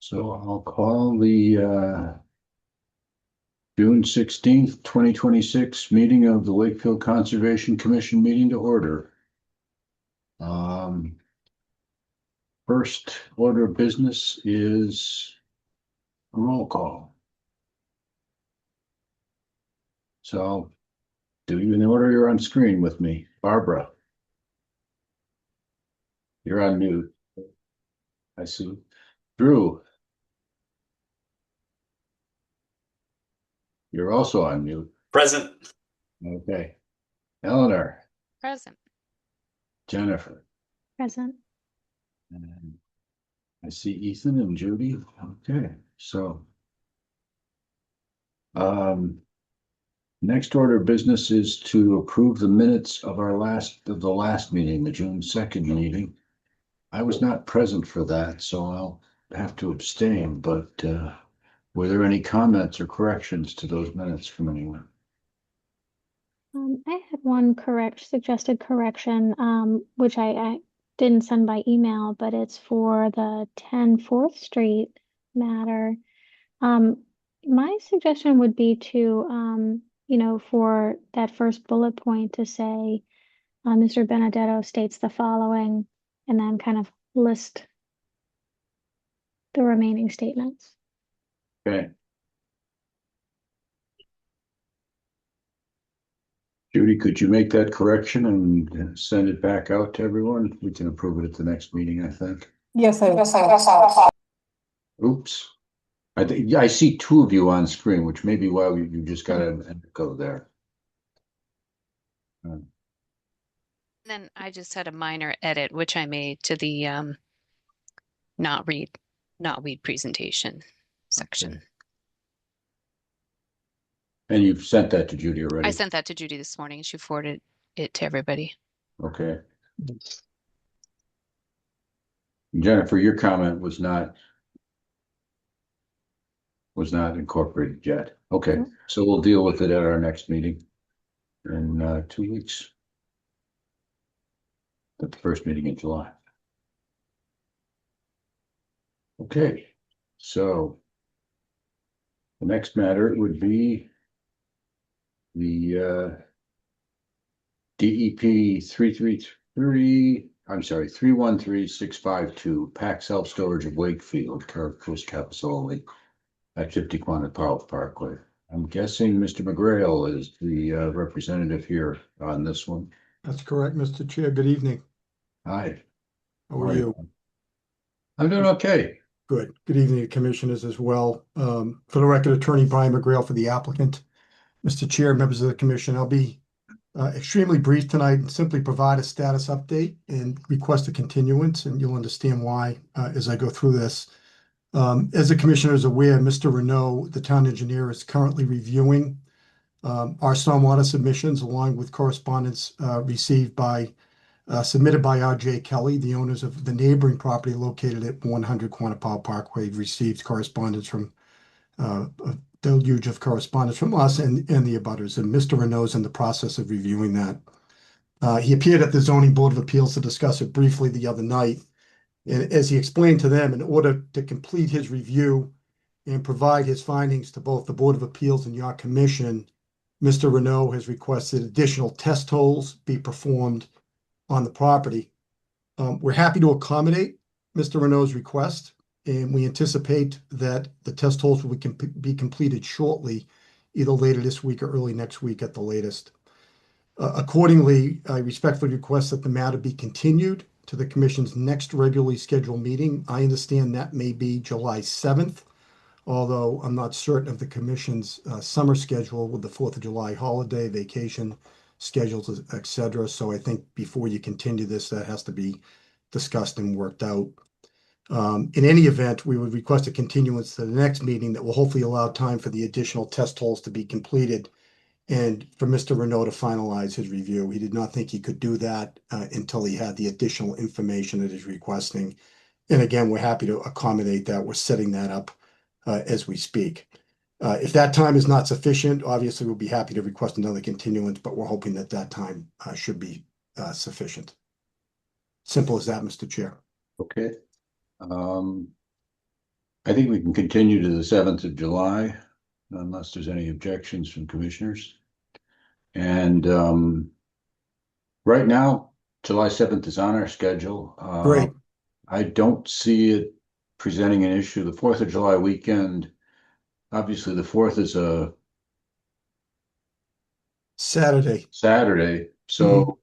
So I'll call the June 16th, 2026 meeting of the Wakefield Conservation Commission meeting to order. First order of business is a roll call. So I'll do you in the order you're on screen with me. Barbara, you're on mute. I see. Drew, you're also on mute. Present. Okay. Eleanor. Present. Jennifer. Present. And I see Ethan and Judy. Okay, so next order of business is to approve the minutes of the last meeting, the June 2nd meeting. I was not present for that, so I'll have to abstain, but were there any comments or corrections to those minutes from anyone? I had one suggested correction, which I didn't send by email, but it's for the 10 4th Street matter. My suggestion would be to, for that first bullet point to say, Mr. Benedetto states the following, and then kind of list the remaining statements. Okay. Judy, could you make that correction and send it back out to everyone? We can approve it at the next meeting, I think. Yes, I Oops. I see two of you on screen, which may be why you just got an echo there. Then I just had a minor edit, which I made to the not read presentation section. Okay. And you've sent that to Judy already? I sent that to Judy this morning. She forwarded it to everybody. Okay. Jennifer, your comment was not incorporated yet. Okay, so we'll deal with it at our next meeting in 2 weeks. At the first meeting in July. Okay, so the next matter would be the DEP 313652 PAC self-storage of Wakefield, Coast Capasoli at 50 Quantico Parkway. I'm guessing Mr. McGrail is the representative here on this one. That's correct, Mr. Chair. Good evening. Hi. How are you? I'm doing okay. Good. Good evening to commissioners as well. For the record, Attorney Brian McGrail for the applicant. Mr. Chair, members of the commission, I'll be extremely brief tonight and simply provide a status update and request a continuance, and you'll understand why as I go through this. As the commissioner is aware, Mr. Renault, the town engineer, is currently reviewing our stormwater submissions along with correspondence submitted by R.J. Kelly, the owners of the neighboring property located at 100 Quantico Parkway. Received correspondence from deluge of correspondence from us and the abutters, and Mr. Renault is in the process of reviewing that. He appeared at the Zoning Board of Appeals to discuss it briefly the other night, and as he explained to them, in order to complete his review and provide his findings to both the Board of Appeals and your commission, Mr. Renault has requested additional test holes be performed on the property. We're happy to accommodate Mr. Renault's request, and we anticipate that the test holes will be completed shortly, either later this week or early next week at the latest. Accordingly, I respectfully request that the matter be continued to the commission's next regularly scheduled meeting. I understand that may be July 7th, although I'm not certain of the commission's summer schedule with the 4th of July holiday, vacation schedules, etc. So I think before you continue this, that has to be discussed and worked out. In any event, we would request a continuance to the next meeting that will hopefully allow time for the additional test holes to be completed and for Mr. Renault to finalize his review. He did not think he could do that until he had the additional information that he's requesting. And again, we're happy to accommodate that. We're setting that up as we speak. If that time is not sufficient, obviously we'll be happy to request another continuance, but we're hoping that that time should be sufficient. Simple as that, Mr. Chair. Okay. I think we can continue to the 7th of July unless there's any objections from commissioners. And right now, July 7th is on our schedule. Great. I don't see it presenting an issue. The 4th of July weekend, obviously the 4th is a Saturday. Saturday, so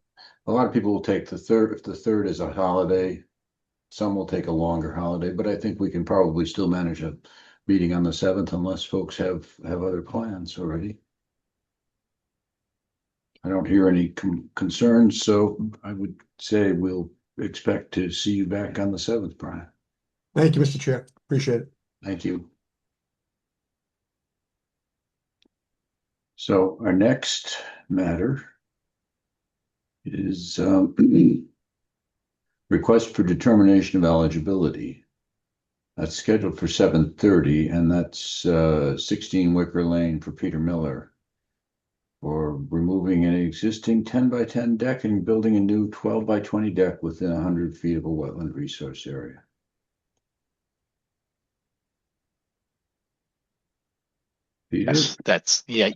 a lot of people will take the 3rd. If the 3rd is a holiday, some will take a longer holiday, but I think we can probably still manage a meeting on the 7th unless folks have other plans already. I don't hear any concerns, so I would say we'll expect to see you back on the 7th, Brian. Thank you, Mr. Chair. Appreciate it. Thank you. So our next matter is request for determination of eligibility. That's scheduled for 7:30, and that's 16 Wicker Lane for Peter Miller for removing an existing 10 by 10 deck and building a new 12 by 20 deck within 100 feet of a wetland resource area. Peter?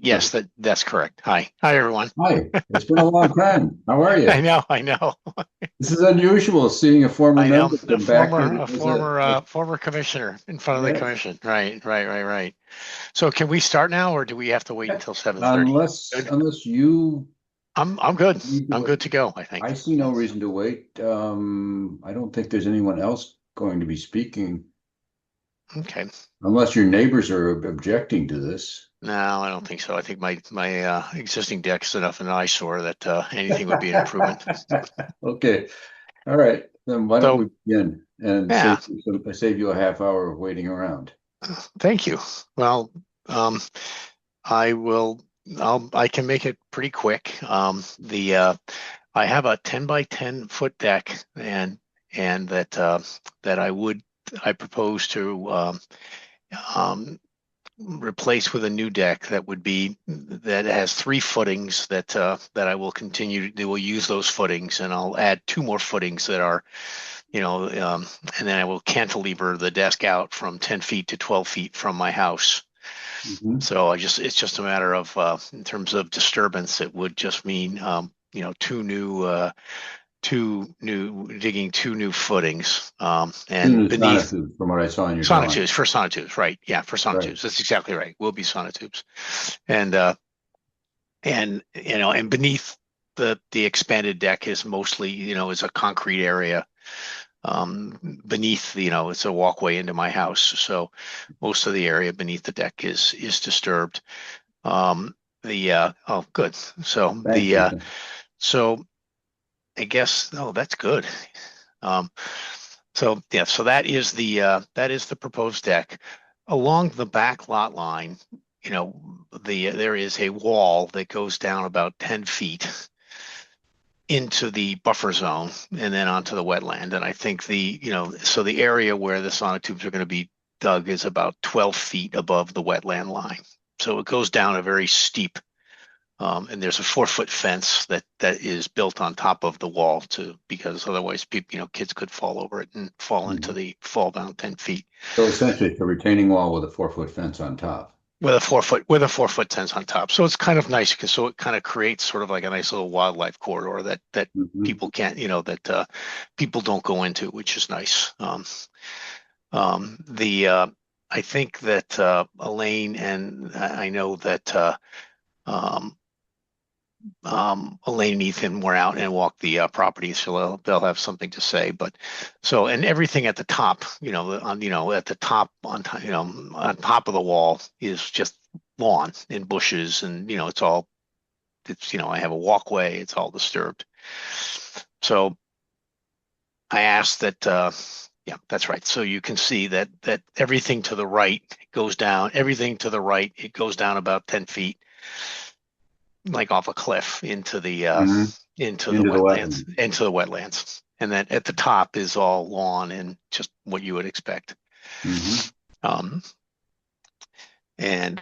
Yes, that's correct. Hi, everyone. Hi, it's been a long time. How are you? I know. This is unusual, seeing a former I know. member A come back. former commissioner in front of the commission. Right. So can we start now, or do we have to wait until 7:30? Unless you. I'm good. I'm good to go, I think. I see no reason to wait. I don't think there's anyone else going to be speaking. Okay. Unless your neighbors are objecting to this. No, I don't think so. I think my existing deck is enough of an eyesore that anything would be an improvement. Okay. All right. Then why don't we begin and Yeah. save you a half hour of waiting around. Thank you. Well, I can make it pretty quick. I have a 10 by 10 foot deck and that I propose to replace with a new deck that has 3 footings that I will will use those footings, and I'll add 2 more footings that are, and then I will cantilever the deck out from 10 feet to 12 feet from my house. Mm-hmm. So it's just a matter of, in terms of disturbance, it would just mean, digging 2 new footings, and beneath from what I saw in your sonotubes for sonotubes, right? Yeah, for sonotubes. Right. That's exactly right. Will be sonotubes, and beneath the expanded deck is mostly, is a concrete area. Beneath, it's a walkway into my house, so most of the area beneath the deck is disturbed. Oh, good. So so I guess, that's good. So that is the proposed deck. Along the back lot line, there is a wall that goes down about 10 feet into the buffer zone and then onto the wetland. And I think so the area where the sonotubes are going to be dug is about 12 feet above the wetland line. So it goes down a very steep, and there's a 4-foot fence that is built on top of the wall because otherwise kids could fall over it and fall down 10 feet. So essentially it's a retaining wall with a 4-foot fence on top. With a 4-foot fence on top. So it's kind of nice because it kind of creates sort of like a nice little wildlife corridor that people can't, that people don't go into, which is nice. I think that Elaine and I know that Elaine and Ethan were out and walked the property, so they'll have something to say. But and everything at the top, at the top on top of the wall is just lawn and bushes, and I have a walkway. It's all disturbed. So I asked that. Yeah, that's right. So you can see that everything to the right goes down. Everything to the right, it goes down about 10 feet. Like off a cliff into the wetlands, and then at the top is all lawn and just what you would expect. And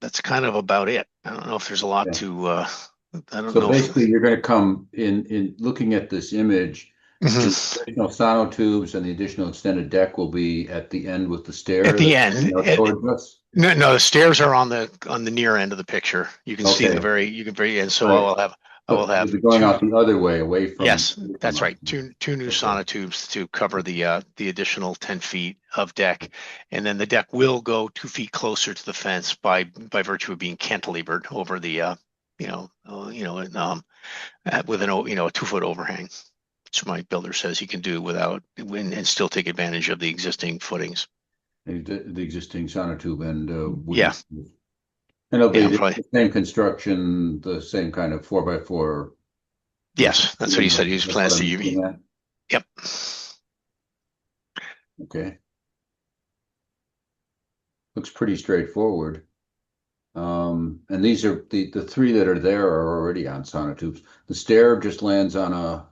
that's kind of about it. I don't know if there's a lot to. I don't know. So basically, you're going to come in looking at this image. Mhm. Additional sonotubes and the additional extended deck will be at the end with the stairs. At the end, Towards us. no, the stairs are on the near end of the picture. You can see Okay. you can very end. So Right. I will But have you'll be going two. out the other way, away from. Yes, away from that's us. right. Two new Okay. sonotubes to cover the additional 10 feet of deck, and then the deck will go 2 feet closer to the fence by virtue of being cantilevered over the with a 2 foot overhang, which my builder says he can do without and still take advantage of the existing footings. The existing sonotube and Yeah. and it'll be Yeah, the probably. same construction, the same kind of 4x4. Yes, that's what he said. He was plans to use. Yep. Okay. Looks pretty straightforward. And these are the three that are there are already on sonotubes. The stair just lands on a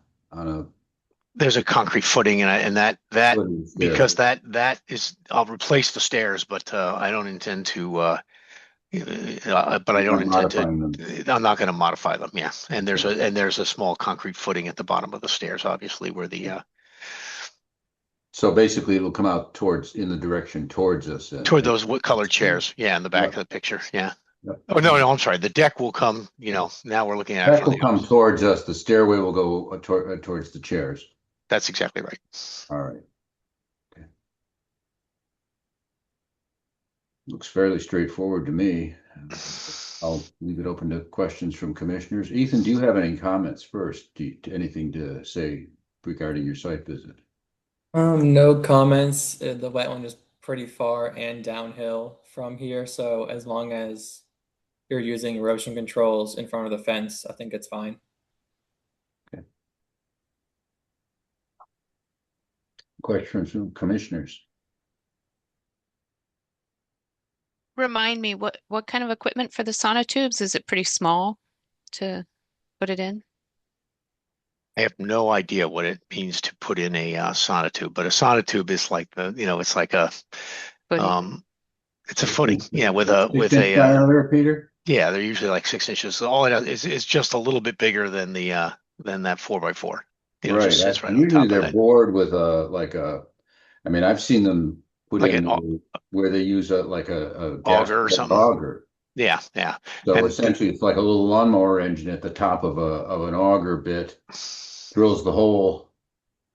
There's a concrete footing, and that footing stair. because that is, I'll replace the stairs, but I don't intend to. But I don't intend to. Modifying them. I'm not going to modify them. Yeah, and there's a small concrete footing at the bottom of the stairs, obviously, where the So basically, it'll come out in the direction towards us. toward those colored chairs. Yeah, in the back of the picture. Yeah. Yep. Oh no, I'm sorry. The deck will come. Now we're looking at it Deck from will the come opposite. towards us. The stairway will go towards the chairs. That's exactly right. All right. Okay. Looks fairly straightforward to me. I'll leave it open to questions from commissioners. Ethan, do you have any comments first? Anything to say regarding your site visit? No comments. The wetland is pretty far and downhill from here, so as long as you're using erosion controls in front of the fence, I think it's fine. Okay. Questions from commissioners? Remind me, what kind of equipment for the sonotubes? Is it pretty small to put it in? I have no idea what it means to put in a sonotube, but a sonotube is like it's like a Footing. it's a footing, yeah, with Inch diameter, Peter? yeah, they're usually like 6 inches. So all it is just a little bit bigger than than that 4x4. Right. Just sits right on Usually top they're of that. bored with I mean, I've seen them put Like in where they use a gas auger or something. auger. Yeah. So And essentially, it's like a little lawnmower engine at the top of an auger bit, drills the hole,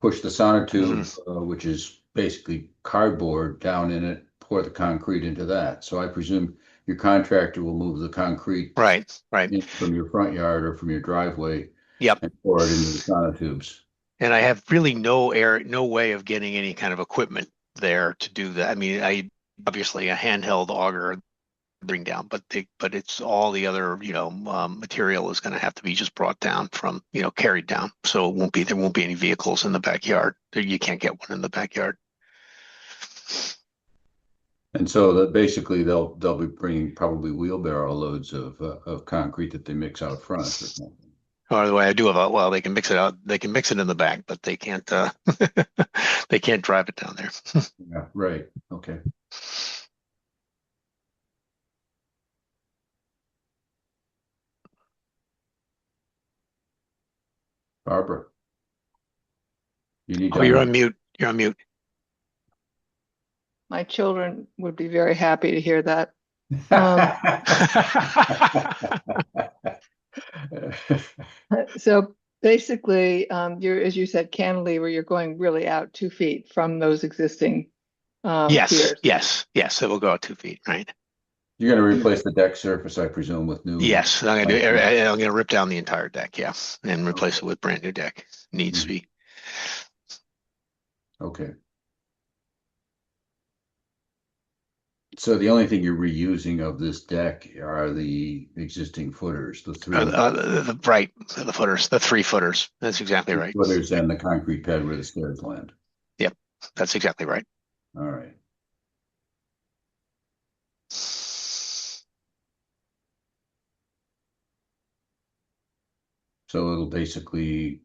push the sonotube, which is basically cardboard, down in it, pour the concrete into that. So I presume your contractor will move the concrete right. from your front yard or from your driveway. Yep. And pour it into the sonotubes. And I have really no way of getting any kind of equipment there to do that. I mean, I obviously a handheld auger bring down, but it's all the other material is going to have to be just brought down from carried down. So there won't be any vehicles in the backyard. You can't get one in the backyard. And so that basically they'll be bringing probably wheelbarrow loads of concrete that they mix out front or something. Or the way I do well, they can mix it out. They can mix it in the back, but they can't. They can't drive it down there. Yeah, right. Okay. Barbara, you need. Oh, you're on mute. You're on mute. My children would be very happy to hear that. So basically, you're, as you said, cantilever, you're going really out 2 feet from those existing piers. Yes. It will go out 2 feet, right? You're going to replace the deck surface, I presume, with new. Yes, I'm going to rip down the entire deck, yeah, and replace it with brand new deck. Needs to be. Okay. So the only thing you're reusing of this deck are the existing footers, the three. The footers, the 3 footers. That's exactly right. Footers and the concrete pad where the stairs land. Yep, that's exactly right. All right. So it'll basically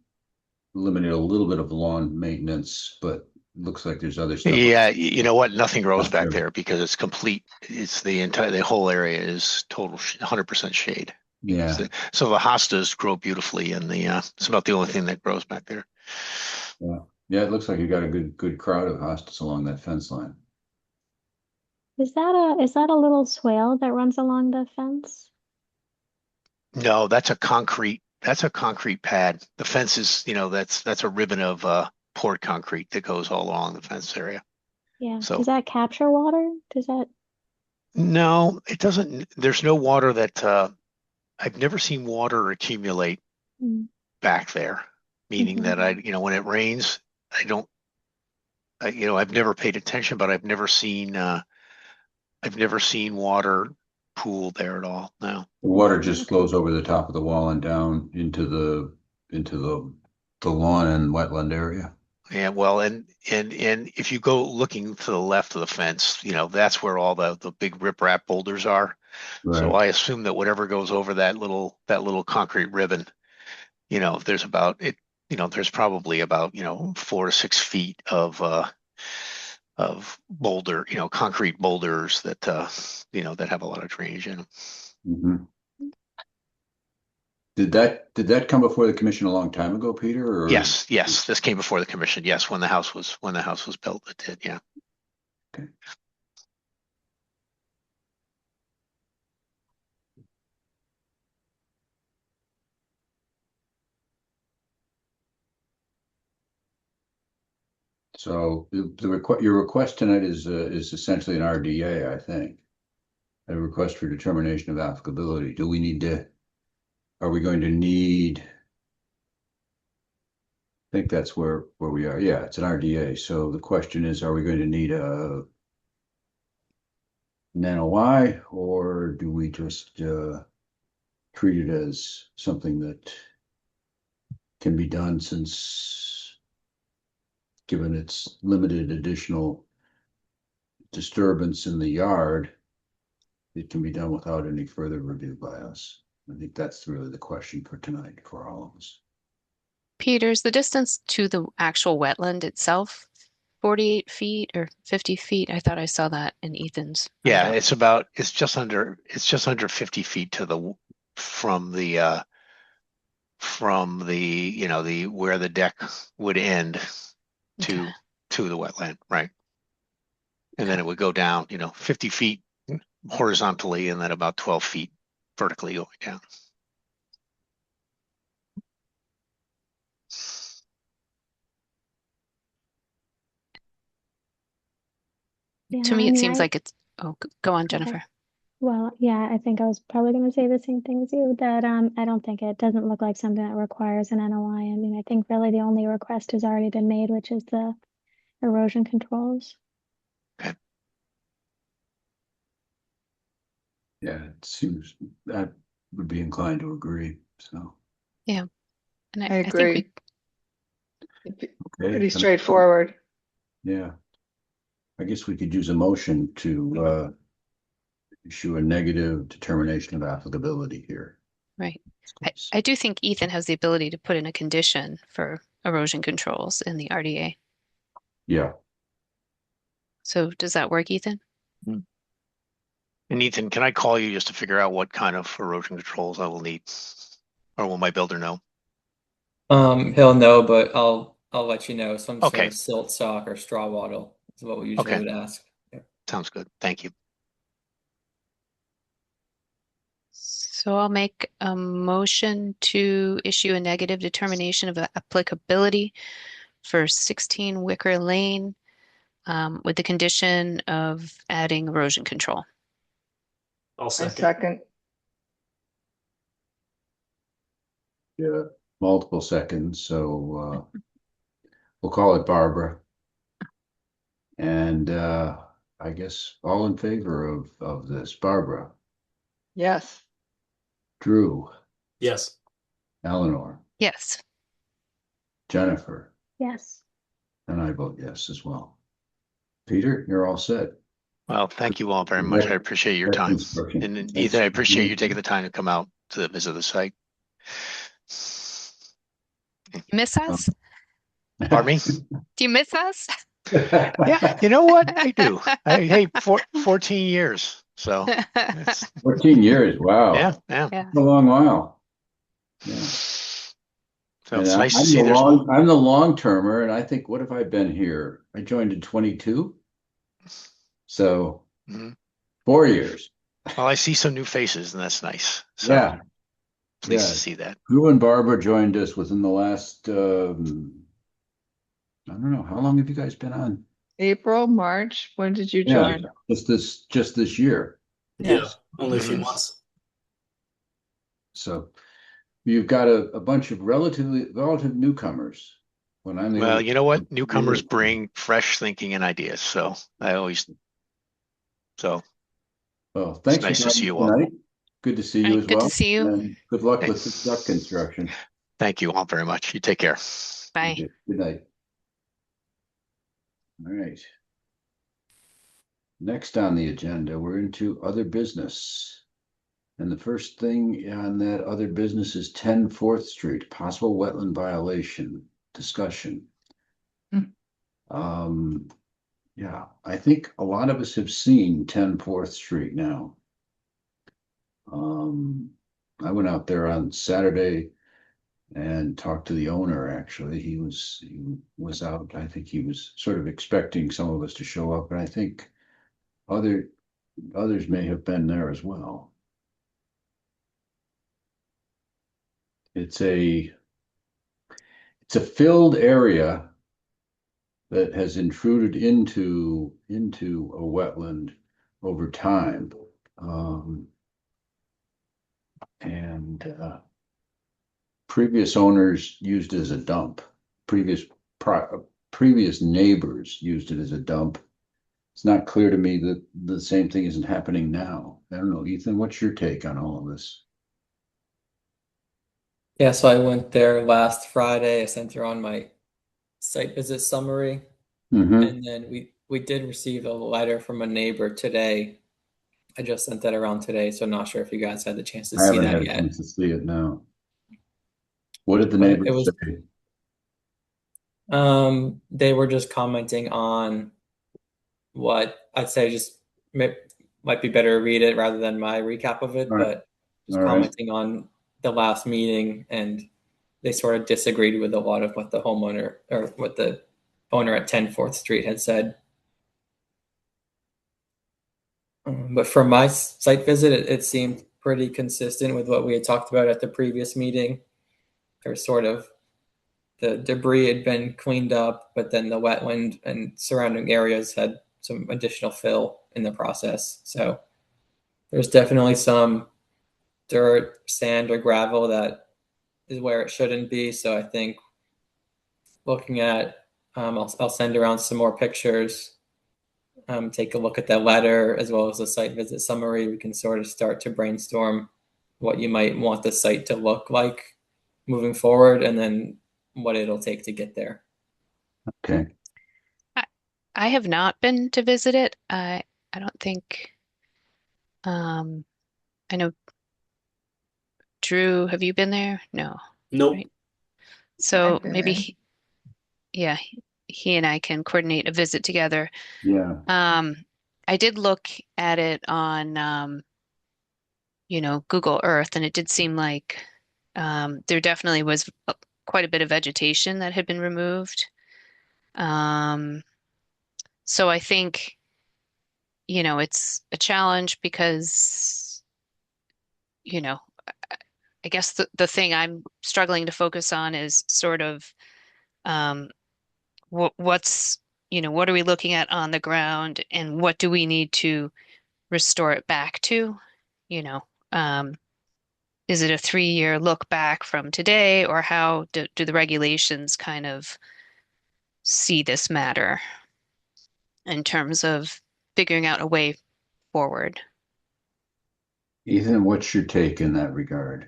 eliminate a little bit of lawn maintenance, but looks like there's other stuff. Yeah, you know what? Nothing grows back there because it's complete. It's the whole area is total 100% shade. Yeah. So the hostas grow beautifully, and it's about the only thing that grows back there. Yeah, it looks like you got a good crowd of hostas along that fence line. Is that a little swale that runs along the fence? No, that's a concrete pad. The fence is, that's a ribbon of poured concrete that goes all along the fence area. Yeah. So Does that capture water? Does that? no, it doesn't. There's no water that I've never seen water accumulate Mm, back there, meaning that when it rains, I don't, I've never paid attention, but I've never seen water pool there at all. No. The water just okay. flows over the top of the wall and down into the lawn and wetland area. Yeah, well, and if you go looking to the left of the fence, that's where all the big riprap boulders are. So Right. I assume that whatever goes over that little concrete ribbon, there's probably about 4 to 6 feet of boulder, concrete boulders that that have a lot of drainage in them. Mm-hmm. Did that come before the commission a long time ago, Peter? Or Yes, this came before the commission. Yes, when the house was built, it did. Yeah. Okay. So your request tonight is essentially an RDA, I think. A request for determination of applicability. Are we going to need? I think that's where we are. Yeah, it's an RDA. So the question is, are we going to need an NOI, or do we just treat it as something that can be done, since given its limited additional disturbance in the yard, it can be done without any further review by us? I think that's really the question for tonight for all of us. Peter's the distance to the actual wetland itself, 48 feet or 50 feet. I thought I saw that in Ethan's Yeah, write-up. it's just under 50 feet from the the where the deck would end to Okay. the wetland, right? And then it would go down, 50 feet horizontally and then about 12 feet vertically going down. Yeah, To me, I it mean, seems like it's, oh, go on, go ahead. Jennifer. Well, yeah, I think I was probably going to say the same thing as you, that I don't think it doesn't look like something that requires an NOI. I mean, I think really the only request has already been made, which is the erosion controls. Okay. Yeah, it seems I would be inclined to agree. So, Yeah. And I I think agree. okay. Pretty straightforward. Yeah. I guess we could use a motion to issue a negative determination of applicability here. right. I do think Ethan has the ability to put in a condition for erosion controls in the RDA. Yeah. So does that work, Ethan? And Ethan, can I call you just to figure out what kind of erosion controls I will need? Or will my builder know? He'll know, but I'll let you know. Some sort Okay. of silt stock or straw wattle is what we usually Okay. would ask. Yeah. Sounds good. Thank you. So I'll make a motion to issue a negative determination of applicability for 16 Wicker Lane, with the condition of adding erosion control. I'll I second. second. Yeah. Multiple seconds. So we'll call it Barbara. And I guess all in favor of this. Barbara, Yes. Drew, Yes. Eleanor, Yes. Jennifer, Yes. and I vote yes as well. Peter, you're all set. Well, thank you all very much. I appreciate your time. Construction. And Thanks. Ethan, I appreciate you taking the time to come out to visit the site. You miss us? Pardon me? Do you miss us? Yeah, you know what? I do. Hey, 14 years. So it's, 14 years. Wow. yeah. Yeah. A long while. Yeah. So it's nice to see there's I'm the long termer, and I think, what have I been here? I joined in 22, so Mhm. 4 years. Well, I see some new faces, and that's nice. So Yeah, pleased yeah. to see that. Drew and Barbara joined us within the last, I don't know, how long have you guys been on? April, March, when did you Yeah, join? just this year. Yeah. Yeah, only a few Mhm. months. So you've got a bunch of relative newcomers. When I'm the Well, only you know what? Newcomers bring fresh thinking and ideas. So so Well, it's thanks for nice to see joining you all. tonight. Good to see All you right, as good to well. see you. And good luck Okay. with the duct construction. Thank you all very much. You take care. Bye. Okay, good night. All right. Next on the agenda, we're into other business. And the first thing on that other business is 10 4th Street, possible wetland violation discussion. Hmm. Yeah, I think a lot of us have seen 10 4th Street now. I went out there on Saturday and talked to the owner, actually. He was out. I think he was sort of expecting some of us to show up, and I think other others may have been there as well. It's a filled area that has intruded into a wetland over time. And previous owners used it as a dump. Previous neighbors used it as a dump. It's not clear to me that the same thing isn't happening now. I don't know, Ethan, what's your take on all of this? Yeah, so I went there last Friday. I sent her on my site visit summary, Mm-hmm. and then we did receive a letter from a neighbor today. I just sent that around today, so I'm not sure if you guys had the chance to I see haven't that had a yet. chance to see it now. What did the But it neighbors was say? they were just commenting on what I'd say just might be better to read it rather than my recap of it, All right. but just All right. commenting on the last meeting, and they sort of disagreed with a lot of what the homeowner or what the owner at 10 4th Street had said. But from my site visit, it seemed pretty consistent with what we had talked about at the previous meeting. There was sort of the debris had been cleaned up, but then the wetland and surrounding areas had some additional fill in the process. So there's definitely some dirt, sand, or gravel that is where it shouldn't be. So I think looking at, I'll send around some more pictures, take a look at that letter as well as the site visit summary. We can sort of start to brainstorm what you might want the site to look like moving forward, and then what it'll take to get there. Okay. I have not been to visit it. I don't think I know Drew, have you been there? No, Nope. right? So I've been maybe there. yeah, he and I can coordinate a visit together. Yeah. I did look at it on Google Earth, and it did seem like there definitely was quite a bit of vegetation that had been removed. Um, so I think, it's a challenge because, you know, I guess the thing I'm struggling to focus on is sort of um, what's, what are we looking at on the ground and what do we need to restore it back to? You know, um, is it a 3-year look back from today, or how do the regulations kind of see this matter in terms of figuring out a way forward? Ethan, what's your take in that regard?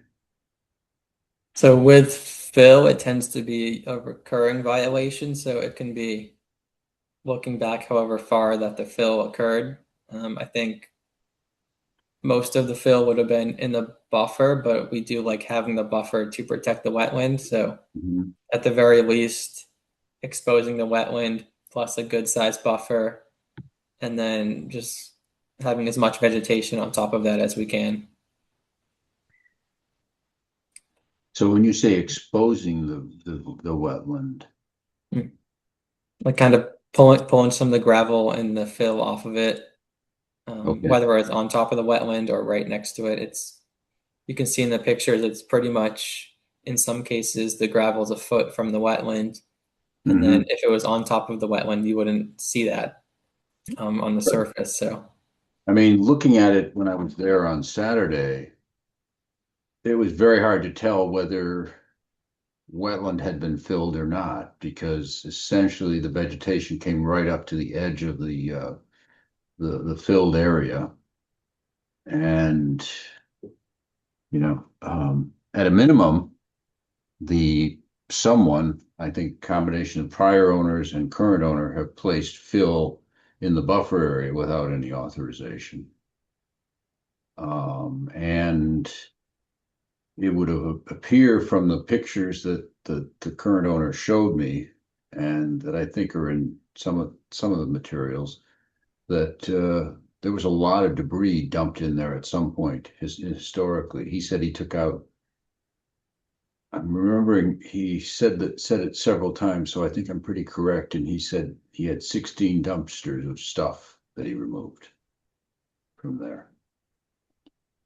So with fill, it tends to be a recurring violation, so it can be looking back however far that the fill occurred. I think most of the fill would have been in the buffer, but we do like having the buffer to protect the wetland. So Mhm. at the very least, exposing the wetland plus a good sized buffer, and then just having as much vegetation on top of that as we can. So when you say exposing the wetland, Like kind of pulling some of the gravel and the fill off of it, Okay. whether it's on top of the wetland or right next to it. You can see in the pictures, it's pretty much, in some cases, the gravel's a foot from the wetland. And then if it was on top of the wetland, you wouldn't see that on the surface. So I mean, looking at it when I was there on Saturday, it was very hard to tell whether wetland had been filled or not, because essentially the vegetation came right up to the edge of the filled area. And, at a minimum, someone, I think combination of prior owners and current owner, have placed fill in the buffer area without any authorization. And it would have appear from the pictures that the current owner showed me, and that I think are in some of the materials, that there was a lot of debris dumped in there at some point historically. He said he took out. I'm remembering he said it several times, so I think I'm pretty correct. And he said he had 16 dumpsters of stuff that he removed from there.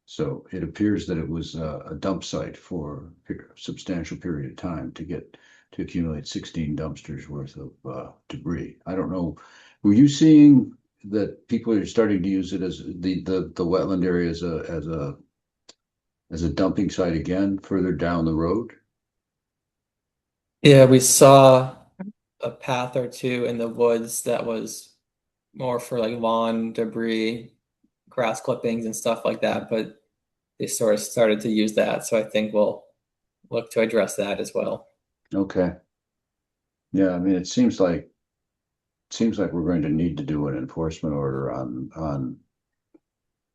So it appears that it was a dump site for a substantial period of time to accumulate 16 dumpsters worth of debris. I don't know. Were you seeing that people are starting to use it as the wetland area as a dumping site again further down the road? yeah, we saw a path or two in the woods that was more for like lawn debris, grass clippings and stuff like that, but they sort of started to use that. So I think we'll look to address that as well. Okay. Yeah, I mean, it seems like we're going to need to do an enforcement order on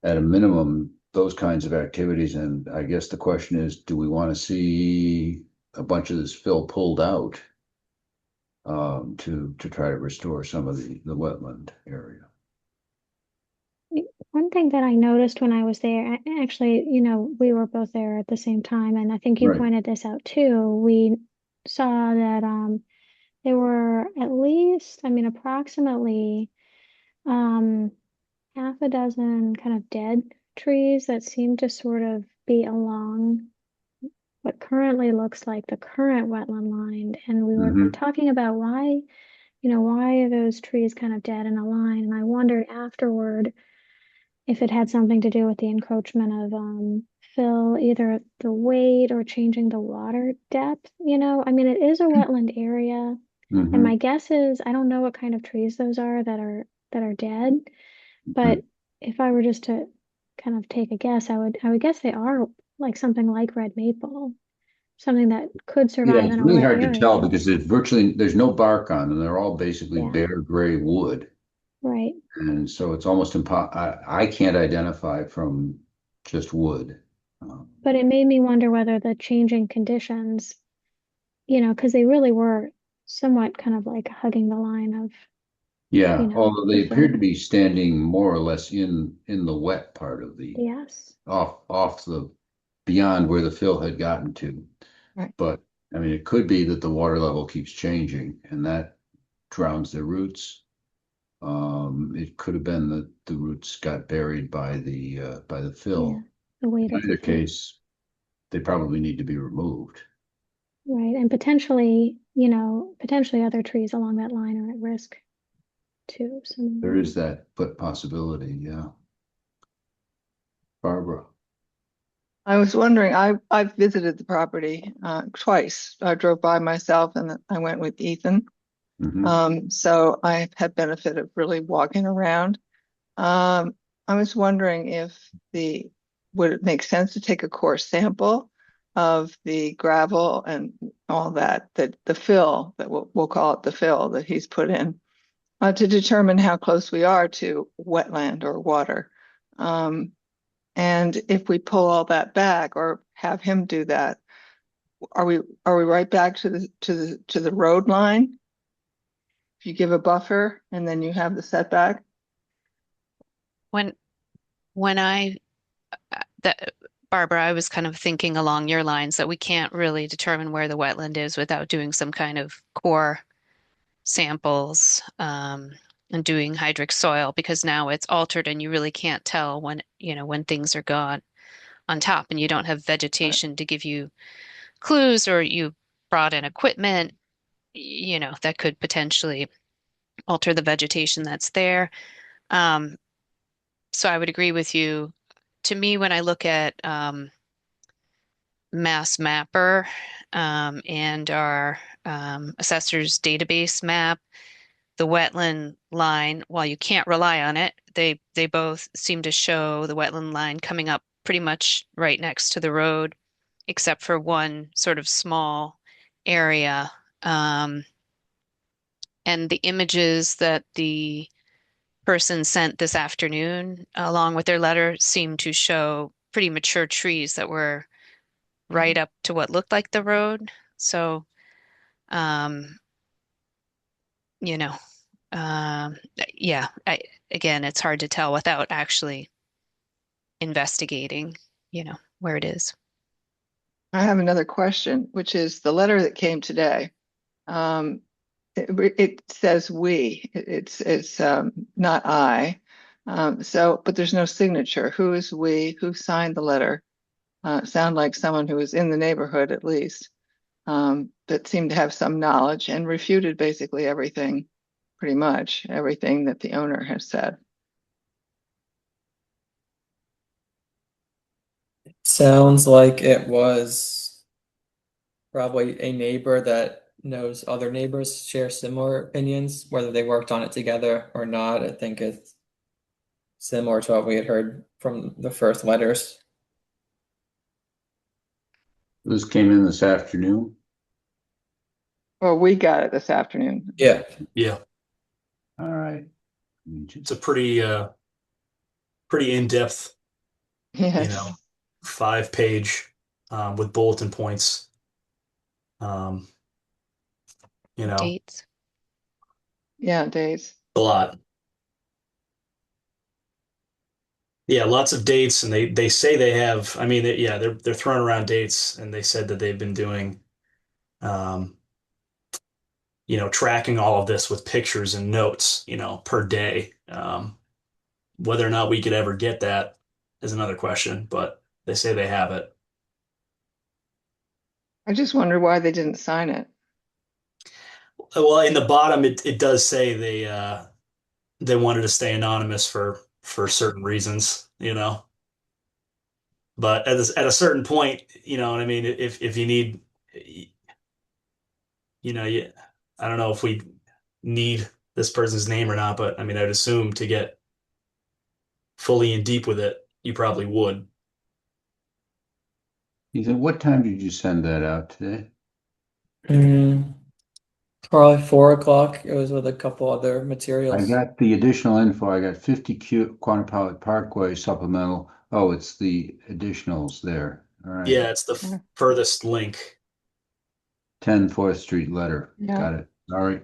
at a minimum those kinds of activities. And I guess the question is, do we want to see a bunch of this fill pulled out to try to restore some of the wetland area? One thing that I noticed when I was there, actually, we were both there at the same time, and I think you Right. pointed this out too. We saw that there were at least, approximately half a dozen kind of dead trees that seemed to sort of be along what currently looks like the current wetland line. And we were Mm-hmm. talking about why are those trees kind of dead in a line? And I wondered afterward if it had something to do with the encroachment of fill, either the weight or changing the water depth. It is a wetland area, and Mm-hmm. my guess is I don't know what kind of trees those are that are dead, but if I were just to kind of take a guess, I would guess they are like something like red maple, something that could Yeah, survive it's in a really wet hard to tell area. because there's no bark on them. They're all basically Yeah, bare gray wood. right. And so it's almost I can't identify from just wood. But it made me wonder whether the changing conditions, because they really were somewhat kind of like hugging the line of, Yeah, although the they appeared to fill. be standing more or less in the wet part of the Yes. off the beyond where the fill had gotten to. Right. But I mean, it could be that the water level keeps changing and that drowns their roots. It could have been that the roots got buried by the Yeah. fill. The weight In of the either fill. case, they probably need to be removed. Right. And potentially other trees along that line are at risk too. So, There is that possibility, yeah. Barbara. I was wondering, I've visited the property twice. I drove by myself and then I went with Ethan. Mhm. So I've had benefit of really walking around. I was wondering if would it make sense to take a core sample of the gravel and all that the fill that we'll call it the fill that he's put in to determine how close we are to wetland or water. And if we pull all that back or have him do that, are we right back to the road line? If you give a buffer and then you have the setback? When I that Barbara, I was kind of thinking along your lines that we can't really determine where the wetland is without doing some kind of core samples and doing hydric soil because now it's altered and you really can't tell when, when things are gone on top and you don't have vegetation to give you clues or you brought in equipment, that could potentially alter the vegetation that's there. Um, so I would agree with you. To me, when I look at Mass Mapper and our assessor's database map, the wetland line, while you can't rely on it, they both seem to show the wetland line coming up pretty much right next to the road, except for one sort of small area. And the images that the person sent this afternoon, along with their letter, seemed to show pretty mature trees that were right up to what looked like the road. So, um, you know, um, yeah, again, it's hard to tell without actually investigating, where it is. I have another question, which is the letter that came today. It says we. It's not I. But there's no signature. Who is we? Who signed the letter? Sound like someone who was in the neighborhood at least, that seemed to have some knowledge and refuted basically everything, pretty much everything that the owner has said. Sounds like it was probably a neighbor that knows other neighbors share similar opinions, whether they worked on it together or not. I think it's similar to what we had heard from the first letters. This came in this afternoon. Well, we got it this afternoon. Yeah. Yeah. All right. It's a pretty in-depth, Yes. 5-page with bulletin points. Dates. Yeah, days. A lot. Yeah, lots of dates, and they say they have. I mean, they're throwing around dates, and they said that they've been doing, um, tracking all of this with pictures and notes, per day. Whether or not we could ever get that is another question, but they say they have it. I just wonder why they didn't sign it. Well, in the bottom, it does say they wanted to stay anonymous for certain reasons, But at a certain point, you know what I mean? If you need, you, I don't know if we need this person's name or not, but I mean, I'd assume to get fully in deep with it, you probably would. Ethan, what time did you send that out today? Probably 4 o'clock. It was with a couple other I materials. got the additional info. I got 50 Quantapowhat Parkway supplemental. Oh, it's the additionals there. All right. Yeah, it's the furthest link. 10 4th Street letter. Yeah. Got it. All right.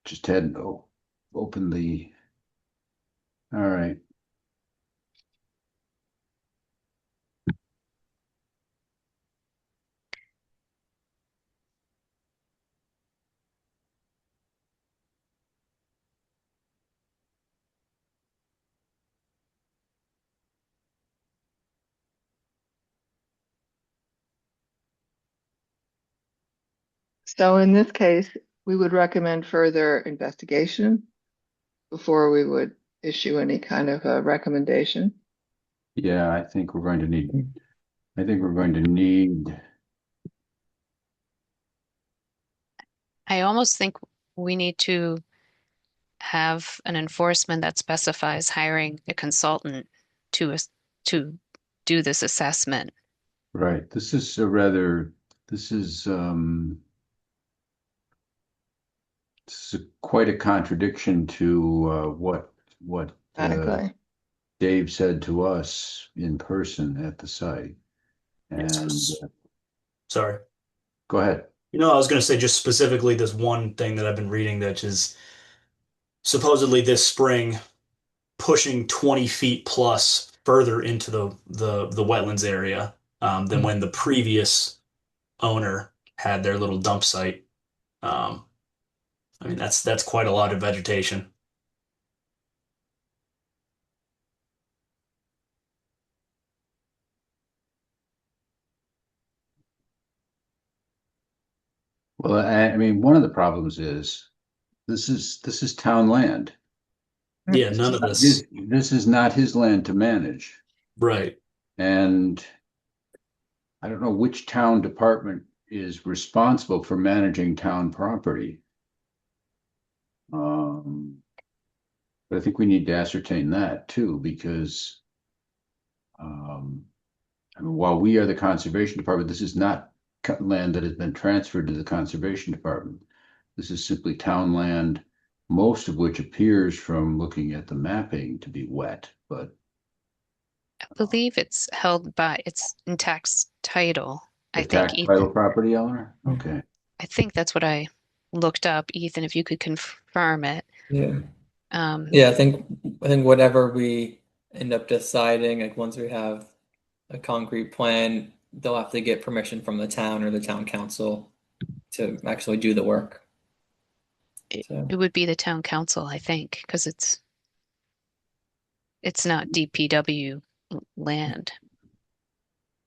Just had open the. All right. So in this case, we would recommend further investigation before we would issue any kind of a recommendation. Yeah, I think we're going to need. I think we're going to need. I almost think we need to have an enforcement that specifies hiring a consultant to do this assessment. Right. This is a rather. This is quite a contradiction to what Exactly. Dave said to us in person at the site. And Sorry. Go ahead. I was going to say just specifically this one thing that I've been reading that is supposedly this spring pushing 20 feet plus further into the wetlands area than when the previous owner had their little dump site. I mean, that's quite a lot of vegetation. Well, I mean, one of the problems is this is town land. Yeah, none of This, this. this is not his land to manage. Right. And I don't know which town department is responsible for managing town property. But I think we need to ascertain that too, because I mean, while we are the conservation department, this is not land that has been transferred to the conservation department. This is simply town land, most of which appears from looking at the mapping to be wet, but I believe it's held by, it's in tax title. I the think tax title Ethan, property owner? Okay. I think that's what I looked up. Ethan, if you could confirm it. Yeah. Um, Yeah, I think whatever we end up deciding, like once we have a concrete plan, they'll have to get permission from the town or the town council to actually do the work. it, So it would be the town council, I think, because it's not DPW land.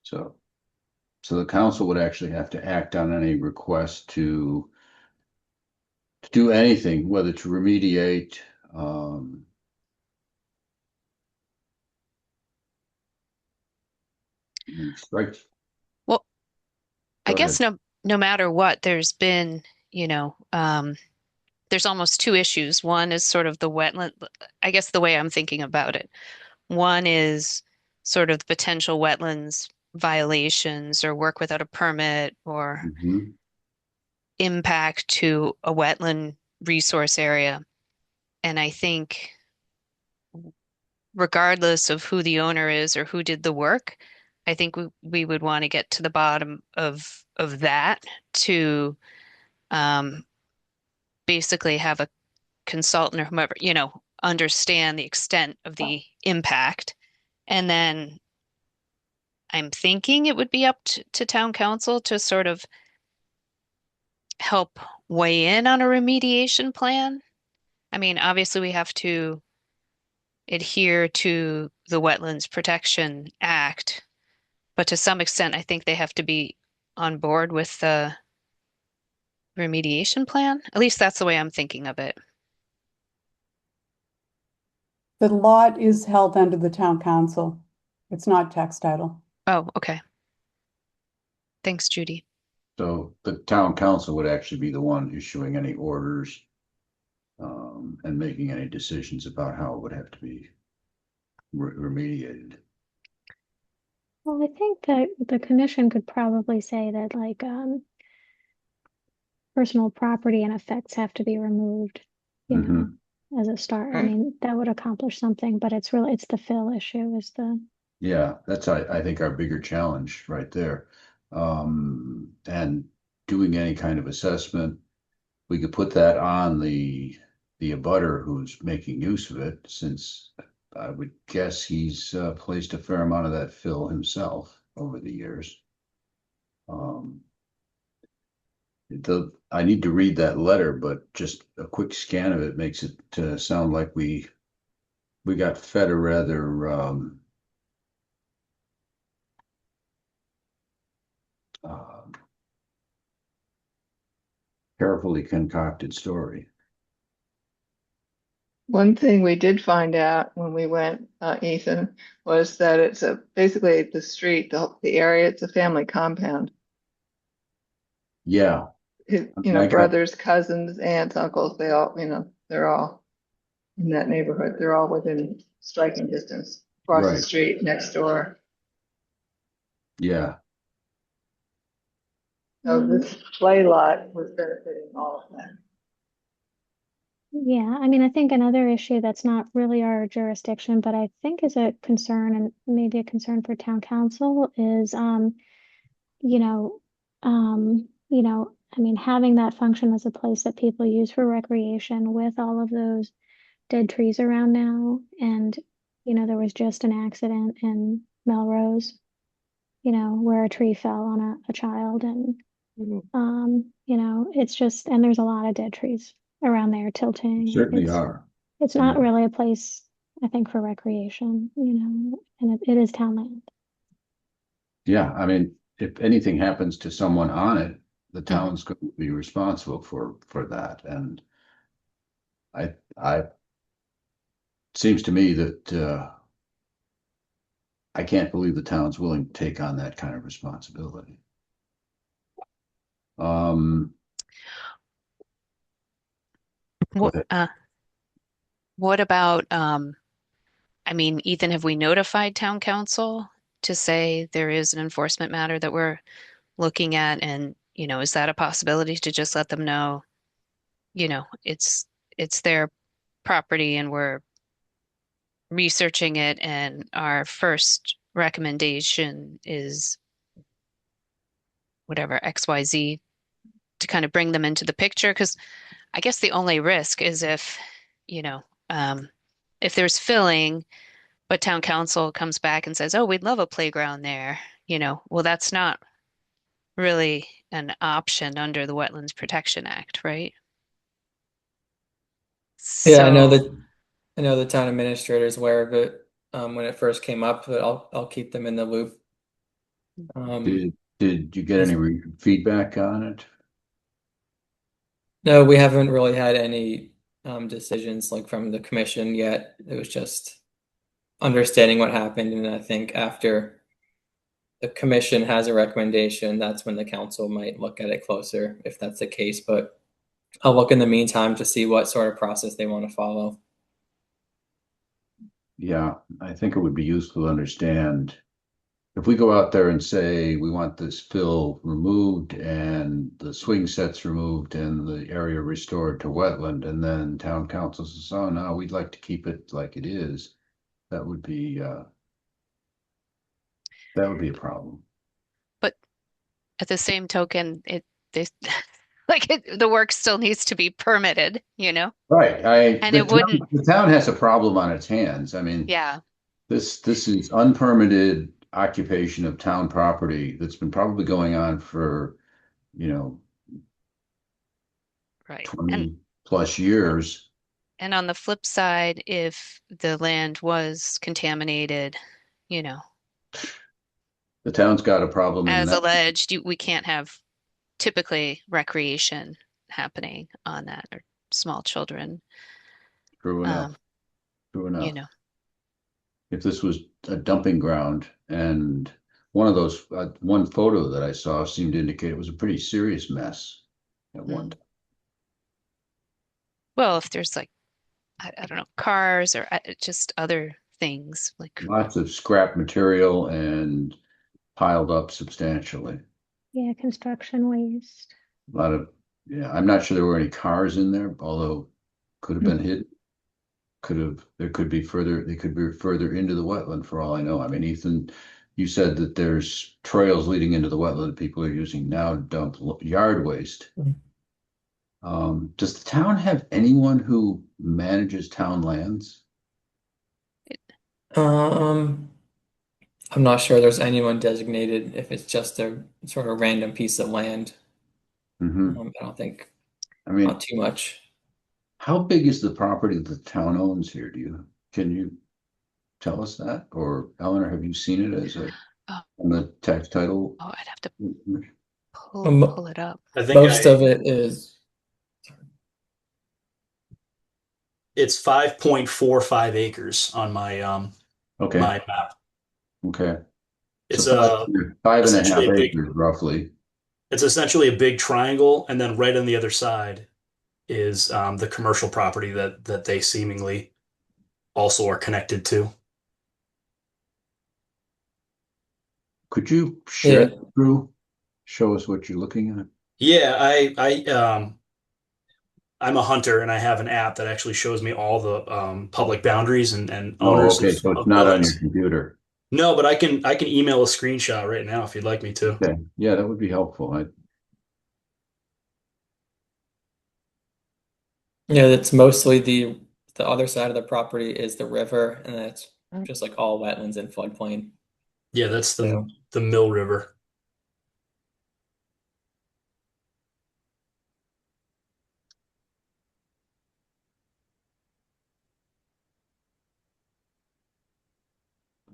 So, so the council would actually have to act on any request to do anything, whether to remediate, strike. Well, I Go guess ahead. no matter what, there's been, there's almost two issues. One is sort of the wetland, I guess the way I'm thinking about it. One is sort of the potential wetlands violations or work without a permit or Mhm. impact to a wetland resource area. And I think regardless of who the owner is or who did the work, I think we would want to get to the bottom of that to um, basically have a consultant or whomever, understand the extent of the impact. And then I'm thinking it would be up to town council to sort of help weigh in on a remediation plan. I mean, obviously we have to adhere to the Wetlands Protection Act, but to some extent, I think they have to be on board with the remediation plan. At least that's the way I'm thinking of it. The lot is held under the town council. It's not tax title. Oh, okay. Thanks, Judy. So the town council would actually be the one issuing any orders and making any decisions about how it would have to be remediated. Well, I think that the commission could probably say that like personal property and effects have to be removed, you know, as a start. I mean, that would accomplish something, but it's the fill issue is the Yeah, that's I think our bigger challenge right there. And doing any kind of assessment, we could put that on the abutter who's making use of it, since I would guess he's placed a fair amount of that fill himself over the years. I need to read that letter, but just a quick scan of it makes it sound like we got fed a rather carefully concocted story. One thing we did find out when we went, Ethan, was that it's basically the street, the area, it's a family compound. Yeah, I got Brothers, cousins, aunts, uncles, they all, they're all in that neighborhood. They're all within striking distance, across the right. street, next door. Yeah, So this play lot was benefiting all of them. yeah. I mean, I think another issue that's not really our jurisdiction, but I think is a concern and maybe a concern for town council is you know, I mean, having that function as a place that people use for recreation with all of those dead trees around now and there was just an accident in Melrose, where a tree fell on a child, and it's just, and there's a lot of dead trees around there tilting. Certainly are. It's not really a place, I think, for recreation, and it is town land. Yeah, I mean, if anything happens to someone on it, the town's going to be responsible for that. And I seems to me that I can't believe the town's willing to take on that kind of responsibility. Go What, ahead. what about, I mean, Ethan, have we notified town council to say there is an enforcement matter that we're looking at? And, is that a possibility to just let them know, it's their property and we're researching it, and our first recommendation is whatever XYZ, to kind of bring them into the picture? Because I guess the only risk is you know, if there's filling, but town council comes back and says, "Oh, we'd love a playground there," well, that's not really an option under the Wetlands Protection Act, right? Yeah, I know So, that I know the town administrator is aware of it when it first came up, but I'll keep them in the loop. Did you get any feedback on it? No, we haven't really had any decisions like from the commission yet. It was just understanding what happened, and I think after the commission has a recommendation, that's when the council might look at it closer, if that's the case. But I'll look in the meantime to see what sort of process they want to follow. Yeah, I think it would be useful to understand if we go out there and say we want this fill removed and the swing sets removed and the area restored to wetland, and then town council says, "Oh no, we'd like to keep it like it is," that would be a problem. but at the same token, they, the work still needs to be permitted, Right. and it wouldn't, The town has a problem on its hands. I mean, yeah, this is unpermitted occupation of town property that's been probably going on for, you know, right. 20 plus years. And on the flip side, if the land was contaminated, you know, The town's got a problem in as that. alleged, we can't have typically recreation happening on that, or small children. True enough. Um, True you enough. know, If this was a dumping ground, and one photo that I saw seemed to indicate it was a pretty serious mess at one time. well, if there's like, I don't know, cars or just other things like, Lots of scrap material and piled up substantially. Yeah, construction waste. A lot of, yeah, I'm not sure there were any cars in there, although could have been hidden. They could be further into the wetland for all I know. I mean, Ethan, you said that there's trails leading into the wetland people are using now to dump yard waste. Does the town have anyone who manages town lands? I'm not sure there's anyone designated if it's just a sort of random piece of land. I don't think I mean, not too much. how big is the property that the town owns here? Can you tell us that? Or Eleanor, have you seen it as oh, on the tax title? I'd have to Um, pull it up. I think Most of it is. it's 5.45 acres on my Okay, my map. okay. It's So five and a half essentially a big, acres roughly. it's essentially a big triangle, and then right on the other side is the commercial property that they seemingly also are connected to. Could you share Yeah. that through? Show us what you're looking at? Yeah, I'm a hunter, and I have an app that actually shows me all the public boundaries and Oh, owners okay, so it's of not on your buildings. computer. No, but I can email a screenshot right now if you'd like me to. Okay, yeah, that would be helpful. Yeah, it's mostly the other side of the property is the river, and that's just like all wetlands and floodplain. Yeah, that's Yeah. the Mill River.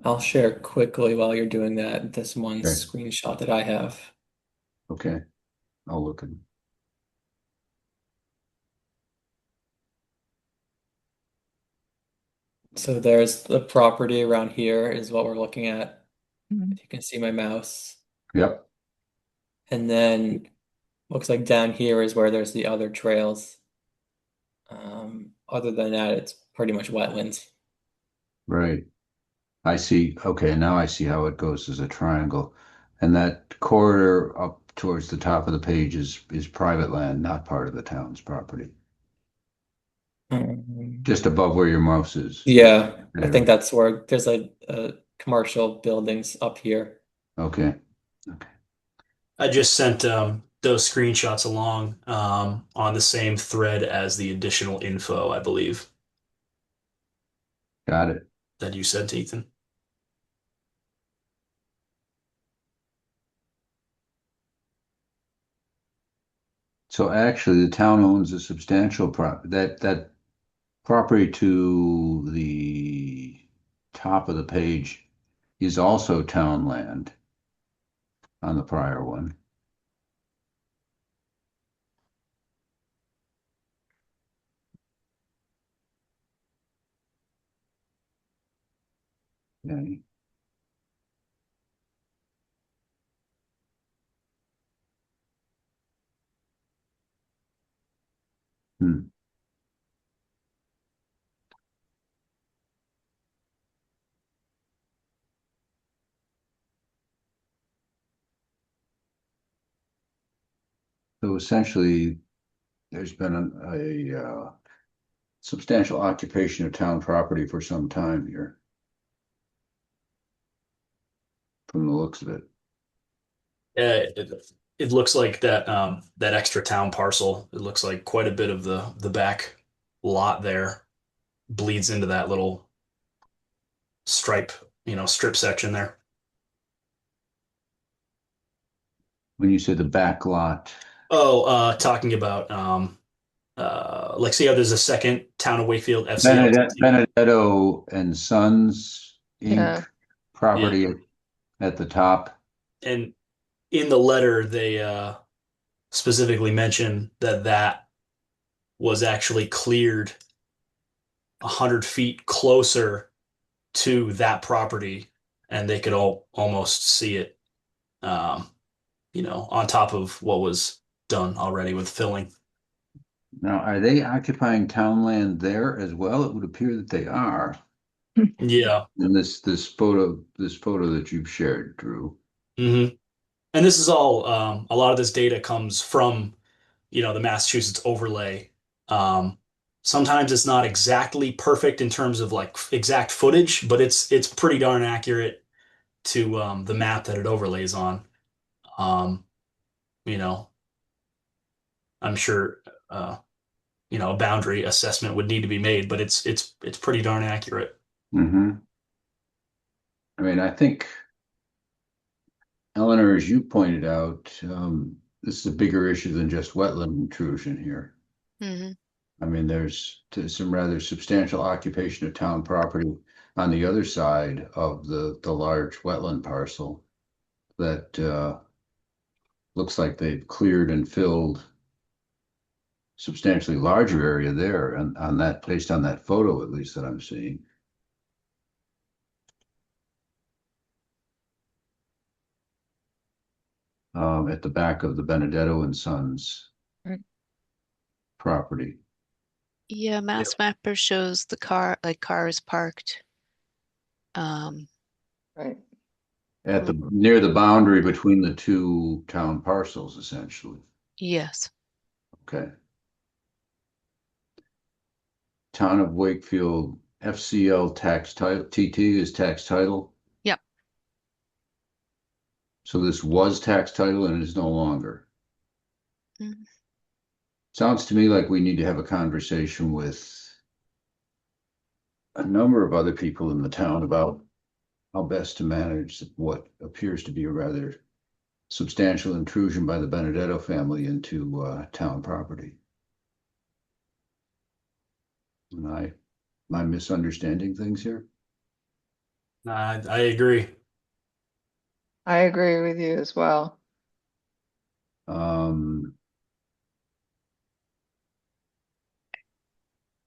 I'll share quickly while you're doing that this one Okay. screenshot that I have. Okay, I'll look at. So there's the property around here is what we're looking at. Mhm. If you can see my mouse. Yep. And then looks like down here is where there's the other trails. Other than that, it's pretty much wetlands. Right. I see. Okay, now I see how it goes as a triangle. And that corridor up towards the top of the page is private land, not part of the town's property. Just above where your mouse is. Yeah, I There. think that's where there's a commercial buildings up here. Okay. Okay. I just sent those screenshots along on the same thread as the additional info, I believe, Got it. that you sent, Ethan. So actually, the town owns a substantial that property to the top of the page is also town land on the prior one. Okay. Hmm. So essentially, there's been a substantial occupation of town property for some time here, from the looks of it. It looks like that extra town parcel. It looks like quite a bit of the back lot there bleeds into that little stripe, strip section there. When you say the back lot, Oh, talking about like see how there's a second Town of Wakefield FCLTT. Benedetto and Sons Yeah. Inc. property at the top. And in the letter, they specifically mention that was actually cleared 100 feet closer to that property, and they could almost see it, on top of what was done already with filling. Now, are they occupying town land there as well? It would appear that they are. Yeah. In this photo that you've shared, Drew. Mm-hmm. And this is all a lot of this data comes from, the Massachusetts overlay. Sometimes it's not exactly perfect in terms of like exact footage, but it's pretty darn accurate to the map that it overlays on. Um, you know, I'm sure a boundary assessment would need to be made, but it's pretty darn accurate. Mm-hmm. I mean, I think, Eleanor, as you pointed out, this is a bigger issue than just wetland intrusion here. Hmm. I mean, there's some rather substantial occupation of town property on the other side of the large wetland parcel that looks like they've cleared and filled substantially larger area there, and on that, based on that photo at least that I'm seeing. At the back of the Benedetto and Sons Right. property. Yeah, Mass Mapper shows the cars parked. Right. At the near the boundary between the two town parcels, essentially. Yes. Okay. Town of Wakefield FCL tax title, TT is tax title. Yep. So this was tax title and it is no longer. Mhm. Sounds to me like we need to have a conversation with a number of other people in the town about how best to manage what appears to be a rather substantial intrusion by the Benedetto family into town property. Am I misunderstanding things here? I agree. I agree with you as well.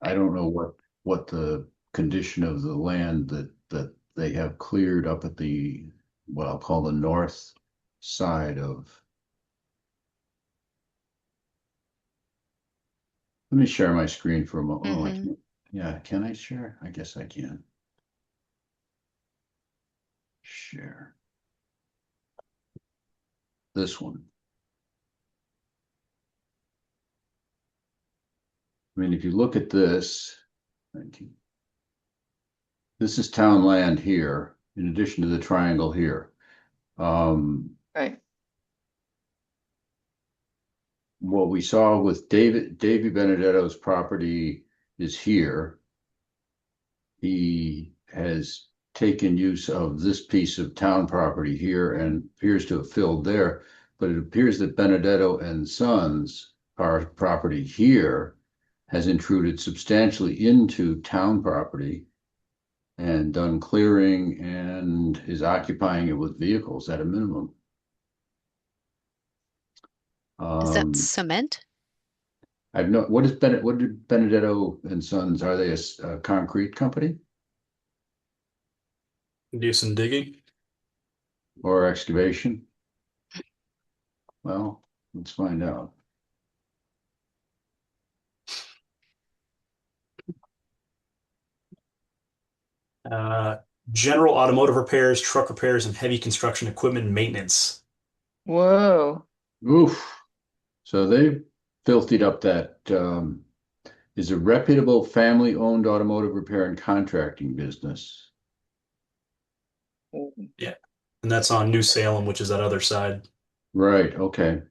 I don't know what the condition of the land that they have cleared up at the, what I'll call the north side of. Let me share my screen for a moment. Oh, I Mhm. can't. Yeah, can I share? I guess I can. Share. This one. I mean, if you look at this, thank you. This is town land here, in addition to the triangle here. Right. What we saw with Davy Benedetto's property is here. He has taken use of this piece of town property here and appears to have filled there, but it appears that Benedetto and Sons property here has intruded substantially into town property and done clearing and is occupying it with vehicles at a minimum. Is that cement? I've no, what did Benedetto and Sons, are they a concrete company Do some digging. or excavation? Well, let's find out. General automotive repairs, truck repairs, and heavy construction equipment maintenance. Whoa. Oof. So they filthied up that is a reputable family-owned automotive repair and contracting business. Yeah. And that's on New Salem, which is that other side. Right, okay.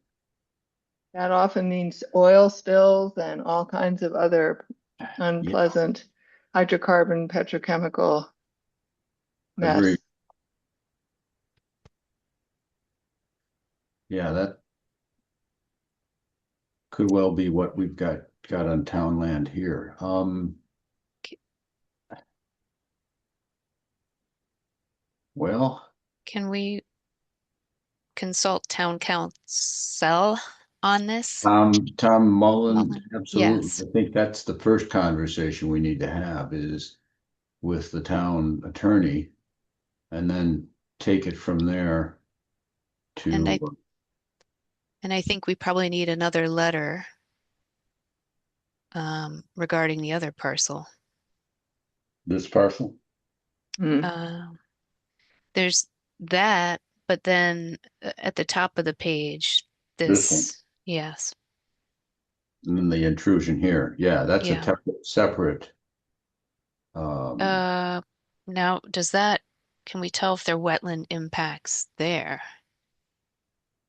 That often means oil spills and all kinds of other unpleasant hydrocarbon petrochemical mess. Agreed. Yeah, that could well be what we've got on town land here. Well, Can we consult town council on this? Tom Mullen, Mullen? absolutely. Yes. I think that's the first conversation we need to have is with the town attorney, and then take it from there And to I think we probably need another letter regarding the other parcel. this parcel. Mm. There's that, but then at the top of the page, This one. yes. And then the intrusion here. Yeah, that's Yeah. a separate. Now, can we tell if there are wetland impacts there?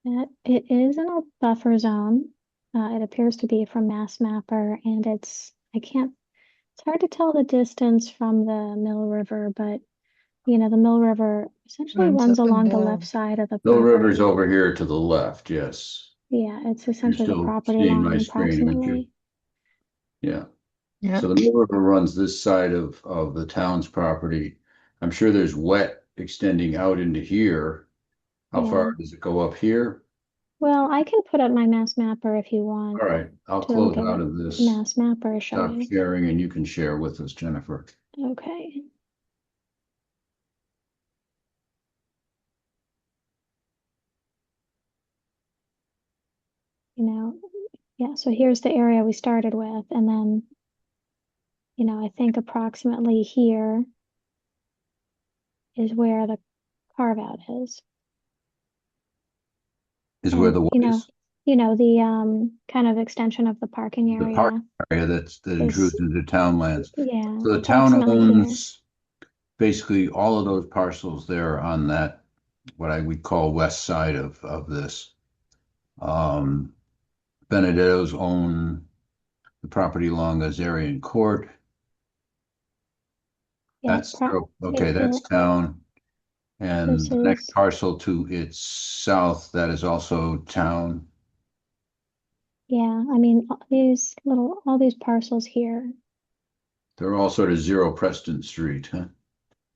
It is in a buffer zone. It appears to be from Mass Mapper, and it's hard to tell the distance from the Mill River, but the Mill River essentially runs Up and along the down. left side of the Mill River's property. over here to the left. Yes. Yeah, it's You're essentially the still property seeing my line screen, aren't you? approximately. Yeah. Yeah. So the Mill River runs this side of the town's property. I'm sure there's wet extending out into here. How far does it go up here? Well, I can put up my Mass Mapper if you want All right, I'll to look close at out what of this. Mass Mapper is Stop showing. sharing and you can share with us, Jennifer. Okay. Yeah, so here's the area we started with, and then, I think approximately here is where the carve out is. Is where And, the what is? The kind of extension of the parking The park area area that is, intrudes into town lands. yeah, So the town approximately here. owns basically all of those parcels there on that, what I would call west side of this. Benedetto's own the property along Azarian Court. Yeah, That's, okay, it that's will, town. And this the next is, parcel to its south, that is also town. yeah, I mean, all these parcels here, They're all sort of 0 Preston Street, huh?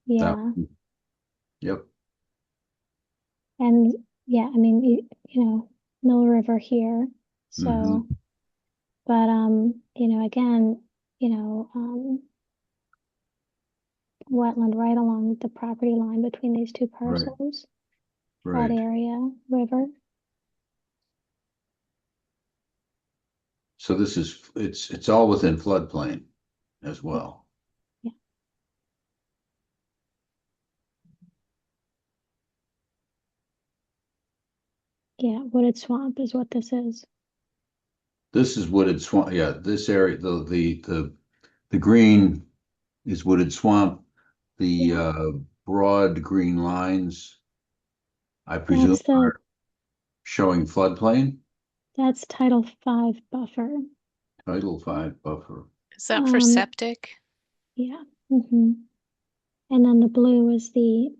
That, yeah. yep, And yeah, I mean, you know, Mill River here. mm-hmm, So, but you know, again, wetland right along the property line between these two right, parcels, that right. area, river. So this is, it's all within floodplain as well. Yeah. Yeah, wooded swamp is what this is. This is wooded swamp, yeah, this area, the green is wooded swamp. The Yeah. broad green lines, I presume, That's the are showing floodplain, that's Title V buffer. Title 5 buffer. Is that for Um, septic? yeah. And then the blue is the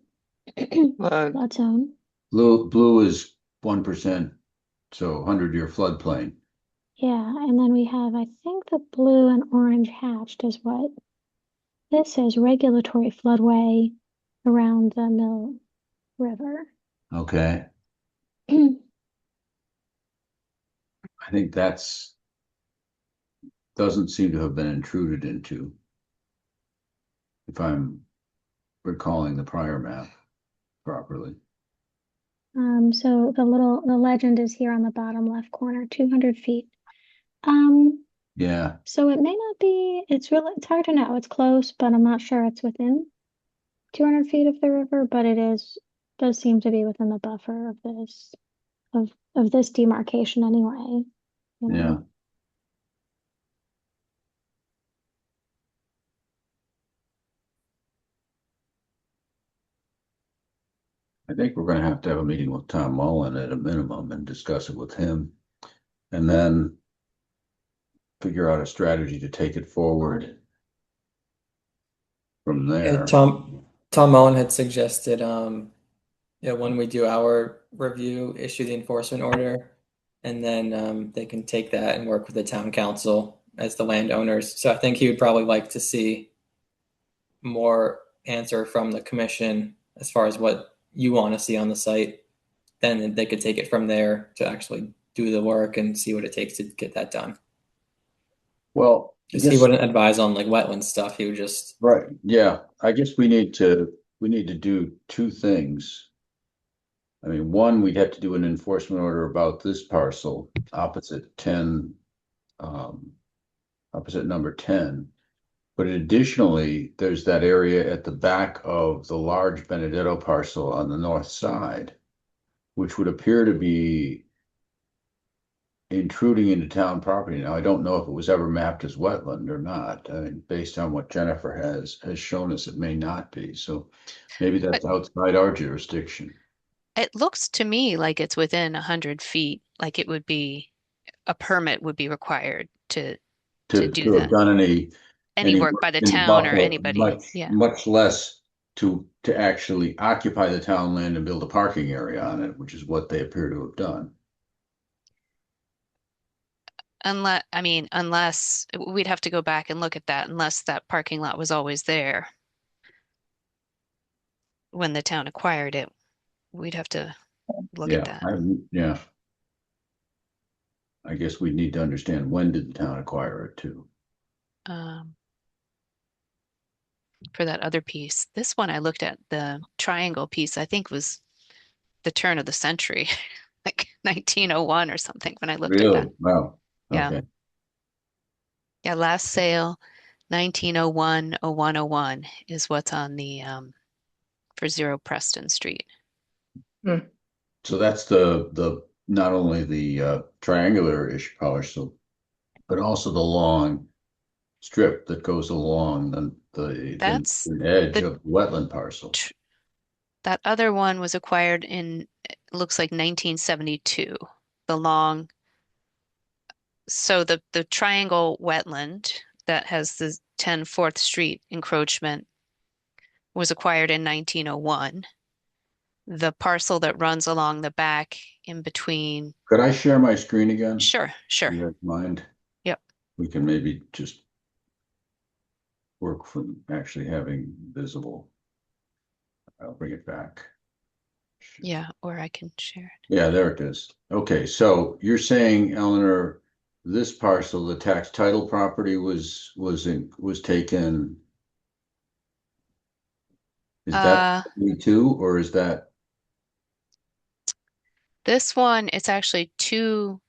Flood. flood zone. Blue is 1%, so 100-year floodplain. Yeah, and then we have, I think the blue and orange hatched is what this is, regulatory floodway around the Mill River. Okay, I think doesn't seem to have been intruded into, if I'm recalling the prior map properly. So the legend is here on the bottom left corner, 200 feet. Yeah, So it may not be, it's hard to know. It's close, but I'm not sure it's within 200 feet of the river, but does seem to be within the buffer of this demarcation anyway, you yeah. know. I think we're gonna have to have a meeting with Tom Mullen at a minimum and discuss it with him. And then figure out a strategy to take it forward from Yeah, there. Tom Mullen had suggested, when we do our review, issue the enforcement order, and then they can take that and work with the town council as the landowners. So I think he would probably like to see more answer from the commission as far as what you want to see on the site. Then they could take it from there to actually do the work and see what it takes to get that done. Well, I Because he guess, wouldn't advise on like wetland stuff. He would just right, yeah, I guess we need to do 2 things. I mean, one, we'd have to do an enforcement order about this parcel opposite 10, opposite number 10. But additionally, there's that area at the back of the large Benedetto parcel on the north side, which would appear to be intruding into town property. Now, I don't know if it was ever mapped as wetland or not. I mean, based on what Jennifer has shown us, it may not be. So maybe But that's outside our jurisdiction it looks to me like it's within 100 feet, like it would be, a permit would be required to do to have that. done Any any work work by the in the town or buffer, anybody. Yeah. much less to actually occupy the town land and build a parking area on it, which is what they appear to have done. Unless we'd have to go back and look at that, unless that parking lot was always there when the town acquired it. We'd have to look at Yeah, that. yeah. I guess we need to understand, when did the town acquire it too? Um, for that other piece. This one I looked at, the triangle piece, I think was the turn of the century, like 1901 or something when I looked at that. Really? Wow. Yeah. Okay. Yeah, last sale 1901 0101 is what's on the for 0 Preston Street. So that's the not only the triangular-ish parcel, but also the long strip that goes along That's the edge the of the wetland parcel. that other one was acquired in, it looks like 1972. The long, so the triangle wetland that has the 10 4th Street encroachment was acquired in 1901. The parcel that runs along the back in between. Could I share my screen again? Sure, sure. You guys mind? Yep. We can maybe just work from actually having visible. I'll bring it back. Yeah, or I can share it. Yeah, there it is. Okay, so you're saying, Eleanor, this parcel, the tax title property was taken. Is that me too, or is that? This one, it's actually two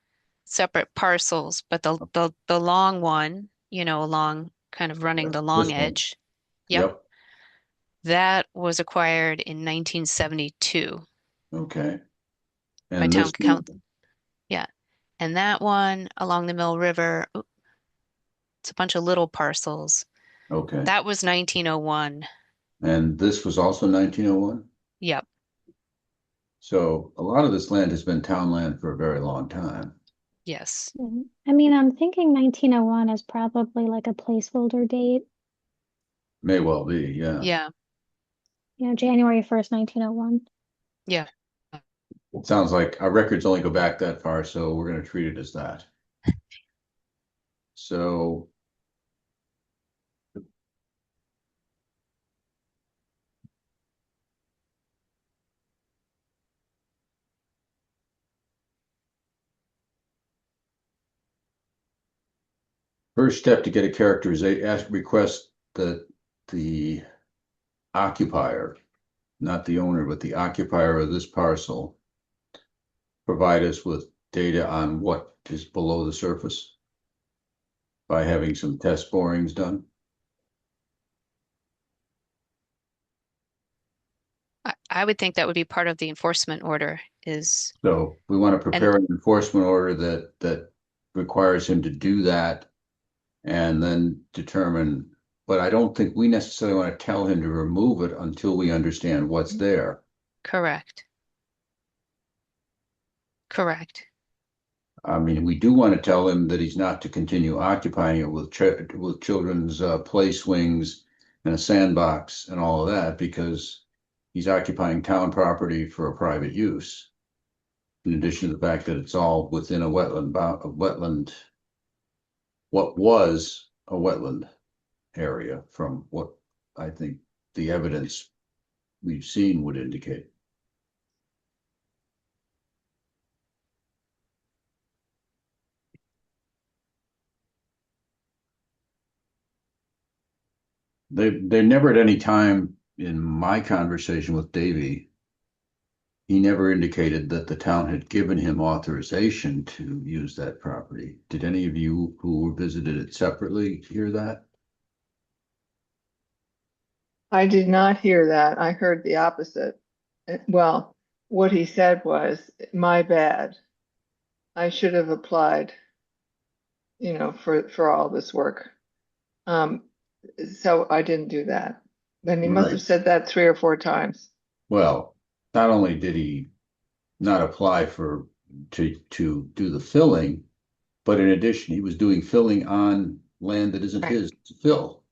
separate parcels, but the long one, along kind of running the long This one. edge. Yep. That was acquired in 1972 Okay. by And town this council. Yeah. And that one along the Mill River, it's a bunch of little parcels. okay. That was 1901. And this was also 1901? Yep. So a lot of this land has been town land for a very long time. Yes. I mean, I'm thinking 1901 is probably like a placeholder date. May well be, yeah. Yeah. January 1st, 1901. Yeah. It sounds like our records only go back that far, so we're going to treat it as that. So first step to get a characterization, request that the occupier, not the owner, but the occupier of this parcel, provide us with data on what is below the surface by having some test borings done. I would think that would be part of the enforcement order So we want to prepare an enforcement order that requires him to do that and then determine, but I don't think we necessarily want to tell him to remove it until we understand what's there. correct. Correct. I mean, we do want to tell him that he's not to continue occupying it with children's play swings and a sandbox and all of that, because he's occupying town property for a private use. In addition to the fact that it's all within a wetland, what was a wetland area from what I think the evidence we've seen would indicate. They never at any time in my conversation with Davey, he never indicated that the town had given him authorization to use that property. Did any of you who visited it separately hear that? I did not hear that. I heard the opposite. Well, what he said was, my bad. I should have applied, for all this work. So I didn't do that. Then he must have said that 3 or 4 times. Well, not only did he not apply to do the filling, but in addition, he was doing filling on land that isn't his to fill.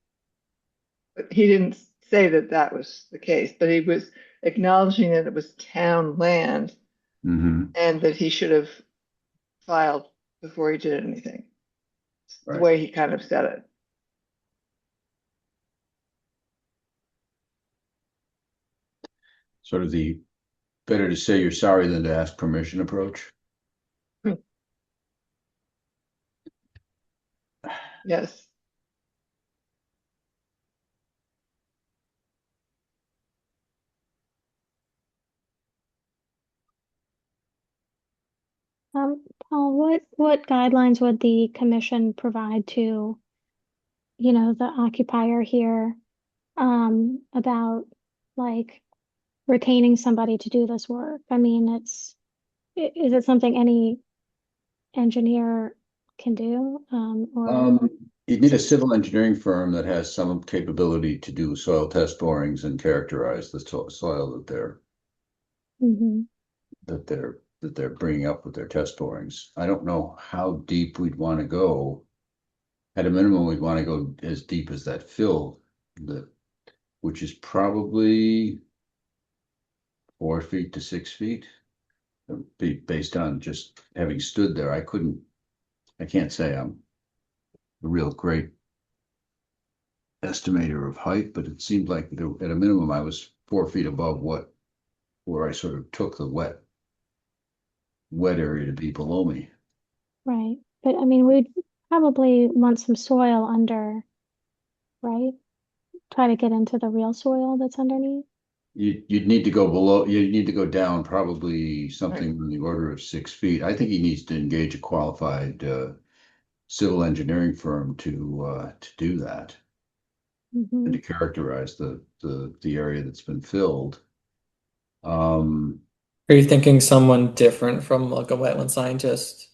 But he didn't say that that was the case, but he was acknowledging that it was town land and that he should have filed before he did anything. The way he kind of said it. Sort of the better to say you're sorry than to ask permission approach. Yes. Paul, what guidelines would the commission provide to, the occupier here, about like retaining somebody to do this work? I mean, is it something any engineer can do? You need a civil engineering firm that has some capability to do soil test borings and characterize the soil that they're bringing up with their test borings. I don't know how deep we'd want to go. At a minimum, we'd want to go as deep as that fill that which is probably 4 feet to 6 feet. Based on just having stood there, I can't say I'm a real great estimator of height, but it seemed like at a minimum I was 4 feet above where I sort of took the wet area to be below me. Right. But I mean, we'd probably want some soil under, right? Try to get into the real soil that's underneath. You'd need to go below, you'd need to go down probably something in the order of 6 feet. I think he needs to engage a qualified civil engineering firm to do that and to characterize the area that's been filled. Are you thinking someone different from like a wetland scientist?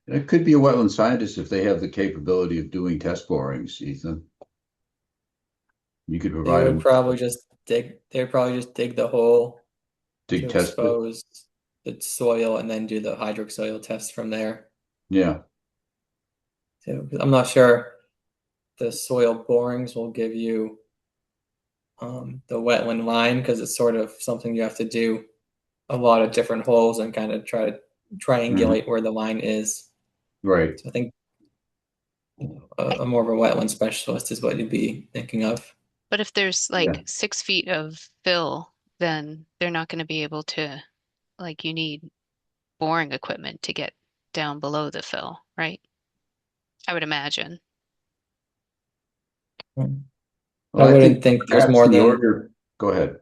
It could be a wetland scientist if they have the capability of doing test borings, Ethan. You could They provide would them probably just dig. They would probably just dig the hole dig to test it. expose the soil and then do the hydroxoil test from there. Yeah. So I'm not sure the soil borings will give you the wetland line because it's sort of something you have to do a lot of different holes and kind of try to triangulate where the line is. Right. So I think a more of a wetland specialist is what you'd be thinking of. But if there's like 6 feet of fill, then they're not going to be able to, like, you need boring equipment to get down below the fill, right? I would imagine. Well, I wouldn't think there's perhaps more the than. order. Go ahead.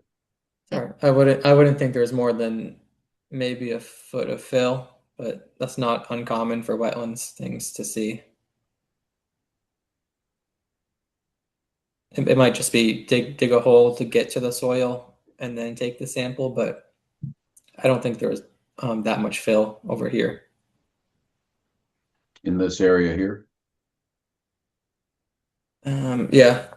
Sorry, I wouldn't think there's more than maybe a foot of fill, but that's not uncommon for wetlands things to see. It might just be dig a hole to get to the soil and then take the sample, but I don't think there's that much fill over here. In this area here. Yeah.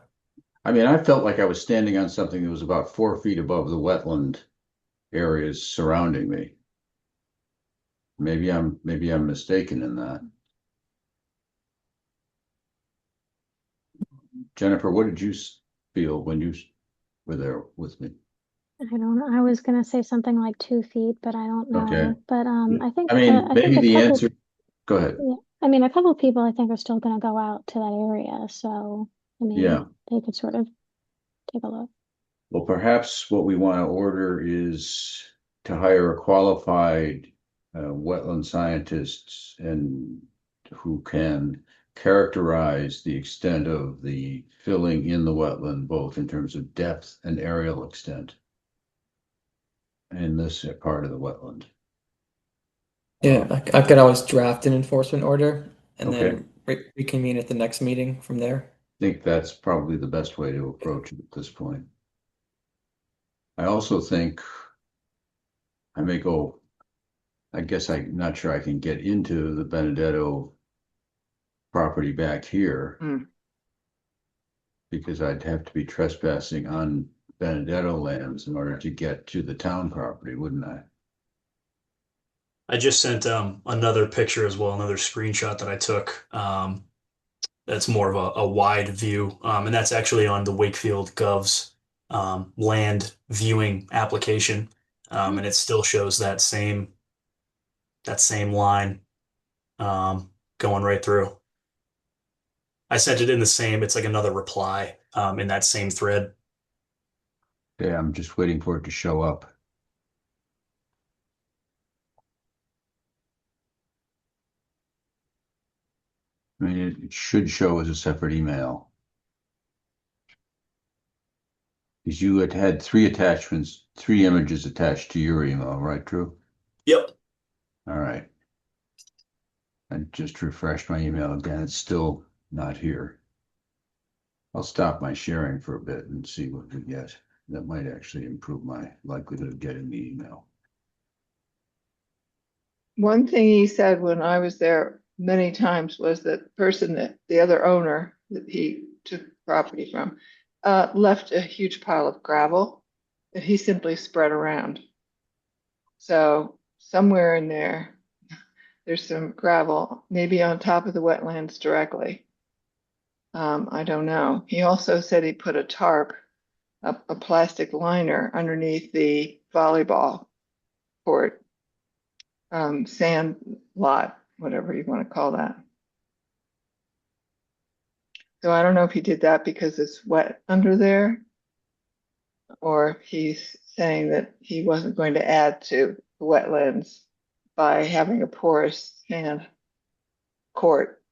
I mean, I felt like I was standing on something that was about 4 feet above the wetland areas surrounding me. Maybe I'm mistaken in that. Jennifer, what did you feel when you were there with me? I don't know. I was gonna say something like 2 feet, but I don't know. Okay. But I think I mean, I maybe think a the couple. answer. Go ahead. Yeah, I mean, a couple of people I think are still gonna go out to that area, so I mean, Yeah. they could sort of take a look. Well, perhaps what we want to order is to hire a qualified wetland scientists and who can characterize the extent of the filling in the wetland, both in terms of depth and aerial extent in this part of the wetland. Yeah, I could always draft an enforcement order and Okay. then reconvene at the next meeting from there. I think that's probably the best way to approach it at this point. I also think I may go, I guess I'm not sure I can get into the Benedetto property back here because I'd have to be trespassing on Benedetto lands in order to get to the town property, wouldn't I? I just sent another picture as well, another screenshot that I took. That's more of a wide view, and that's actually on the Wakefield Gov's land viewing application, and it still shows that same line going right through. I sent it in the same. It's like another reply in that same thread. Yeah, I'm just waiting for it to show up. I mean, it should show as a separate email. Because you had 3 images attached to your email, right, Drew? Yep. All right. I just refreshed my email again. It's still not here. I'll stop my sharing for a bit and see what we get. That might actually improve my likelihood of getting the email. One thing he said when I was there many times was that the person that the other owner that he took property from left a huge pile of gravel that he simply spread around. So somewhere in there's some gravel, maybe on top of the wetlands directly. I don't know. He also said he put a tarp, a plastic liner underneath the volleyball court, sand lot, whatever you want to call that. So I don't know if he did that because it's wet under there, or if he's saying that he wasn't going to add to the wetlands by having a porous sand court.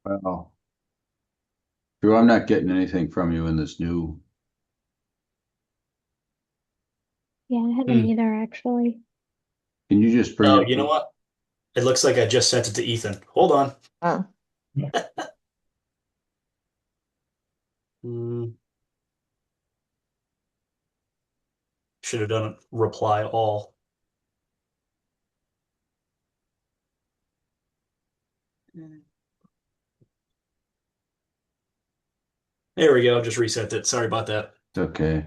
Well, Drew, I'm not getting anything from you in this new. Yeah, I haven't either, actually. Can you just bring Oh, it? you know what? It looks like I just sent it to Ethan. Hold on. Oh, Hmm. Should have done reply all. There we go. Just reset it. Sorry about that. Okay.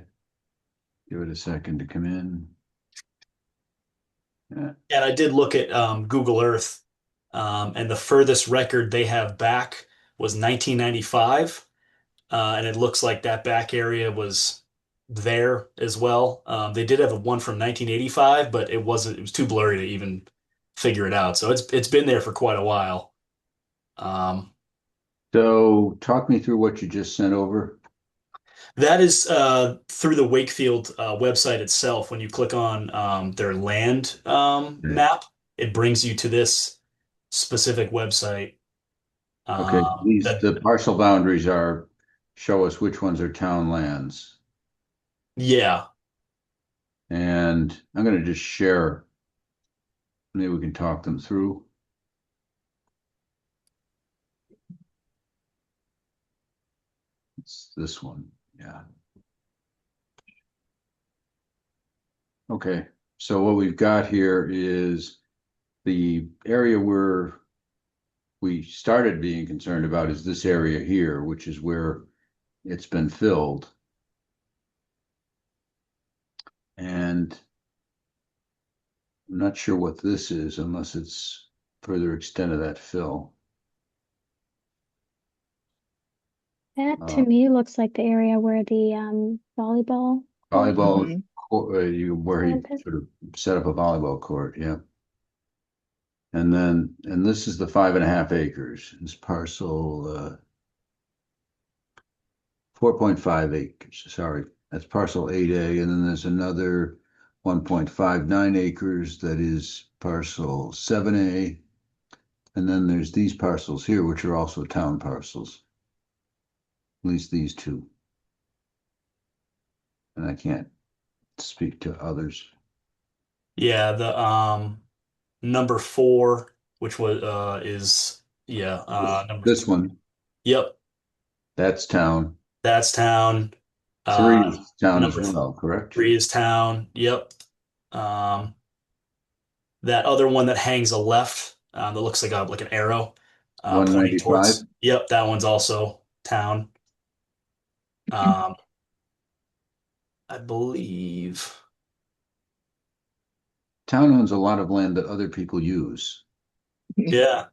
Give it a second to come in. Yeah. And I did look at Google Earth, and the furthest record they have back was 1995, and it looks like that back area was there as well. They did have a one from 1985, but it wasn't. It was too blurry to even figure it out. So it's been there for quite a while. Um, So talk me through what you just sent over. That is through the Wakefield website itself. When you click on their land map, it brings you to this specific website. Okay, these, That the parcel boundaries are, show us which ones are town lands. Yeah, And I'm gonna just share, maybe we can talk them through. It's this one, yeah. Okay, so what we've got here is the area where we started being concerned about is this area here, which is where it's been filled. And I'm not sure what this is unless it's further extent of that fill. That to me looks like the area where the volleyball court Volleyball, mhm. where he ramp is. sort of set up a volleyball court, yeah. And then, and this is the 5.5 acres, this parcel, 4.5 acres, sorry, that's parcel 8A, and then there's another 1.59 acres that is parcel 7A. And then there's these parcels here, which are also town parcels. At least these two. And I can't speak to others. yeah. The number 4, which was is number This one, Yep, that's town. that's town. 3 is town as Number well, correct? 3 is town. Yep. Um, that other one that hangs a left that looks like an arrow pointing 195. towards. Yep, that one's also town. Um, I believe. Town owns a lot of land that other people use. Yeah.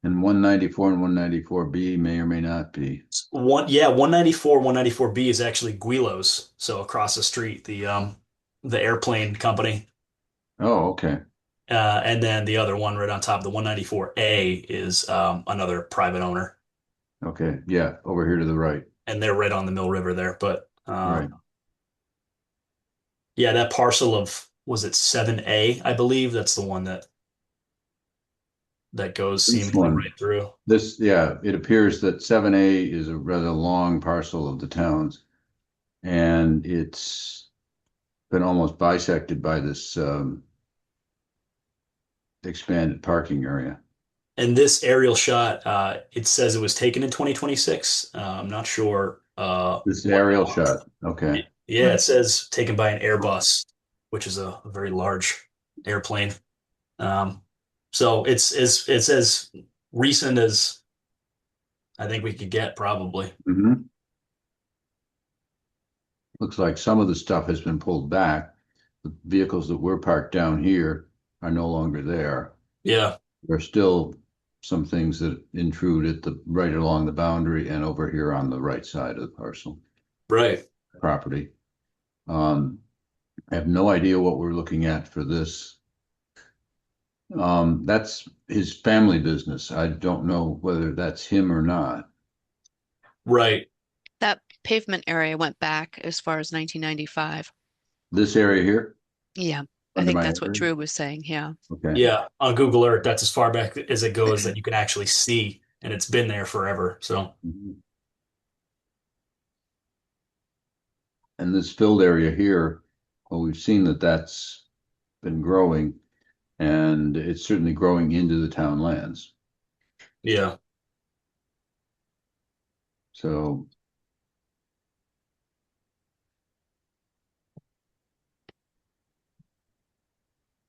And 194 and 194B may or may not be. 194, 194B is actually Guilo's, so across the street, the airplane company. Oh, okay. And then the other one right on top, the 194A is another private owner. Okay. Yeah. Over here to the right. And they're right on the Mill River there. But Right. yeah, that parcel of, was it 7A, I believe? That's the one that goes This seemingly one. right through. This, yeah, it appears that 7A is a rather long parcel of the towns. And it's been almost bisected by this expanded parking area. And this aerial shot, it says it was taken in 2026. I'm not sure. This aerial shot. Okay. Yeah, it says taken by an Airbus, which is a very large airplane. So it's as recent as I think we could get, probably. Mm-hmm. looks like some of the stuff has been pulled back. The vehicles that were parked down here are no longer there. Yeah. There are still some things that intrude at the right along the boundary and over here on the right side of the parcel Right. property. I have no idea what we're looking at for this. That's his family business. I don't know whether that's him or not. Right. That pavement area went back as far as 1995. This area here, Yeah, I under think my that's what area? Drew was saying. Yeah. Okay. Yeah. On Google Earth, that's as far back as it goes that you can actually see, and it's been there forever. So, Mhm. And this filled area here, well, we've seen that that's been growing, and it's certainly growing into the town lands. yeah. So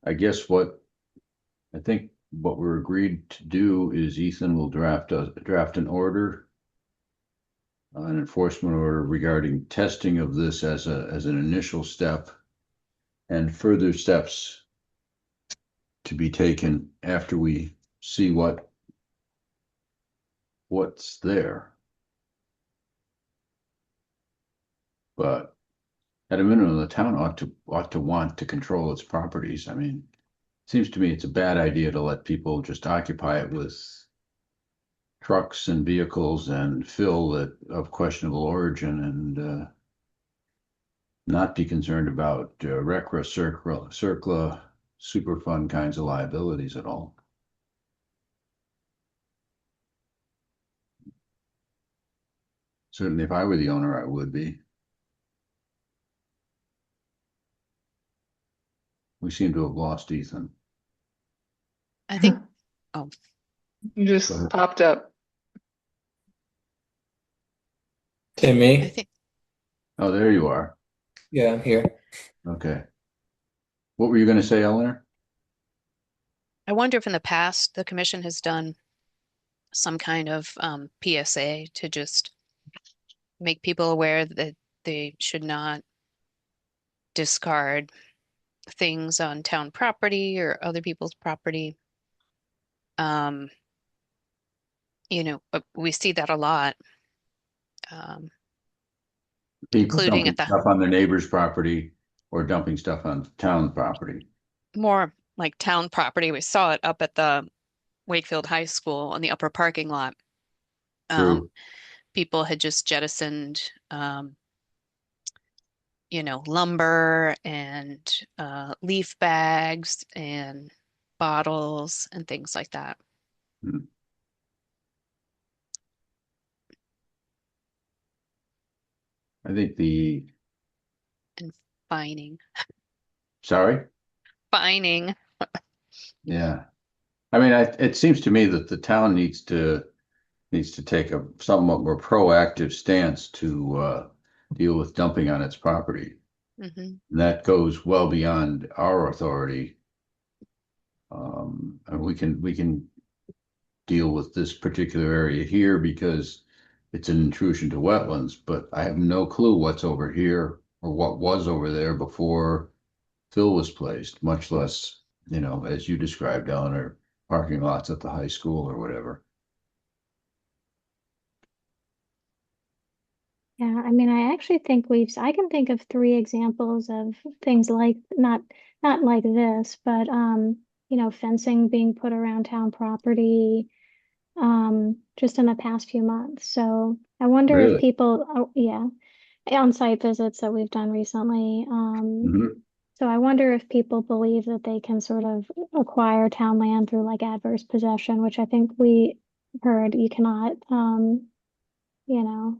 I guess I think what we're agreed to do is Ethan will draft an order, an enforcement order regarding testing of this as an initial step, and further steps to be taken after we see what's there. But at a minimum, the town ought to want to control its properties. I mean, it seems to me it's a bad idea to let people just occupy it with trucks and vehicles and fill that of questionable origin and not be concerned about RECRA, CERCLA, Superfund kinds of liabilities at all. Certainly, if I were the owner, I would be. We seem to have lost Ethan. I think, oh, You Go just ahead. popped up. To I me, think, Oh, there you are. yeah, I'm here. Okay. What were you going to say, Eleanor? I wonder if in the past the commission has done some kind of PSA to just make people aware that they should not discard things on town property or other people's property. Um, we see that a lot, um, People including dumping at the stuff on their neighbor's property or dumping stuff on town property. more like town property. We saw it up at the Wakefield High School on the upper parking lot. True. People had just jettisoned, lumber and leaf bags and bottles and things like that. Hmm. I think And fining. sorry? Fining. Yeah. I mean, it seems to me that the town needs to take a somewhat more proactive stance to deal with dumping on its property. Hmm. And that goes well beyond our authority. And we can deal with this particular area here because it's an intrusion to wetlands, but I have no clue what's over here or what was over there before Phil was placed, much less, as you described, Eleanor, parking lots at the high school or whatever. Yeah, I mean, I actually think I can think of three examples of things like not like this, but fencing being put around town property, just in the past few months. So I wonder if Really? people, oh, yeah, on-site visits that we've done recently. Mhm. So I wonder if people believe that they can sort of acquire town land through like adverse possession, which I think we heard you cannot,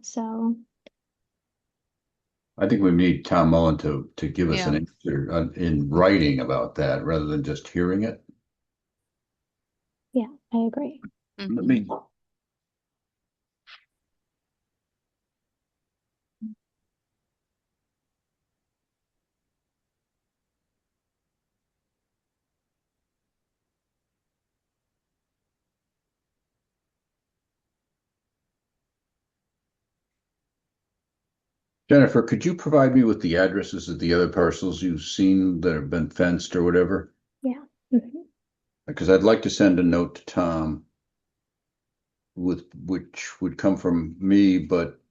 so. I think we need Tom Mullen to give us Yeah. an answer in writing about that rather than just hearing it. Yeah, I agree. Let Mhm. me, Jennifer, could you provide me with the addresses of the other parcels you've seen that have been fenced or whatever? Yeah. Mhm. Because I'd like to send a note to Tom which would come from me, but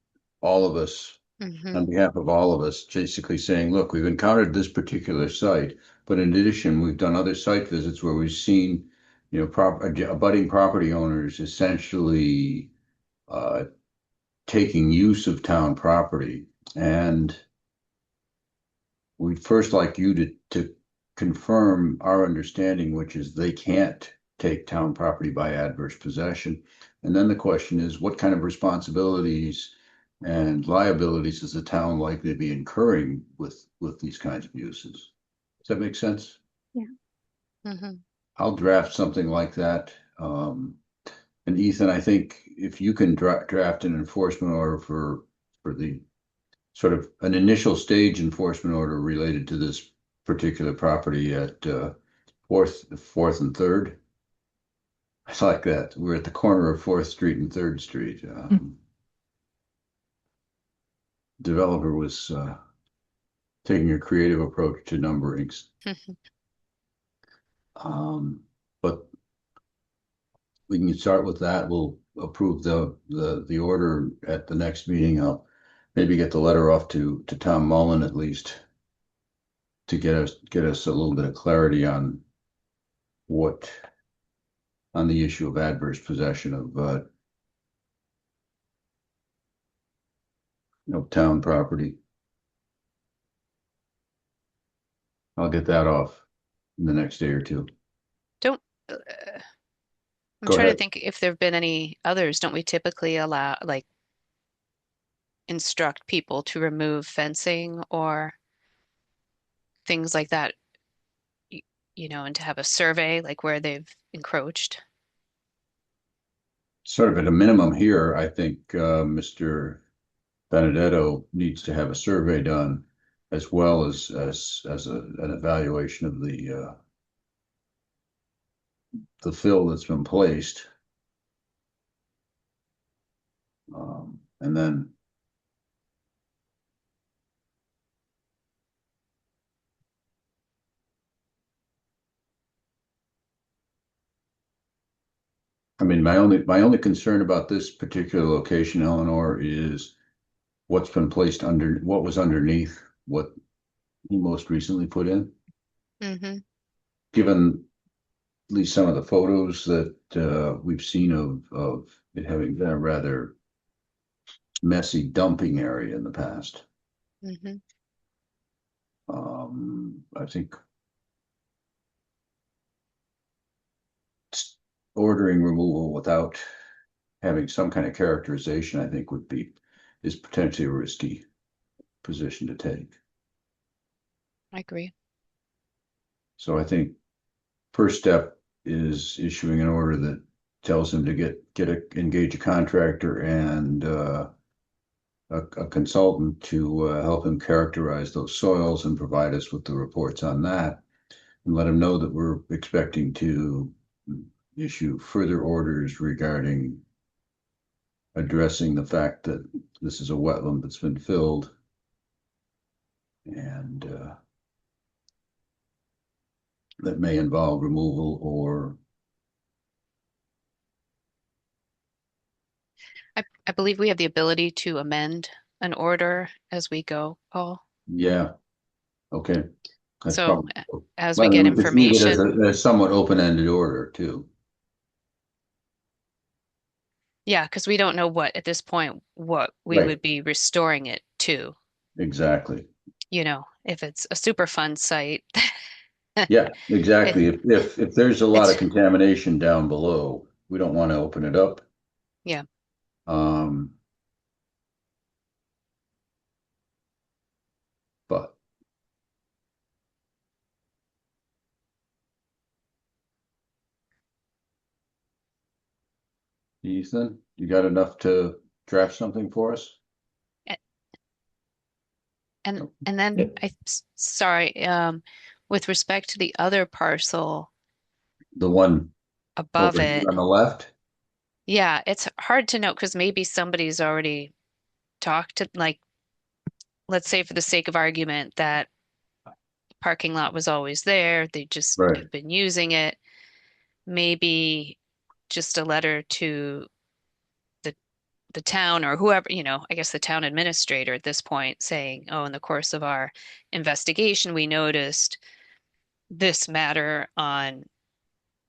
all of us, on behalf of all of us, basically saying, look, we've encountered this particular site, but in addition, we've done other site visits where we've seen, abutting property owners essentially taking use of town property. And we'd first like you to confirm our understanding, which is they can't take town property by adverse possession. And then the question is, what kind of responsibilities and liabilities is the town likely to be incurring with these kinds of uses? Does that make sense? Yeah. I'll draft something like that. And Ethan, I think if you can draft an enforcement order for the sort of an initial stage enforcement order related to this particular property at Fourth and Third. I like that. We're at the corner of Fourth Street and Third Street. Developer was taking a creative approach to numberings. But we can start with that. We'll approve the order at the next meeting. I'll maybe get the letter off to Tom Mullen at least to get us a little bit of clarity on the issue of adverse possession of town property. I'll get that off in the next day or two. Don't, I'm Go trying to ahead. think if there have been any others. Don't we typically instruct people to remove fencing or things like that, and to have a survey like where they've encroached? Sort of at a minimum here, I think Mr. Benedetto needs to have a survey done as well as an evaluation of the fill that's been placed. And then I mean, my only concern about this particular location, Eleanor, is what was underneath what he most recently put in. Given at least some of the photos that we've seen of it having been a rather messy dumping area in the past. I think ordering removal without having some kind of characterization, I think is potentially a risky position to take. I agree. So I think first step is issuing an order that tells him to engage a contractor and a consultant to help him characterize those soils and provide us with the reports on that, and let him know that we're expecting to issue further orders regarding addressing the fact that this is a wetland that's been filled, and that may involve removal or I believe we have the ability to amend an order as we go, Paul. yeah. Okay. That's So probably, as we get we could leave it as information, a somewhat open-ended order too. yeah, because we don't know at this point what we Right. would be restoring it to. Exactly. If it's a super fun site, Yeah, exactly. it, If there's a lot of it's contamination down below, we don't want to open it up. yeah. But Ethan, you got enough to draft something for us? And then sorry, with respect to the other parcel The one above over here it, on the left? yeah, it's hard to know because maybe somebody's already talked to let's say for the sake of argument that parking lot was always there, they just Right. have been using it, maybe just a letter to the town or whoever, I guess the town administrator at this point saying, oh, in the course of our investigation, we noticed this matter on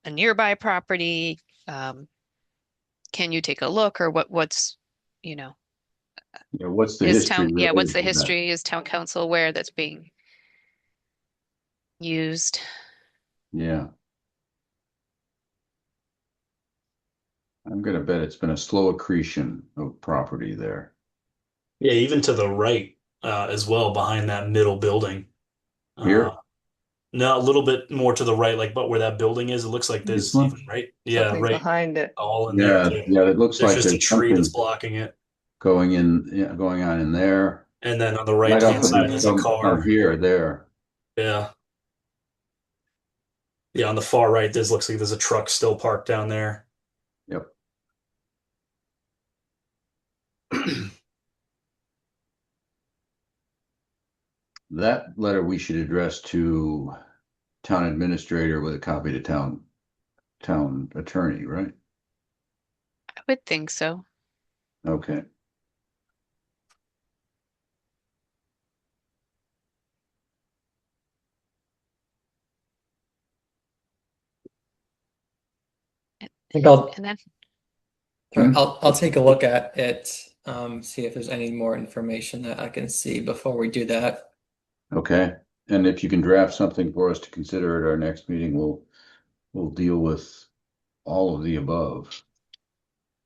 a nearby property. Can you take a look or what's, Yeah, what's the history what's related the to that? history? Is town council aware that's being used? Yeah. I'm gonna bet it's been a slow accretion of property there. Yeah, even to the right as well, behind that middle building. Here? No, a little bit more to the right, like but where that building is, it looks like This there's even one? right. Yeah, Something right, behind it. all in there Yeah, too. yeah, it looks There's like just a there's tree that's something blocking it. going in, yeah, going on in there. And then on the Right right off hand of side, this, there's a car. here, there. Yeah. Yeah, on the far right, looks like there's a truck still parked down there. Yep. That letter we should address to town administrator with a copy to town attorney, right? I would think so. Okay. think I'll And then Sure, I'll take a look at it, see if there's any more information that I can see before we do that. Okay. And if you can draft something for us to consider at our next meeting, we'll deal with all of the above.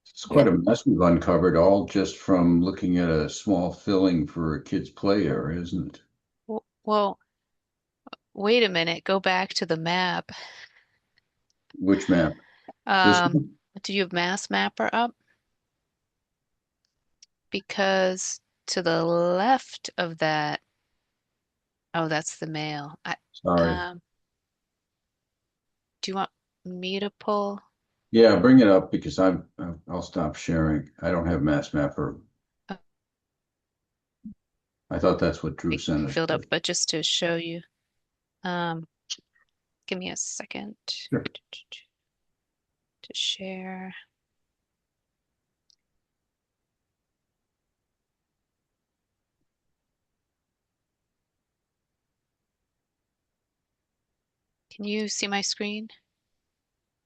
It's quite a mess we've uncovered, all just from looking at a small filling for a kid's play area, isn't it? well, wait a minute, go back to the map. Which map? This one? Do you have Mass Mapper up? Because to the left of that, oh, that's the mail. Sorry. Do you want me to pull? Yeah, bring it up because I'll stop sharing. I don't have Mass Mapper. Oh. I thought that's what Drew sent us. Filled up, but just to show you. Give me a second Sure. to share. Can you see my screen?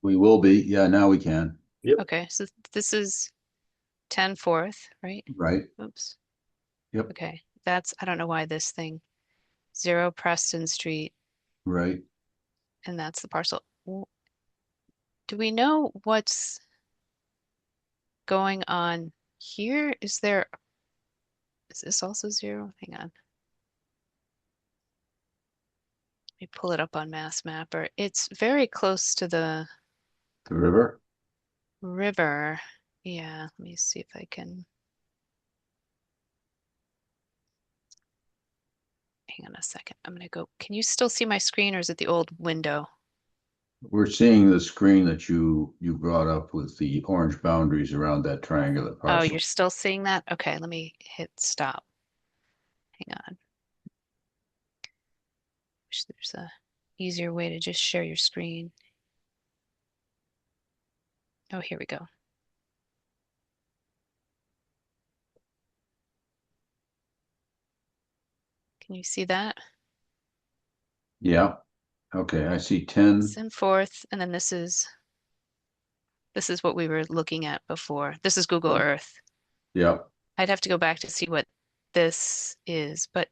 We will be. Yeah, now we can. Yep. Okay, so this is 10/4, right? Right. Oops. Yep. Okay, I don't know why this thing, 0 Preston Street, Right. and that's the parcel. Do we know what's going on here? Is this also 0? Hang on. Let me pull it up on Mass Mapper. It's very close to the The river. river. Yeah, let me see if I can. Hang on a second. I'm gonna go. Can you still see my screen or is it the old window? We're seeing the screen that you brought up with the orange boundaries around that triangular Oh, parcel. you're still seeing that? Okay, let me hit stop. Hang on. Wish there's a easier way to just share your screen. Oh, here we go. Can you see that? Yeah. Okay, I see 10. It's in 4th, and then this is what we were looking at before. This is Google Earth. Yeah. I'd have to go back to see what this is, but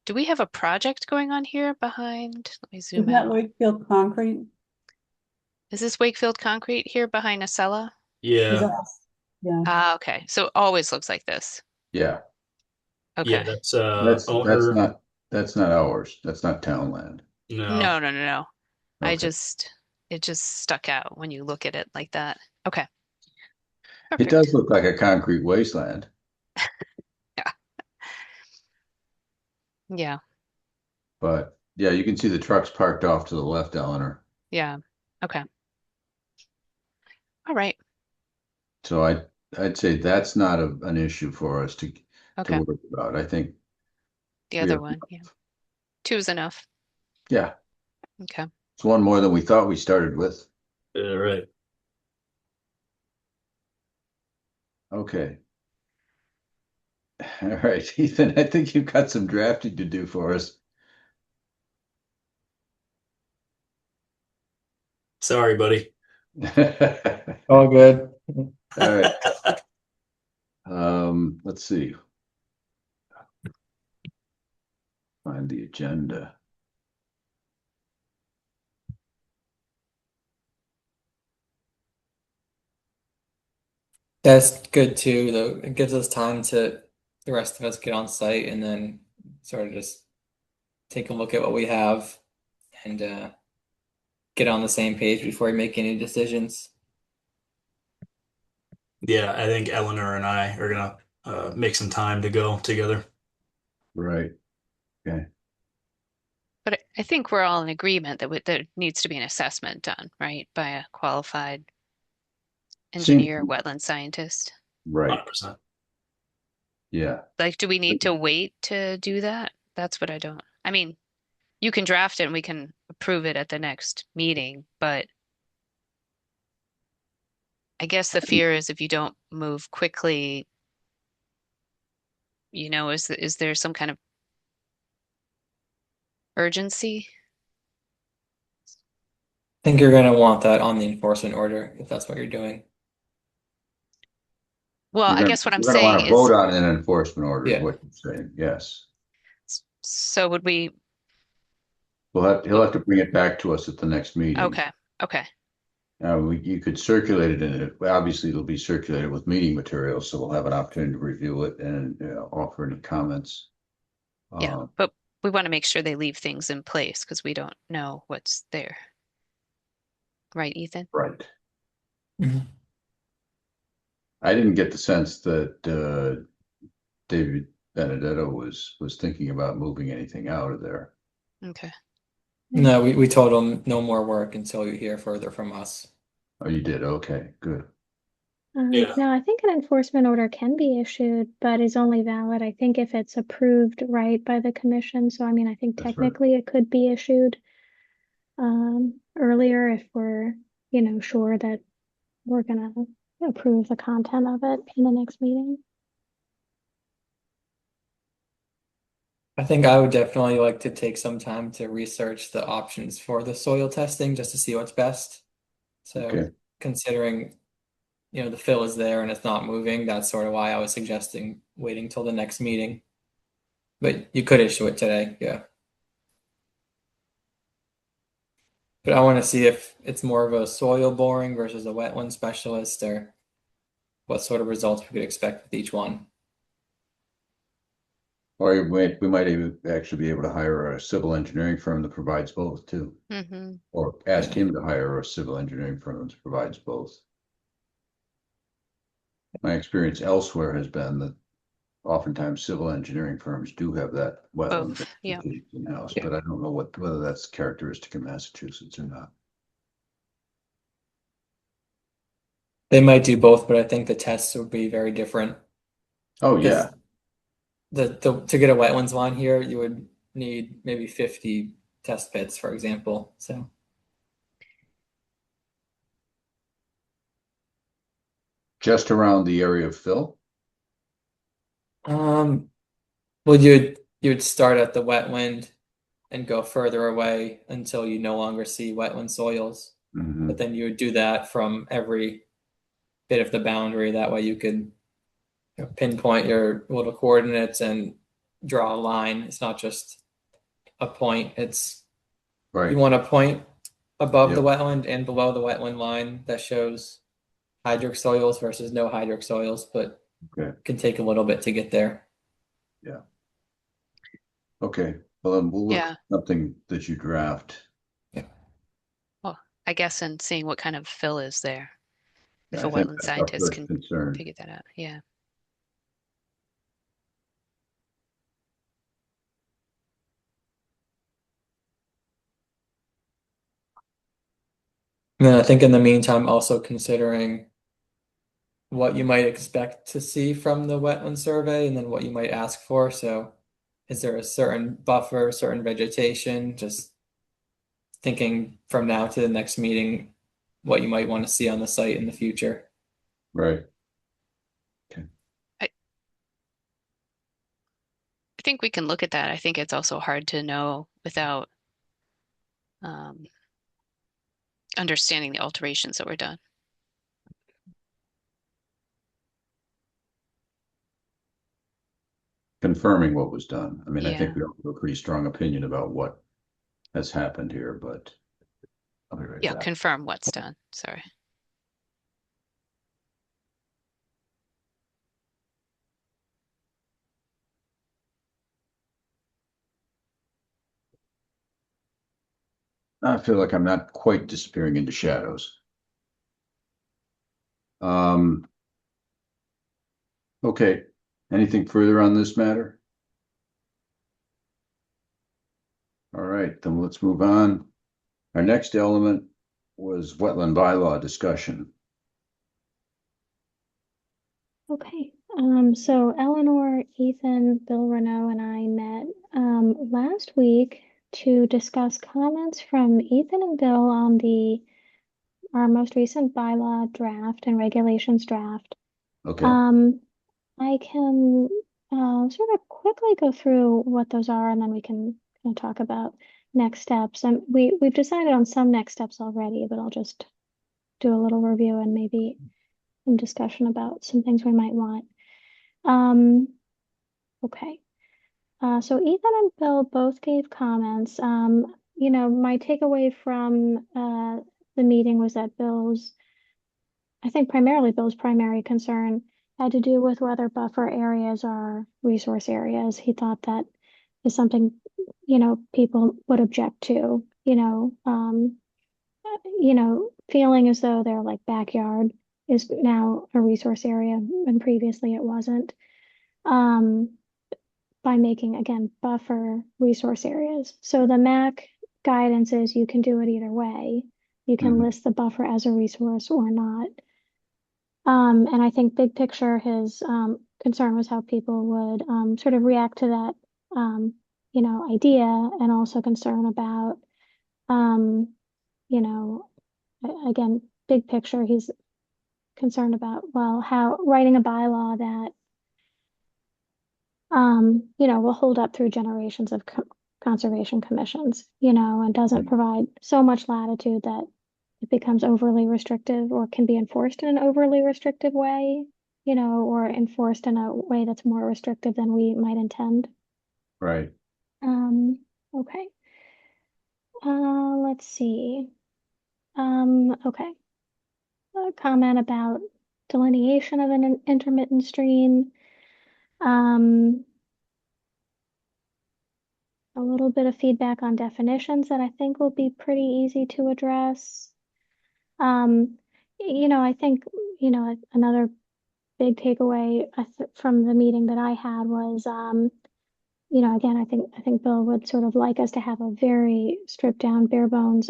do we have a project going on here behind? Let me zoom Isn't that out. Wakefield Concrete? Is this Wakefield Concrete here behind Acela? Yeah. Yes. Yeah. Ah, okay. So it always looks like this. Yeah. Yeah, Okay. that's That's owner. that's not ours. That's not town land. No. No. Okay. It just stuck out when you look at it like that. Okay. It does Perfect. look like a concrete wasteland, Yeah. Yeah. but yeah, you can see the trucks parked off to the left, Eleanor. Yeah. Okay. All right. So I'd say that's not an issue for us to Okay. worry about. I think The We other have- one, yeah. 2 is enough. Yeah, Okay. it's one more than we thought we started with. Yeah, right. Okay. All right, Ethan, I think you've got some drafting to do for us. Sorry, buddy. All good. All right. Let's see. Find the agenda. That's good too, though. It gives us time to the rest of us get on site and then sort of just take a look at what we have and get on the same page before we make any decisions. Yeah, I think Eleanor and I are gonna make some time to go together. Right. Okay. But I think we're all in agreement that there needs to be an assessment done, right, by a qualified engineer, wetland scientist. Right. 100%. Yeah. Like, do we need to wait to do that? That's what I don't. I mean, you can draft it and we can approve it at the next meeting, but I guess the fear is if you don't move quickly, is there some kind of urgency? I think you're going to want that on the enforcement order if that's what you're doing. Well, I guess what I'm We're gonna want saying to vote is, on an enforcement order, is Yeah. what you're saying. Yes. so would we, He'll have to bring it back to us at the next meeting. okay, okay, You could circulate it in it. Obviously, it'll be circulated with meeting materials, so we'll have an opportunity to review it and offer any comments. yeah, but we want to make sure they leave things in place because we don't know what's there. Right, Ethan? Right. Mhm. I didn't get the sense that David Benedetto was thinking about moving anything out of there. Okay. No, we told them no more work until you hear further from us. Oh, you did? Okay, good. Yeah. No, I think an enforcement order can be issued, but is only valid, I think, if it's approved right by the commission. So, I mean, I think That's right. technically it could be issued earlier if we're, sure that we're gonna approve the content of it in the next meeting. I think I would definitely like to take some time to research the options for the soil testing just to see what's best. So Okay. considering, the fill is there and it's not moving, that's sort of why I was suggesting waiting till the next meeting. But you could issue it today, yeah. But I want to see if it's more of a soil boring versus a wetland specialist or what sort of results we could expect with each one. Or we might even actually be able to hire a civil engineering firm that provides both too. Mm-hmm. Or ask him to hire a civil engineering firm that provides both. My experience elsewhere has been that oftentimes civil engineering firms do have that wetland Both, yeah. in-house, Yeah. but I don't know whether that's characteristic in Massachusetts or not. They might do both, but I think the tests would be very different. Oh, yeah. To get a wetlands line here, you would need maybe 50 test pits, for example. So Just around the area of fill? well, you'd start at the wetland and go further away until you no longer see wetland soils. Mhm. But then you would do that from every bit of the boundary. That way you could pinpoint your little coordinates and draw a line. It's not just a point. It's Right. you want a point above the Yep. wetland and below the wetland line that shows hydric soils versus no hydric soils, but Okay. can take a little bit to get there. Okay. Well, then we'll look Yeah. at something that you draft. Well, I guess and seeing what kind of fill is there. If I a think wetland that's our scientist first can concern. figure that out. Yeah. And then I think in the meantime, also considering what you might expect to see from the wetland survey and then what you might ask for. So is there a certain buffer, certain vegetation? Just thinking from now to the next meeting, what you might want to see on the site in the future. Right. I think we can look at that. I think it's also hard to know without understanding the alterations that were done. Confirming what was done. I mean, I think Yeah. we all have a pretty strong opinion about what has happened here, but I'll be right Yeah, back. confirm what's done. Sorry. I feel like I'm not quite disappearing into shadows. Okay, anything further on this matter? All right, then let's move on. Our next element was wetland bylaw discussion. Okay, so Eleanor, Ethan, Bill Renault, and I met last week to discuss comments from Ethan and Bill on our most recent bylaw draft and regulations draft. Okay, I can sort of quickly go through what those are, and then we can kind of talk about next steps. And we've decided on some next steps already, but I'll just do a little review and maybe some discussion about some things we might want. Okay. So Ethan and Bill both gave comments. My takeaway from the meeting was that I think primarily Bill's primary concern had to do with whether buffer areas are resource areas. He thought that is something, people would object to, feeling as though their like backyard is now a resource area and previously it wasn't. By making, again, buffer resource areas. So the MAC guidance is you can do it either way. You can list the buffer as a resource or not. And I think big picture, his concern was how people would sort of react to that, idea, and also concern about, again, big picture, he's concerned about, well, how writing a bylaw that will hold up through generations of conservation commissions, and doesn't provide so much latitude that it becomes overly restrictive or can be enforced in an overly restrictive way, or enforced in a way that's more restrictive than we might intend. right. Okay. Let's see. Okay. A comment about delineation of an intermittent stream. A little bit of feedback on definitions that I think will be pretty easy to address. I think, another big takeaway from the meeting that I had was, again, I think Bill would sort of like us to have a very stripped down, bare bones,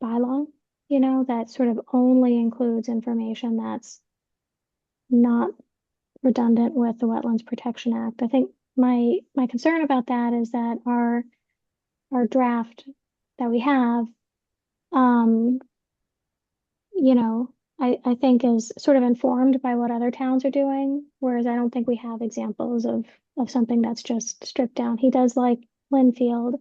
bylaw, that sort of only includes information that's not redundant with the Wetlands Protection Act. I think my concern about that is that our draft that we have, I think is sort of informed by what other towns are doing, whereas I don't think we have examples of something that's just stripped down. He does like Linfield,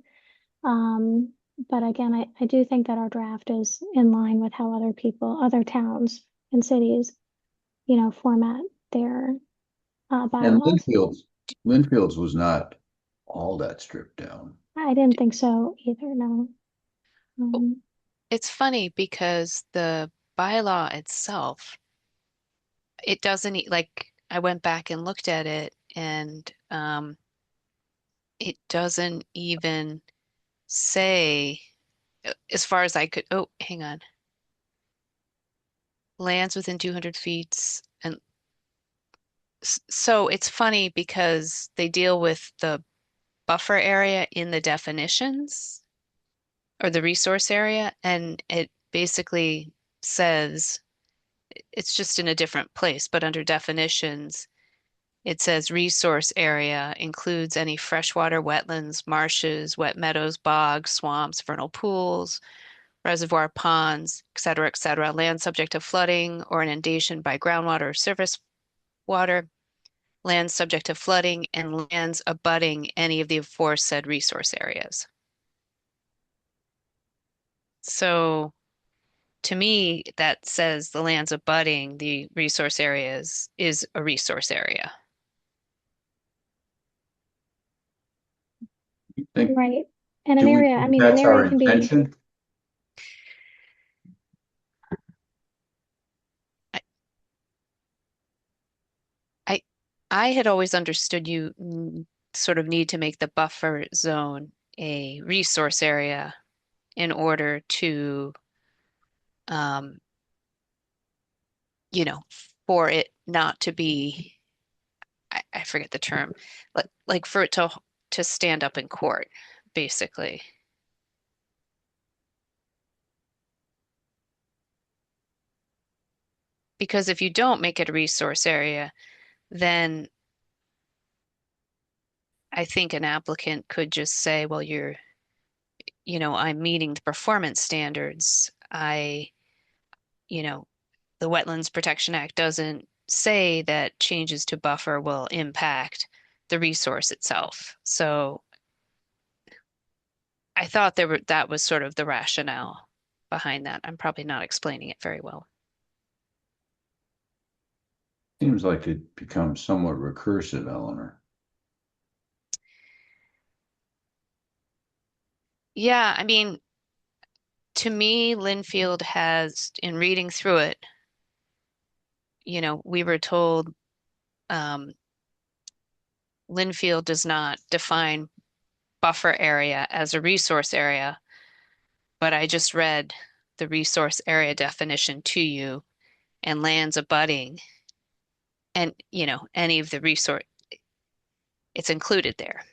but again, I do think that our draft is in line with how other towns and cities, format their And bylaws. Linfield's was not all that stripped down. I didn't think so either, no. It's funny because the bylaw itself, it doesn't like I went back and looked at it, and it doesn't even say, as far as I could. Oh, hang on. Lands within 200 feet, and so it's funny because they deal with the buffer area in the definitions or the resource area, and it basically says it's just in a different place, but under definitions, it says resource area includes any freshwater wetlands, marshes, wet meadows, bogs, swamps, vernal pools, reservoir ponds, et cetera, land subject to flooding or inundation by groundwater or surface water, lands subject to flooding, and lands abutting any of the aforesaid resource areas. So to me, that says the lands abutting the resource areas is a resource area. Think, Right. And an do we area, I think mean, an that's our area can be, intention? I had always understood you sort of need to make the buffer zone a resource area in order to, um, you know, for it not to be, I forget the term, like for it to stand up in court, basically. Because if you don't make it a resource area, then I think an applicant could just say, well, I'm meeting the performance standards. You know, the Wetlands Protection Act doesn't say that changes to buffer will impact the resource itself. So I thought that was sort of the rationale behind that. I'm probably not explaining it very well. Seems like it becomes somewhat recursive, Eleanor. Yeah, I mean, to me, Linfield has, in reading through it, we were told Linfield does not define buffer area as a resource area, but I just read the resource area definition to you, and lands abutting and, any of the resource, it's included there.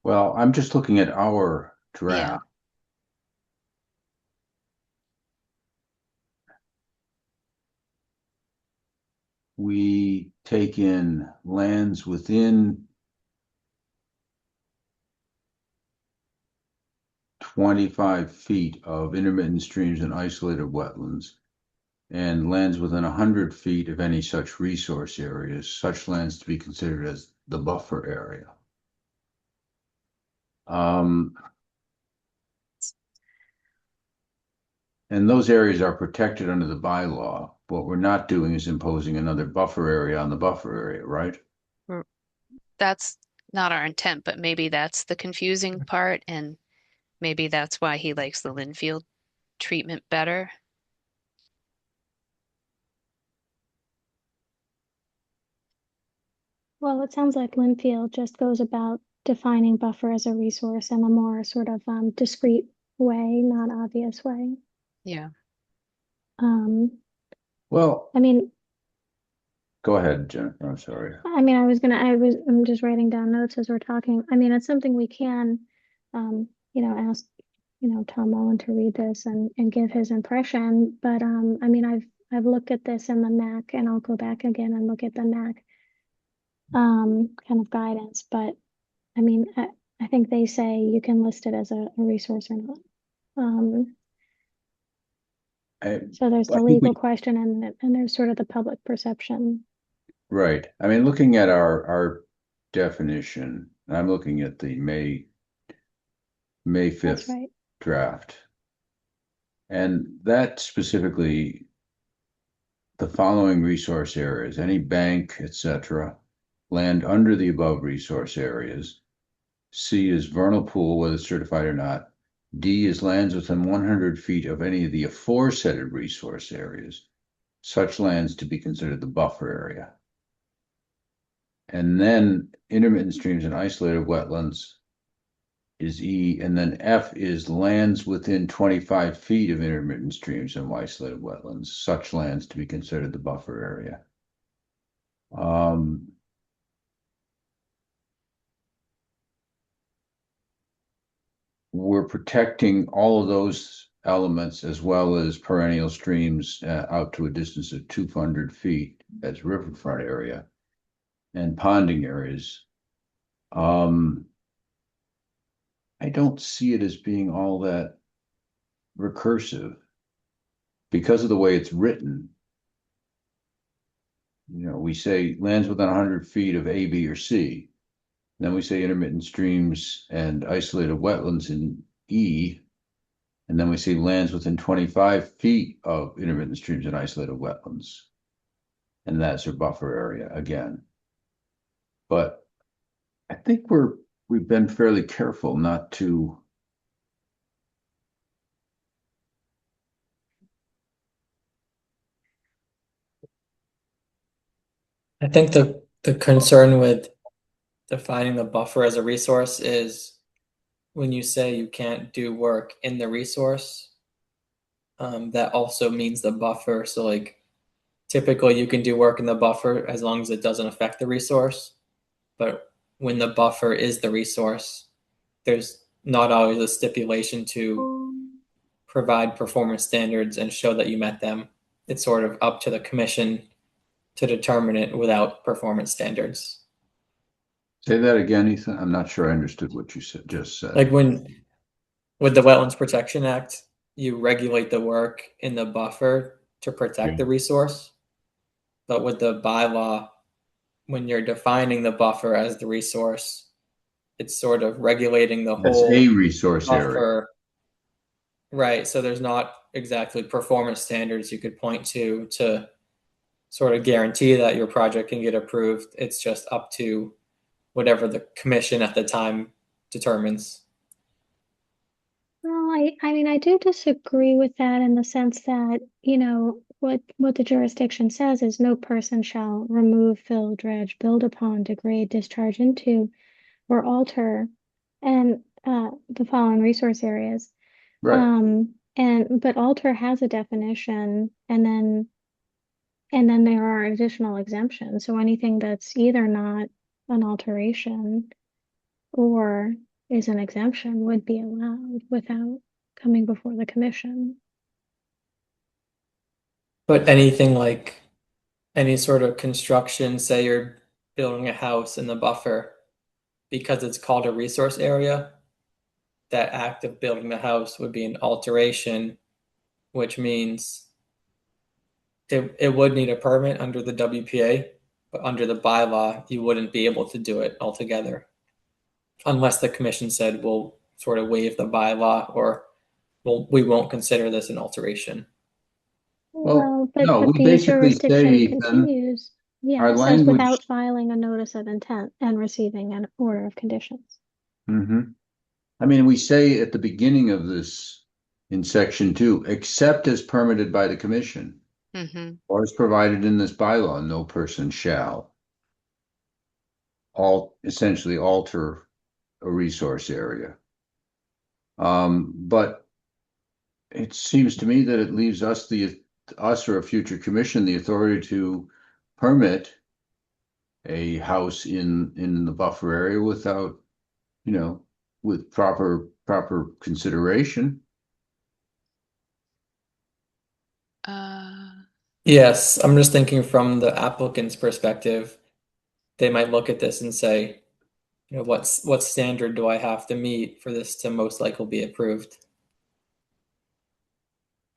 Well, I'm just looking at our Yeah. draft. We take in lands within 25 feet of intermittent streams and isolated wetlands, and lands within 100 feet of any such resource areas, such lands to be considered as the buffer area. And those areas are protected under the bylaw. What we're not doing is imposing another buffer area on the buffer area, right? That's not our intent, but maybe that's the confusing part, and maybe that's why he likes the Linfield treatment better. well, it sounds like Linfield just goes about defining buffer as a resource in a more sort of discrete way, not obvious way. Yeah. Well, I mean, go ahead, Jennifer. I'm sorry. I'm just writing down notes as we're talking. I mean, it's something we can, ask, Tom Mullen to read this and give his impression. But, I mean, I've looked at this in the MAC, and I'll go back again and look at the MAC, kind of guidance. But I mean, I think they say you can list it as a resource or not. So there's I the think legal question and there's sort of the public perception. right. I mean, looking at our definition, I'm looking at the May That's 5th right. draft. And that specifically, the following resource areas, any bank, etc., land under the above resource areas. C is vernal pool, whether certified or not. D is lands within 100 feet of any of the aforesaid resource areas, such lands to be considered the buffer area. And then intermittent streams and isolated wetlands is E, and then F is lands within 25 feet of intermittent streams and isolated wetlands, such lands to be considered the buffer area. We're protecting all of those elements as well as perennial streams out to a distance of 200 feet as riverfront area and ponding areas. I don't see it as being all that recursive because of the way it's written. You know, we say lands within 100 feet of A, B, or C. Then we say intermittent streams and isolated wetlands in E. And then we say lands within 25 feet of intermittent streams and isolated wetlands. And that's our buffer area again. But I think we've been fairly careful not to. I think the concern with defining the buffer as a resource is when you say you can't do work in the resource, that also means the buffer. So like typically you can do work in the buffer as long as it doesn't affect the resource. But when the buffer is the resource, there's not always a stipulation to provide performance standards and show that you met them. It's sort of up to the commission to determine it without performance standards. Say that again, Ethan. I'm not sure I understood what you just said. Like when with the Wetlands Protection Act, you regulate the work in the buffer to protect the resource. But with the bylaw, when you're defining the buffer as the resource, it's sort of regulating the That's whole a resource area. buffer. Right. So there's not exactly performance standards you could point to sort of guarantee that your project can get approved. It's just up to whatever the commission at the time determines. Well, I mean, I do disagree with that in the sense that, you know, what the jurisdiction says is no person shall remove, fill, dredge, build upon, degrade, discharge into, or alter, and the following resource areas. Right. But alter has a definition, and then there are additional exemptions. So anything that's either not an alteration or is an exemption would be allowed without coming before the commission. But anything like any sort of construction, say you're building a house in the buffer, because it's called a resource area, that act of building the house would be an alteration, which means it would need a permit under the WPA, but under the bylaw, you wouldn't be able to do it altogether. Unless the commission said, we'll sort of waive the bylaw or we won't consider this an alteration. Well, but no, we the basically jurisdiction say, Ethan, continues. Yeah, our it says language. without filing a notice of intent and receiving an order of conditions. I mean, we say at the beginning of this in section 2, except as permitted by the commission or as provided in this bylaw, no person shall essentially alter a resource area. But it seems to me that it leaves us or a future commission the authority to permit a house in the buffer area without, you know, with proper consideration. Yes, I'm just thinking from the applicant's perspective, they might look at this and say, you know, what standard do I have to meet for this to most likely be approved?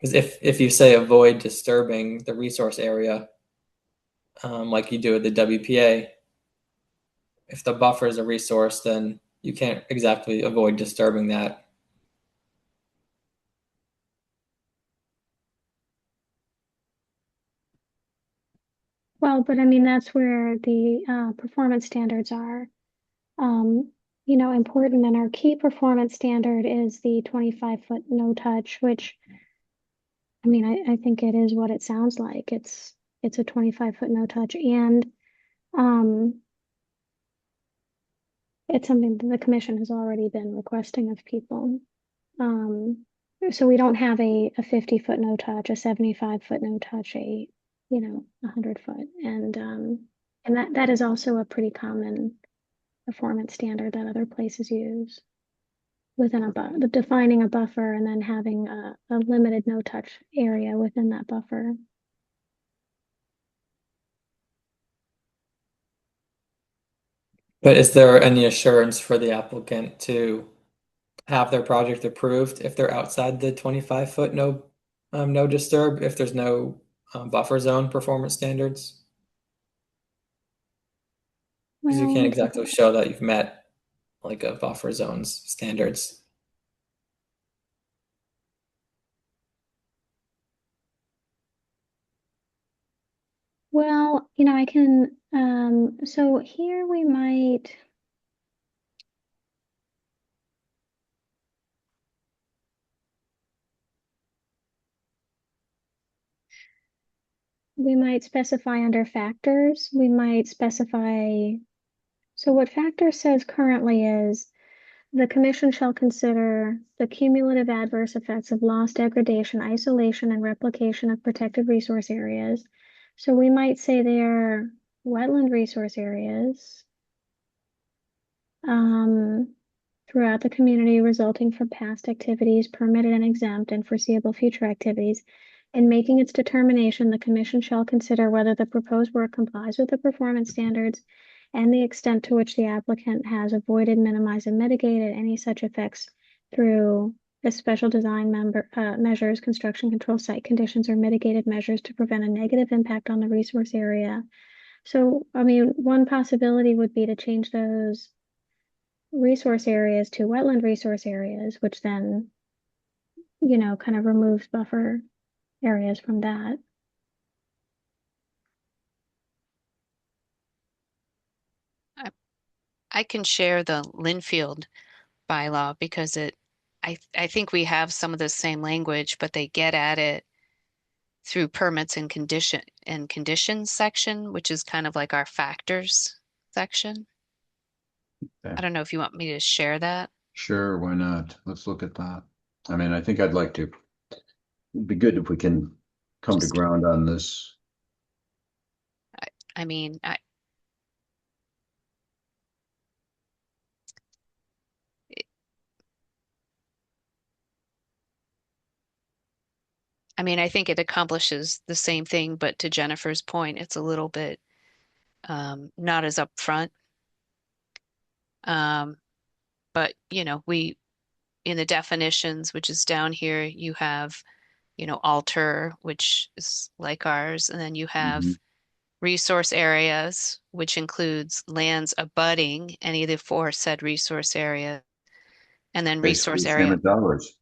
Because if you say avoid disturbing the resource area, like you do with the WPA, if the buffer is a resource, then you can't exactly avoid disturbing that. Well, but I mean, that's where the performance standards are, you know, important. And our key performance standard is the 25-foot no touch, which, I mean, I think it is what it sounds like. It's a 25-foot no touch, and it's something that the commission has already been requesting of people. So we don't have a 50-foot no touch, a 75-foot no touch, a 100-foot, and that is also a pretty common performance standard that other places use. within defining a buffer and then having a limited no-touch area within that buffer. But is there any assurance for the applicant to have their project approved if they're outside the 25-foot no disturb, if there's no buffer zone performance standards? Because you can't Well, exactly show that you've met like a buffer zone's standards. well, you know, I can, so here we might specify under factors, we might specify, so what factor says currently is the commission shall consider the cumulative adverse effects of loss, degradation, isolation, and replication of protected resource areas. So we might say they're wetland resource areas throughout the community resulting from past activities permitted and exempt and foreseeable future activities. In making its determination, the commission shall consider whether the proposed work complies with the performance standards and the extent to which the applicant has avoided, minimized, and mitigated any such effects through the special design measures, construction control, site conditions, or mitigated measures to prevent a negative impact on the resource area. So, I mean, one possibility would be to change those resource areas to wetland resource areas, which then, you know, kind of removes buffer areas from that. I can share the Linfield bylaw because I think we have some of the same language, but they get at it through permits and conditions section, which is kind of like our factors section. Okay. I don't know if you want me to share that. Sure, why not? Let's look at that. I mean, I think I'd like to, it'd be good if we can come to Just- ground on this. I mean, I think it accomplishes the same thing, but to Jennifer's point, it's a little bit not as upfront. But we in the definitions, which is down here, you have, alter, which is like ours, and then you have Mhm. resource areas, which includes lands abutting any of the aforesaid resource area, and then Basically, resource the same area. as ours.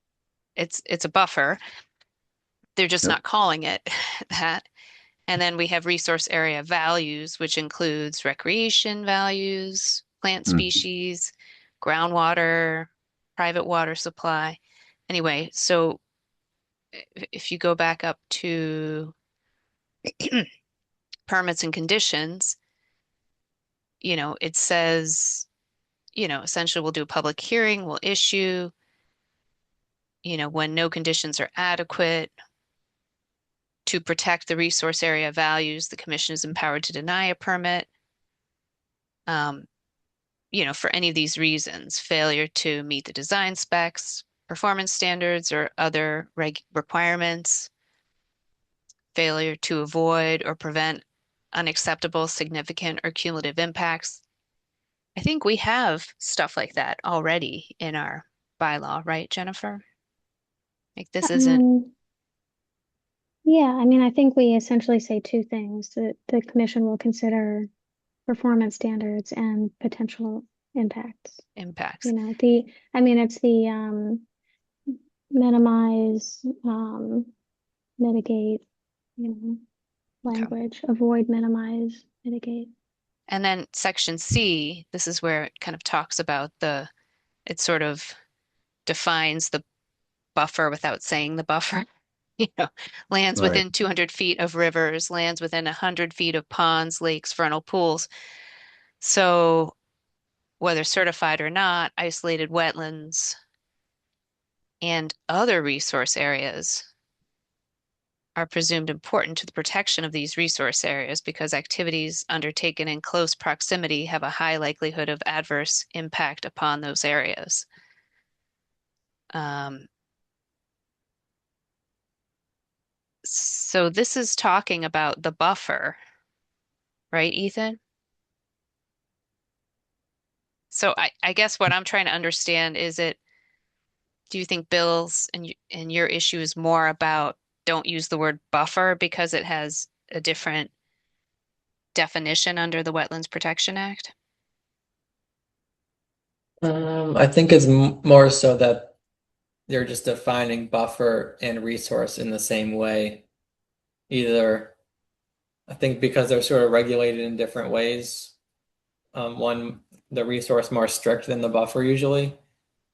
It's a buffer. They're just Yep. not calling it that. And then we have resource area values, which includes recreation values, plant Mhm. species, groundwater, private water supply. Anyway, so if you go back up to permits and conditions, it says, essentially we'll do a public hearing, we'll issue, when no conditions are adequate to protect the resource area values, the commission is empowered to deny a permit. For any of these reasons, failure to meet the design specs, performance standards, or other requirements, failure to avoid or prevent unacceptable, significant, or cumulative impacts. I think we have stuff like that already in our bylaw, right, Jennifer? Like this isn't Yeah, I mean, I think we essentially say two things, that the commission will consider performance standards and potential impacts. impacts. You know, I mean, it's the minimize, mitigate, you know, Okay. language, avoid, minimize, mitigate. And then section C, this is where it kind of talks about it sort of defines the buffer without saying the buffer. Lands Right. within 200 feet of rivers, lands within 100 feet of ponds, lakes, vernal pools. So whether certified or not, isolated wetlands and other resource areas are presumed important to the protection of these resource areas because activities undertaken in close proximity have a high likelihood of adverse impact upon those areas. So this is talking about the buffer, right, Ethan? So I guess what I'm trying to understand is do you think Bill's and your issue is more about don't use the word buffer because it has a different definition under the Wetlands Protection Act? I think it's more so that they're just defining buffer and resource in the same way. Either, I think because they're sort of regulated in different ways. One, the resource more strict than the buffer usually.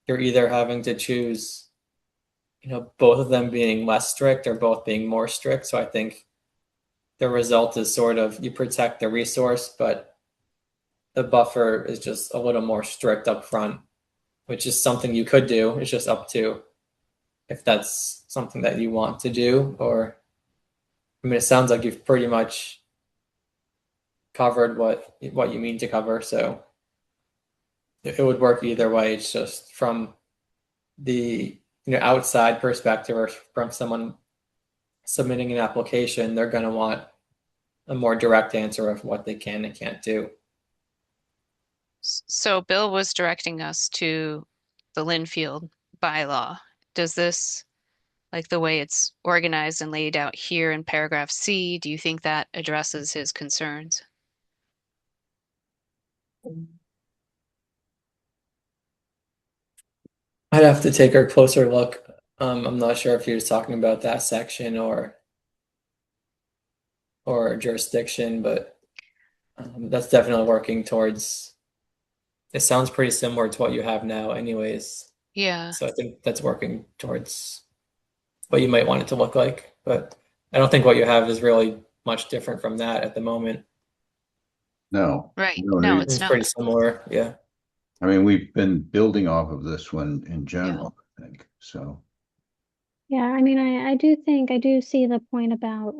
You're either having to choose, both of them being less strict or both being more strict. So I think the result is sort of you protect the resource, but the buffer is just a little more strict up front, which is something you could do. It's just up to if that's something that you want to do, or I mean, it sounds like you've pretty much covered what you mean to cover, so it would work either way. It's just from the outside perspective or from someone submitting an application, they're going to want a more direct answer of what they can and can't do. So Bill was directing us to the Linfield bylaw. Does this, like the way it's organized and laid out here in paragraph C, do you think that addresses his concerns? I'd have to take a closer look. I'm not sure if he was talking about that section or jurisdiction, but that's definitely working towards. It sounds pretty similar to what you have now, anyways. Yeah. So I think that's working towards what you might want it to look like, but I don't think what you have is really much different from that at the moment. No. Right. No, No, It's it's pretty not. similar, yeah. I mean, we've been building off of this one in general, I think, so. Yeah, I mean, I do think, I do see the point about,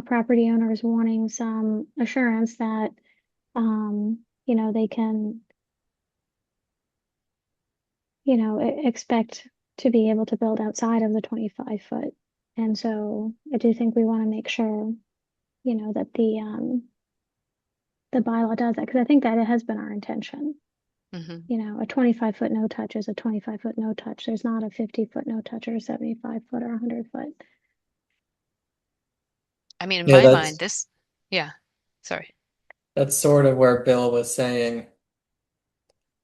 property owners wanting some assurance that, they can, expect to be able to build outside of the 25 foot. And so I do think we want to make sure, that the bylaw does that, because I think that it has been our intention. Hmm. A 25 foot no touch is a 25 foot no touch. There's not a 50 foot no touch or a 75 foot or 100 foot. I mean, in Yeah, my mind, yeah, sorry. that's sort of where Bill was saying,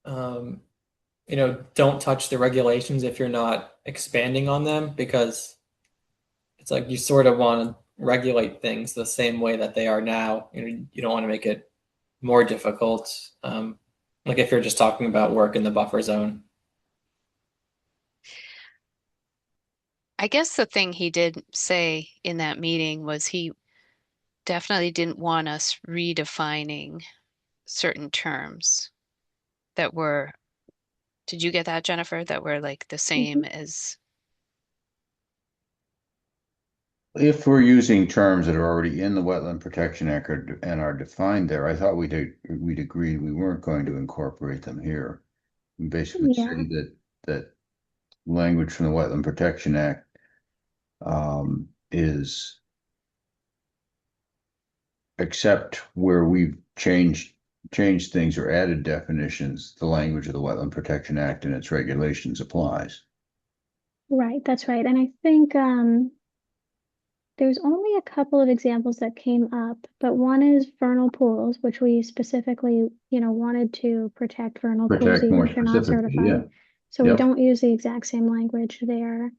don't touch the regulations if you're not expanding on them, because it's like you sort of want to regulate things the same way that they are now. You don't want to make it more difficult. Like if you're just talking about work in the buffer zone. I guess the thing he did say in that meeting was he definitely didn't want us redefining certain terms that were, did you get that, Jennifer? That were like the same as, If we're using terms that are already in the Wetland Protection Act and are defined there, I thought we'd agreed we weren't going to incorporate them here. We basically Yeah. say that language from the Wetland Protection Act is, except where we've changed things or added definitions, the language of the Wetland Protection Act and its regulations applies. Right, that's right. And I think there's only a couple of examples that came up, but one is vernal pools, which we specifically, wanted to protect vernal pools Protect even more if they're not specifically, yeah. certified. So we Yep. don't use the exact same language there.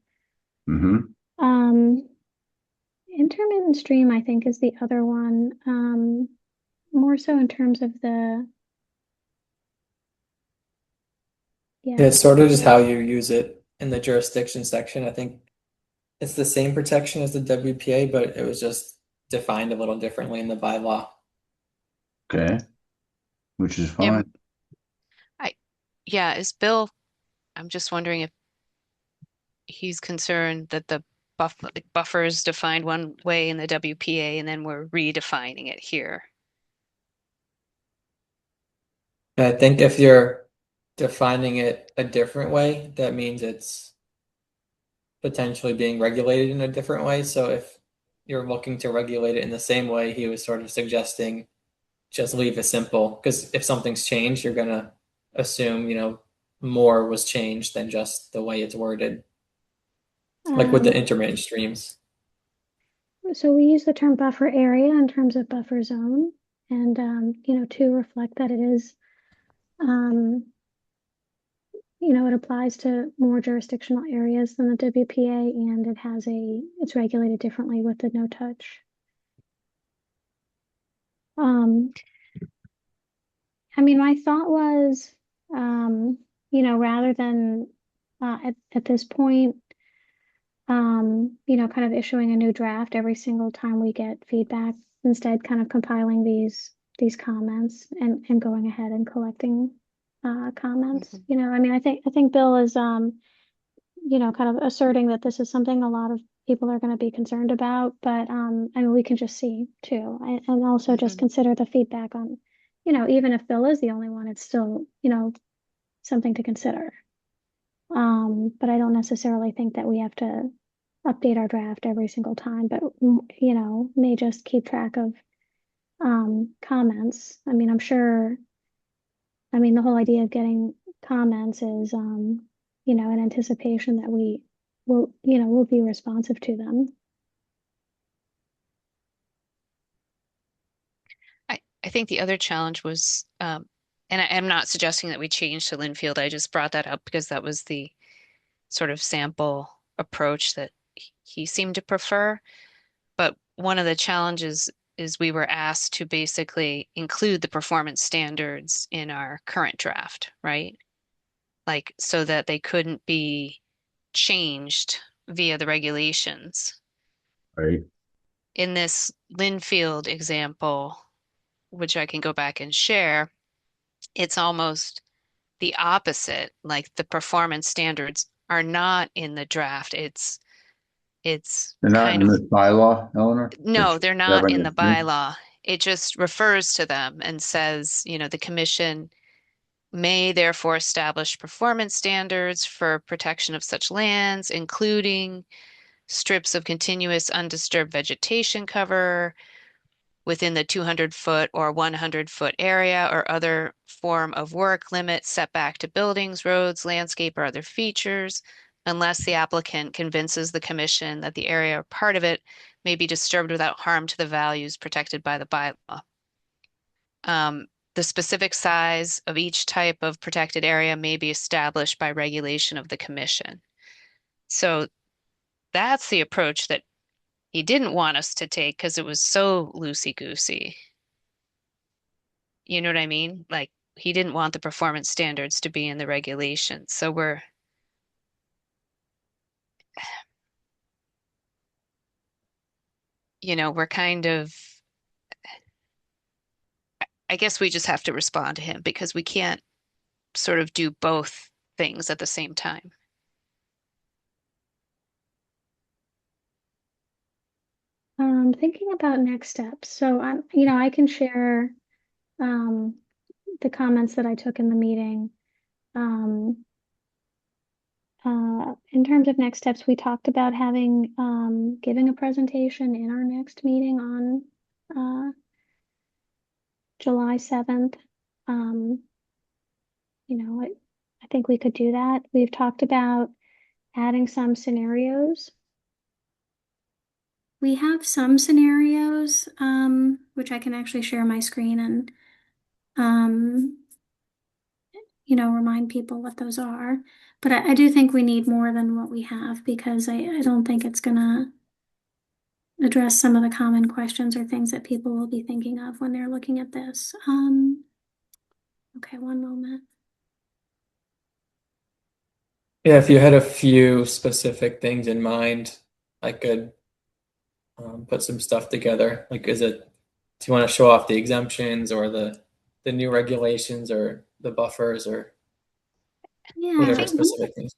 Mm-hmm. Intermittent stream, I think, is the other one. More so in terms of the Yeah, it's sort of just how you use it in the jurisdiction section. I think it's the same protection as the WPA, but it was just defined a little differently in the bylaw. Okay. Which is yeah, fine. yeah, is Bill, I'm just wondering if he's concerned that the buffer is defined one way in the WPA and then we're redefining it here. I think if you're defining it a different way, that means it's potentially being regulated in a different way. So if you're looking to regulate it in the same way, he was sort of suggesting just leave it simple. Because if something's changed, you're gonna assume, more was changed than just the way it's worded. Like with the intermittent streams. So we use the term buffer area in terms of buffer zone and, to reflect that it is, it applies to more jurisdictional areas than the WPA and it's regulated differently with the no touch. My thought was, rather than, at this point, kind of issuing a new draft every single time we get feedback, instead kind of compiling these comments and going ahead and collecting comments. I think Bill is kind of asserting that this is something a lot of people are going to be concerned about, but we can just see too, and also just consider the feedback on, even if Bill is the only one, it's still, something to consider. But I don't necessarily think that we have to update our draft every single time, but may just keep track of comments. I'm sure, the whole idea of getting comments is in anticipation that we'll be responsive to them. I think the other challenge was, and I'm not suggesting that we change to Linfield. I just brought that up because that was the sort of sample approach that he seemed to prefer. But one of the challenges is we were asked to basically include the performance standards in our current draft, right? Like, so that they couldn't be changed via the regulations. Right. In this Linfield example, which I can go back and share, it's almost the opposite. Like the performance standards are not in the draft. It's They're not kind in of, this bylaw, Eleanor? no, they're You not have in any the opinion? bylaw. It just refers to them and says, the commission may therefore establish performance standards for protection of such lands, including strips of continuous undisturbed vegetation cover within the 200-foot or 100-foot area or other form of work limit setback to buildings, roads, landscape, or other features, unless the applicant convinces the commission that the area or part of it may be disturbed without harm to the values protected by the bylaw. The specific size of each type of protected area may be established by regulation of the commission. So that's the approach that he didn't want us to take because it was so loosey-goosey. You know what I mean? Like he didn't want the performance standards to be in the regulations. So we're kind of, I guess we just have to respond to him because we can't sort of do both things at the same time. Thinking about next steps. So I can share the comments that I took in the meeting. In terms of next steps, we talked about giving a presentation in our next meeting on July 7th. I think we could do that. We've talked about adding some scenarios. We have some scenarios, which I can actually share my screen and, remind people what those are. But I do think we need more than what we have because I don't think it's gonna address some of the common questions or things that people will be thinking of when they're looking at this. Okay, one moment. Yeah, if you had a few specific things in mind, I could put some stuff together. Like, do you want to show off the exemptions or the new regulations or the buffers or whatever specific things?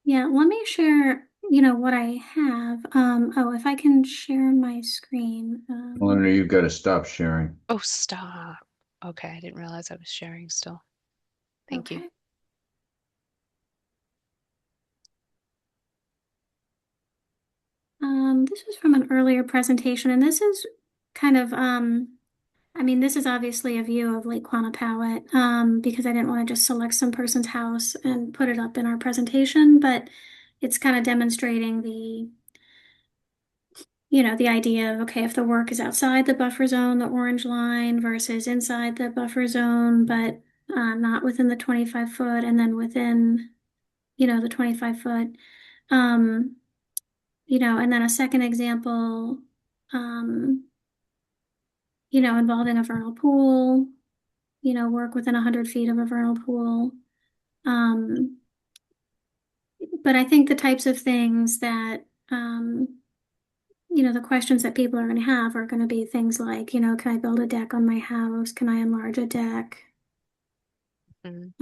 Yeah, let me share, what I have. If I can share my screen. Eleanor, you've got to stop sharing. Oh, stop. Okay, I didn't realize I was sharing still. Thank you. This was from an earlier presentation, and this is kind of, I mean, this is obviously a view of Lake Quannapowitt, because I didn't want to just select some person's house and put it up in our presentation, but it's kind of demonstrating the, the idea of, okay, if the work is outside the buffer zone, the orange line, versus inside the buffer zone, but not within the 25 foot, and then within, the 25 foot. And then a second example, involving a vernal pool, work within 100 feet of a vernal pool. But I think the types of things that, the questions that people are going to have are going to be things like, can I build a deck on my house? Can I enlarge a deck? Mhm.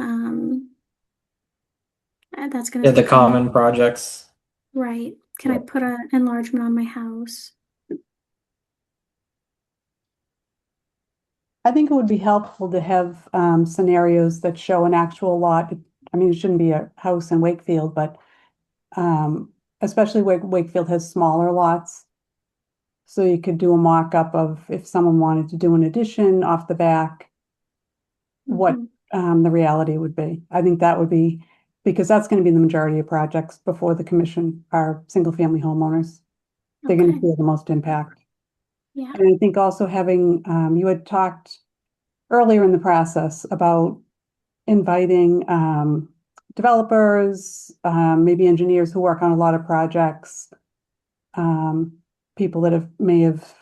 That's going to Yeah, the be common projects. right. Can I Right. put an enlargement on my house? I think it would be helpful to have scenarios that show an actual lot. I mean, it shouldn't be a house in Wakefield, but especially where Wakefield has smaller lots. So you could do a mock-up of if someone wanted to do an addition off the back, what the reality would be. I think that would be, because that's going to be the majority of projects before the commission are single-family homeowners. They're going to Okay. feel the most impact. Yeah. And I think also having, you had talked earlier in the process about inviting developers, maybe engineers who work on a lot of projects, people that may have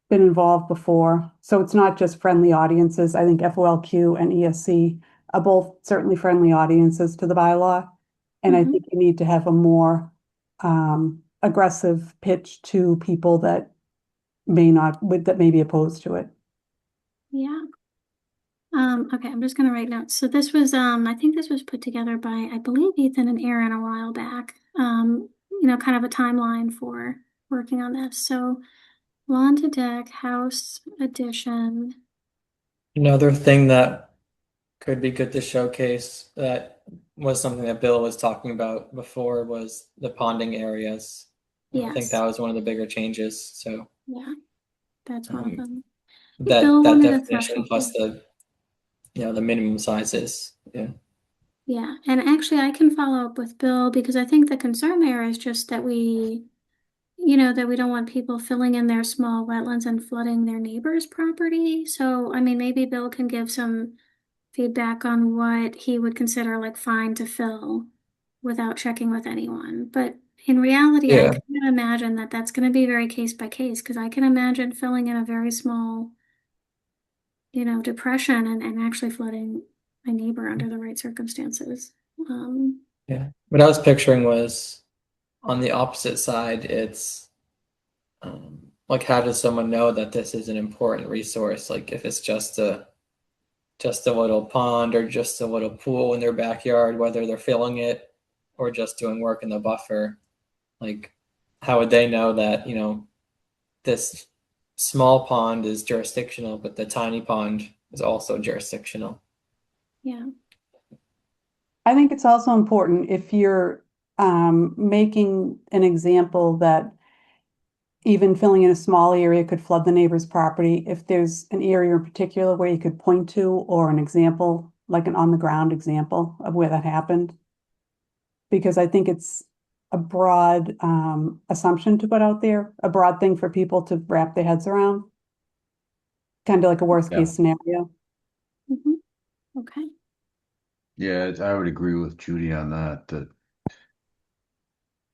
been involved before. So it's not just friendly audiences. I think FOLQ and ESC are both certainly friendly audiences to the bylaw. And I think you need to have a more aggressive pitch to people that that may be opposed to it. Yeah. Okay, I'm just gonna write notes. So this was, I think this was put together by, I believe, Ethan and Aaron a while back. Kind of a timeline for working on this. So lawn to deck, house addition. Another thing that could be good to showcase that was something that Bill was talking about before was the ponding areas. I think Yes. that was one of the bigger changes. So Yeah, that's one of them. that Bill wanted a definition threshold. plus the minimum sizes. Yeah. Yeah, and actually I can follow up with Bill because I think the concern there is just that we don't want people filling in their small wetlands and flooding their neighbor's property. So, I mean, maybe Bill can give some feedback on what he would consider like fine to fill without checking with anyone. But in reality, I Yeah. can imagine that that's going to be very case by case because I can imagine filling in a very small, depression and actually flooding my neighbor under the right circumstances. Yeah. What I was picturing was on the opposite side, it's like how does someone know that this is an important resource? Like if it's just a little pond or just a little pool in their backyard, whether they're filling it or just doing work in the buffer, like how would they know that, this small pond is jurisdictional, but the tiny pond is also jurisdictional? Yeah. I think it's also important if you're making an example that even filling in a small area could flood the neighbor's property. If there's an area in particular where you could point to or an example, like an on-the-ground example of where that happened. Because I think it's a broad assumption to put out there, a broad thing for people to wrap their heads around. Kind of like a worst case scenario. Okay. Yeah, I would agree with Judy on that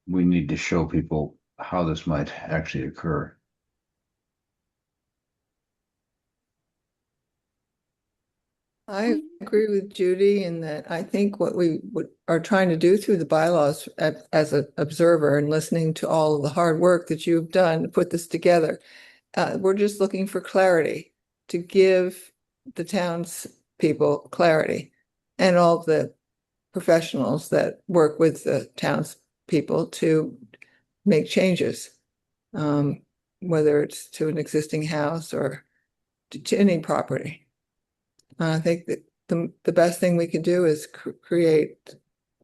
we need to show people how this might actually occur. I agree with Judy in that I think what we are trying to do through the bylaws as an observer and listening to all of the hard work that you've done to put this together, we're just looking for clarity to give the town's people clarity and all the professionals that work with the town's people to make changes, whether it's to an existing house or to any property. I think that the best thing we can do is create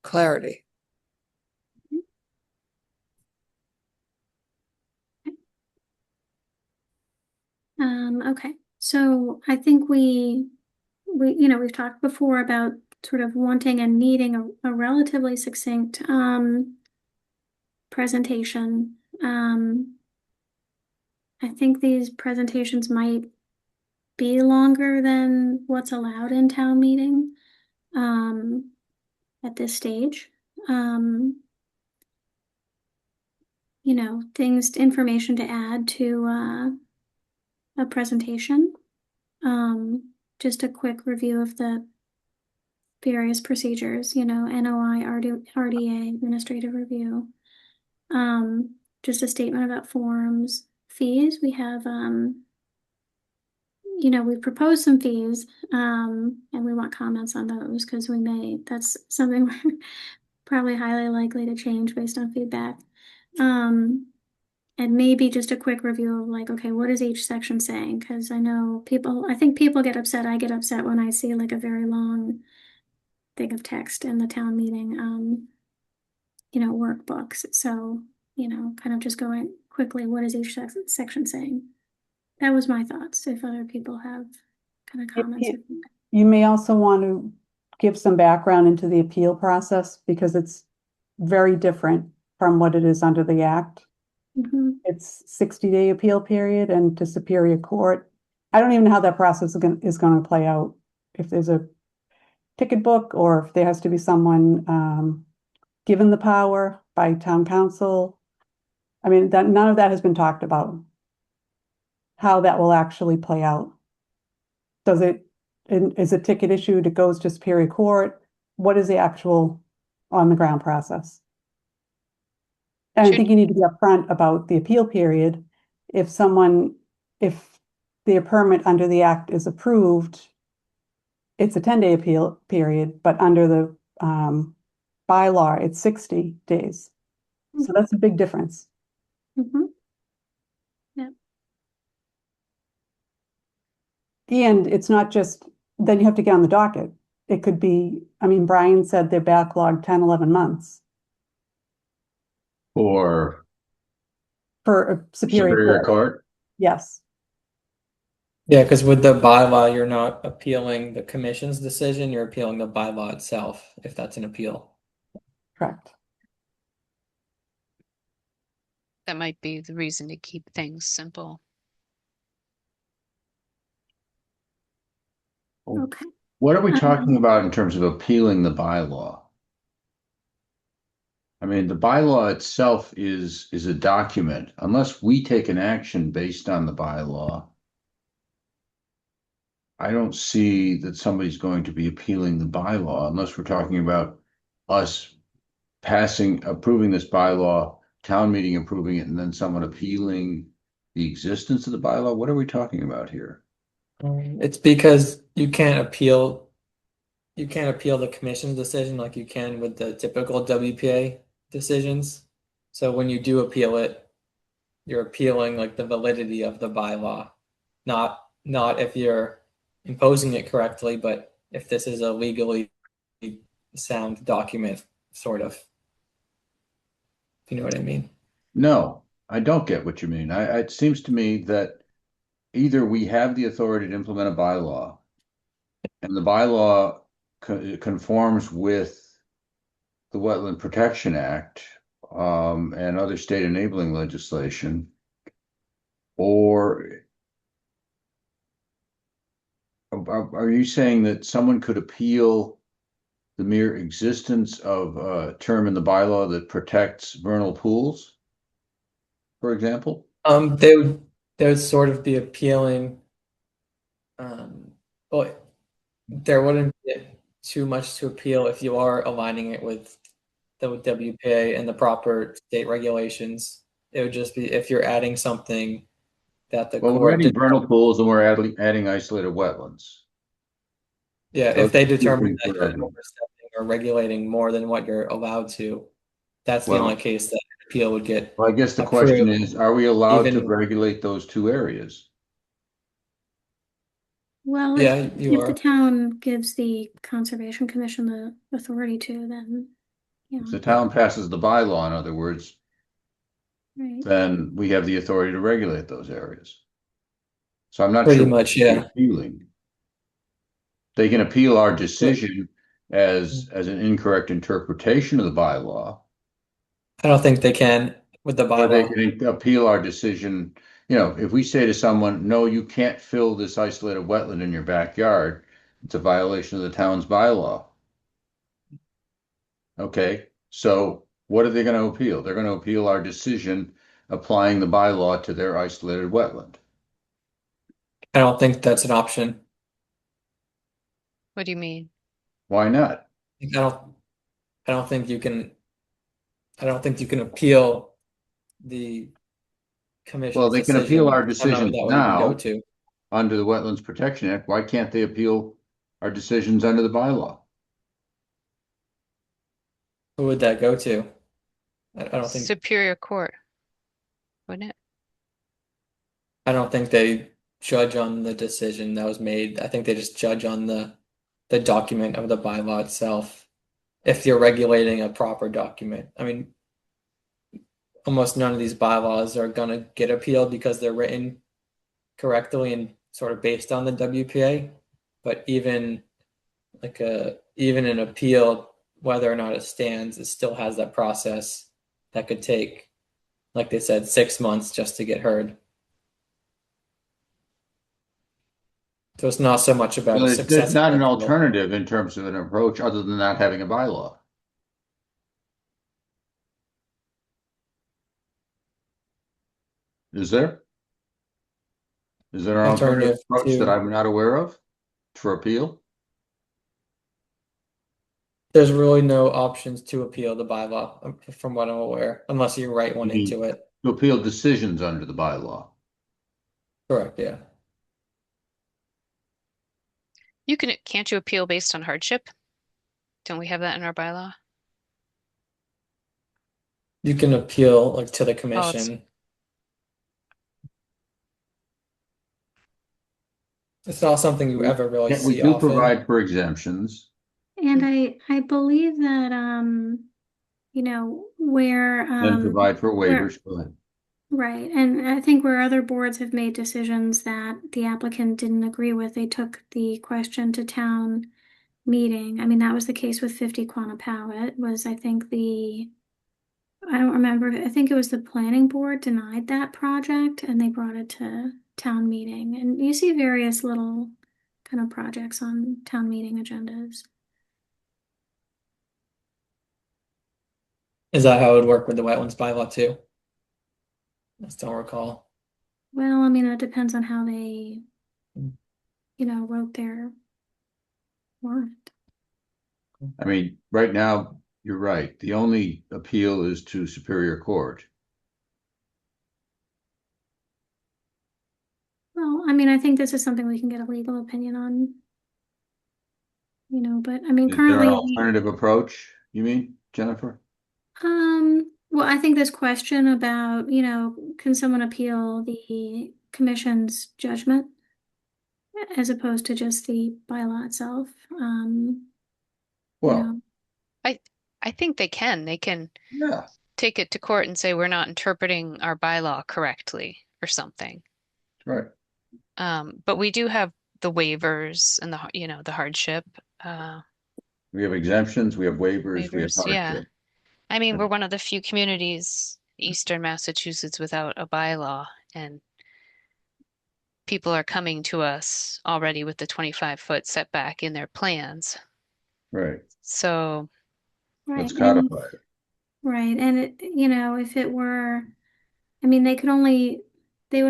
clarity. Okay, so I think we've talked before about sort of wanting and needing a relatively succinct presentation. I think these presentations might be longer than what's allowed in town meeting at this stage. Information to add to a presentation. Just a quick review of the various procedures, NOI, RDA, administrative review. Just a statement about forms, fees. We have, we've proposed some fees, and we want comments on those because that's something we're probably highly likely to change based on feedback. And maybe just a quick review of like, okay, what is each section saying? Because I think people get upset. I get upset when I see like a very long thing of text in the town meeting, workbooks. So, kind of just going quickly, what is each section saying? That was my thoughts. If other people have kind of comments. You may also want to give some background into the appeal process because it's very different from what it is under the Act. Mm-hmm. It's 60-day appeal period and to Superior Court. I don't even know how that process is going to play out. If there's a ticket book or if there has to be someone given the power by town council. I mean, none of that has been talked about. How that will actually play out. Is a ticket issued, it goes to Superior Court? What is the actual on the ground process? And I think you need to be upfront about the appeal period. If their permit under the Act is approved, it's a 10-day appeal period, but under the bylaw, it's 60 days. So that's a big difference. Mm-hmm. Yeah. And it's not just, then you have to get on the docket. It could be, Brian said they're backlogged 10, 11 months. For a Superior Court? Yes. Yeah, because with the bylaw, you're not appealing the commission's decision, you're appealing the bylaw itself, if that's an appeal. Correct. That might be the reason to keep things simple. Okay. What are we talking about in terms of appealing the bylaw? The bylaw itself is a document. Unless we take an action based on the bylaw, I don't see that somebody's going to be appealing the bylaw unless we're talking about us approving this bylaw, town meeting approving it, and then someone appealing the existence of the bylaw. What are we talking about here? It's because you can't appeal the commission's decision like you can with the typical WPA decisions. So when you do appeal it, you're appealing like the validity of the bylaw, not if you're imposing it correctly, but if this is a legally sound document, sort of. If you know what I mean? No, I don't get what you mean. It seems to me that either we have the authority to implement a bylaw, and the bylaw conforms with the Wetland Protection Act and other state enabling legislation, or are you saying that someone could appeal the mere existence of a term in the bylaw that protects vernal pools, for example? They would sort of be appealing. Well, there wouldn't be too much to appeal if you are aligning it with the WPA and the proper state regulations. It would just be if you're adding something that the Well, we're adding vernal pools and we're adding isolated wetlands. Yeah, So if they determine things that we're you're adding. overstepping or regulating more than what you're allowed to, that's the only case that an appeal would get Well, I guess the approved, question is, are we allowed to even- regulate those two areas? Well, Yeah, you if are. the town gives the Conservation Commission the authority to, then, If the town passes the bylaw, in other words, right. then we have the authority to regulate those areas. So I'm not Pretty sure much, what they're yeah. appealing. They can appeal our decision as an incorrect interpretation of the bylaw, I don't think they can with the or they bylaw. can appeal our decision. You know, if we say to someone, no, you can't fill this isolated wetland in your backyard, it's a violation of the town's bylaw. Okay, so what are they going to appeal? They're going to appeal our decision applying the bylaw to their isolated wetland. I don't think that's an option. What do you mean? Why not? I don't think you can. I don't think you can appeal the commission's Well, they can appeal decision. our I don't know who decisions that would even go now to. under the Wetlands Protection Act. Why can't they appeal our decisions under the bylaw? Who would that go to? I don't think. Superior Court, wouldn't it? I don't think they judge on the decision that was made. I think they just judge on the document of the bylaw itself. If you're regulating a proper document, I mean, almost none of these bylaws are gonna get appealed because they're written correctly and sort of based on the WPA. But even even an appeal, whether or not it stands, it still has that process that could take, like they said, 6 months just to get heard. So it's not so much about Well, a there's successful not an appeal. alternative in terms of an approach other than not having a bylaw. Is there? Is there an alternative Alternative approach that to, I'm not aware of for appeal? there's really no options to appeal the bylaw, from what I'm aware, unless you write one You mean into it. to appeal decisions under the bylaw? Correct, yeah. Can't you appeal based on hardship? Don't we have that in our bylaw? You can appeal like to the Oh, commission. It's not something you ever really Yeah, we see do often. provide for exemptions. And I believe that, you know, where, Then provide for where, waivers. Go ahead. right, and I think where other boards have made decisions that the applicant didn't agree with, they took the question to town meeting. I mean, that was the case with 50 Quantapowhat, was I think I don't remember, I think it was the planning board denied that project and they brought it to town meeting. And you see various little kind of projects on town meeting agendas. Is that how it would work with the wetlands bylaw too? I still recall. Well, I mean, it depends on how they, Hmm. you know, wrote their warrant. I mean, right now, you're right. The only appeal is to Superior Court. Well, I mean, I think this is something we can get a legal opinion on. You know, but I mean, Is there an currently, alternative approach, you mean, Jennifer? well, I think this question about, you know, can someone appeal the commission's judgment as opposed to just the bylaw itself? You Well, know, I think they can. They can yeah, take it to court and say we're not interpreting our bylaw correctly or something. right. But we do have the waivers and the hardship We have exemptions, we have waivers, we have waivers. Yeah. hardship. I mean, we're one of the few communities, Eastern Massachusetts, without a bylaw, and people are coming to us already with the 25-foot setback in their plans. Right. So, right, Let's and codify it. right, and it, you know, if it were, I mean, they would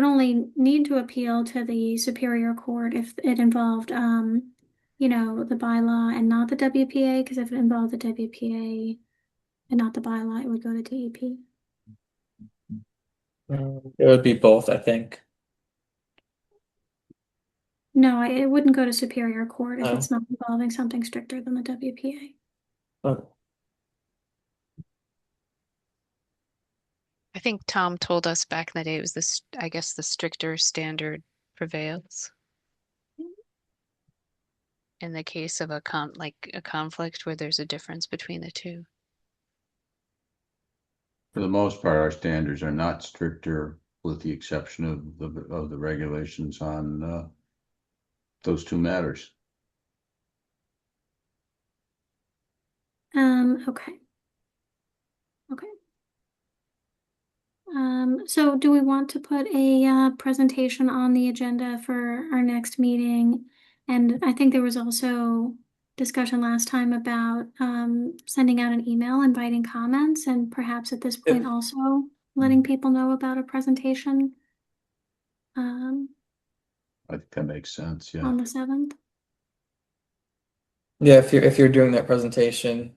only need to appeal to the Superior Court if it involved, you know, the bylaw and not the WPA, because if it involved the WPA and not the bylaw, it would go to DEP. It would be both, I think. No, it wouldn't go to Superior Court if Oh. it's not involving something stricter than the WPA. But I think Tom told us back in the day it was this, I guess the stricter standard prevails in the case of a conflict where there's a difference between the two. For the most part, our standards are not stricter with the exception of the regulations on those two matters. Okay. Okay. So do we want to put a presentation on the agenda for our next meeting? And I think there was also discussion last time about sending out an email inviting comments, and perhaps at this point If- also letting people know about a presentation um, I think that makes sense, yeah. on the 7th. Yeah, if you're doing that presentation,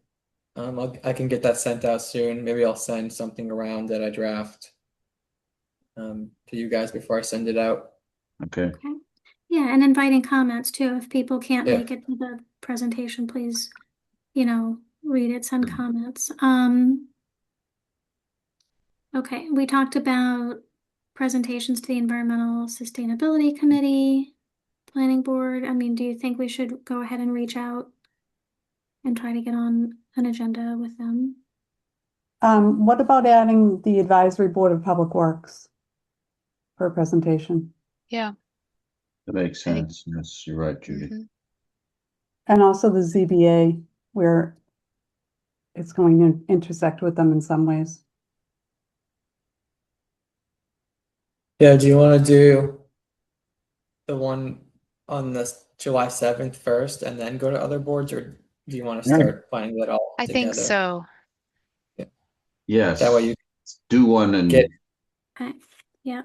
I can get that sent out soon. Maybe I'll send something around that I draft to you guys before I send it out. Okay. Okay. Yeah, and inviting comments too. If people can't Yeah. make it to the presentation, please, read it, send comments. Okay, we talked about presentations to the Environmental Sustainability Committee, Planning Board. I mean, do you think we should go ahead and reach out and try to get on an agenda with them? What about adding the Advisory Board of Public Works for a presentation? Yeah. That makes I think- sense. Yes, you're right, Judy. Mhm. And also the ZBA, where it's going to intersect with them in some ways. Yeah, do you want to do the one on the July 7th first and then go to other boards, or do you want to start planning that all I think together? so. Yes. That way you do one and get Okay, yeah.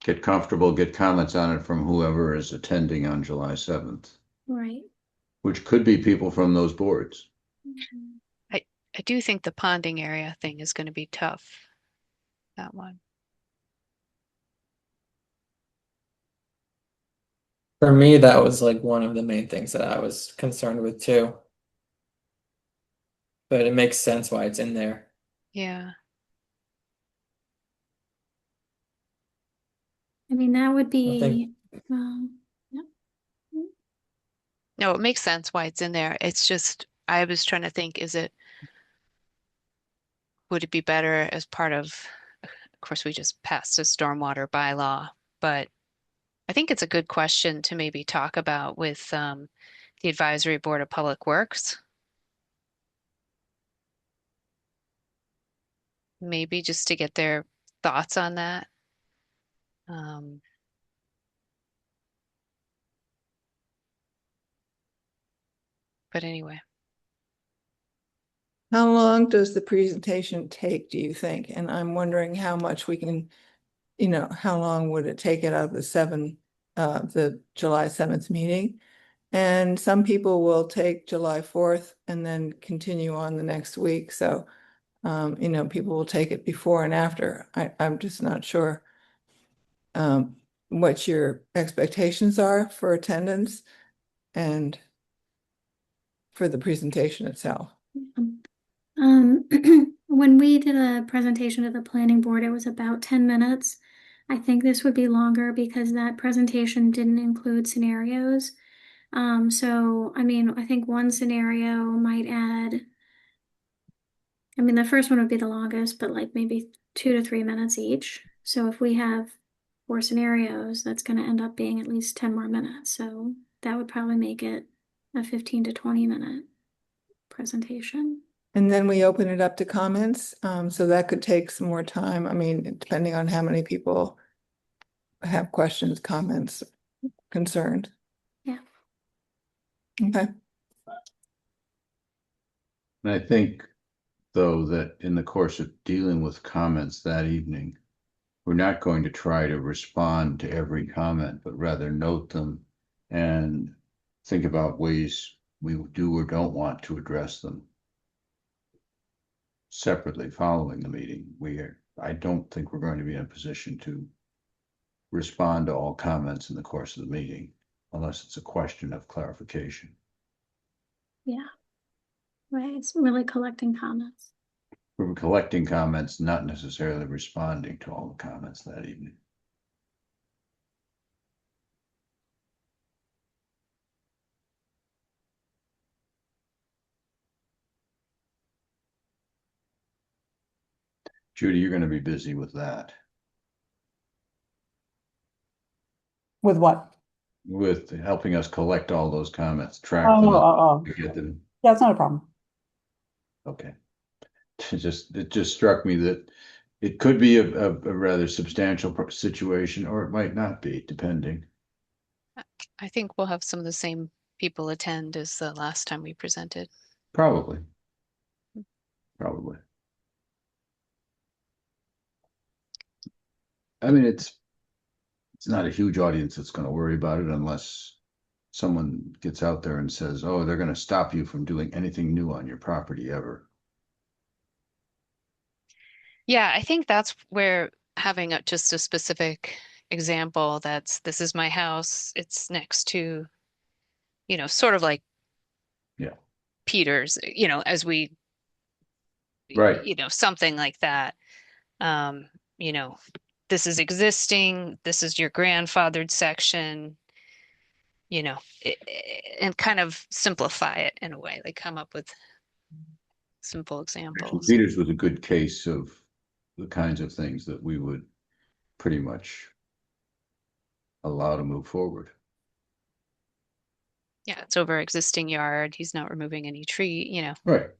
get comfortable, get comments on it from whoever is attending on July 7th, Right. which could be people from those boards. I do think the ponding area thing is going to be tough. That one. For me, that was like one of the main things that I was concerned with too. But it makes sense why it's in there. Yeah. I mean, that would I be, think yeah. No, it makes sense why it's in there. It's just, I was trying to think, would it be better as part of course, we just passed a stormwater bylaw, but I think it's a good question to maybe talk about with the Advisory Board of Public Works. Maybe just to get their thoughts on that. But anyway, How long does the presentation take, do you think? And I'm wondering how much we can, how long would it take it out of the July 7th meeting? And some people will take July 4th and then continue on the next week. So, people will take it before and after. I'm just not sure what your expectations are for attendance and for the presentation itself. When we did a presentation to the planning board, it was about 10 minutes. I think this would be longer because that presentation didn't include scenarios. So, I mean, I think one scenario might add, I mean, the first one would be the longest, but like maybe 2 to 3 minutes each. So if we have 4 scenarios, that's going to end up being at least 10 more minutes. So that would probably make it a 15 to 20 minute presentation. And then we open it up to comments. So that could take some more time. I mean, depending on how many people have questions, comments, concerns. Yeah. Okay. And I think, though, that in the course of dealing with comments that evening, we're not going to try to respond to every comment, but rather note them and think about ways we do or don't want to address them separately following the meeting. I don't think we're going to be in a position to respond to all comments in the course of the meeting, unless it's a question of clarification. Yeah. Right. It's really collecting comments. We're collecting comments, not necessarily responding to all the comments that evening. Judy, you're going to be busy with that. With what? with helping us collect all those comments, track Oh, them, oh, to get them. yeah, it's not a problem. Okay. It just struck me that it could be a rather substantial situation, or it might not be, depending. I think we'll have some of the same people attend as the last time we presented. Probably. Probably. I mean, it's not a huge audience that's going to worry about it unless someone gets out there and says, oh, they're going to stop you from doing anything new on your property ever. Yeah, I think that's where having just a specific example this is my house, it's next to, sort of like Yeah. Peter's, as we, Right. something like that. You know, this is existing, this is your grandfathered section, and kind of simplify it in a way, like come up with simple examples. Peters was a good case of the kinds of things that we would pretty much allow to move forward. Yeah, it's over existing yard. He's not removing any tree, Right.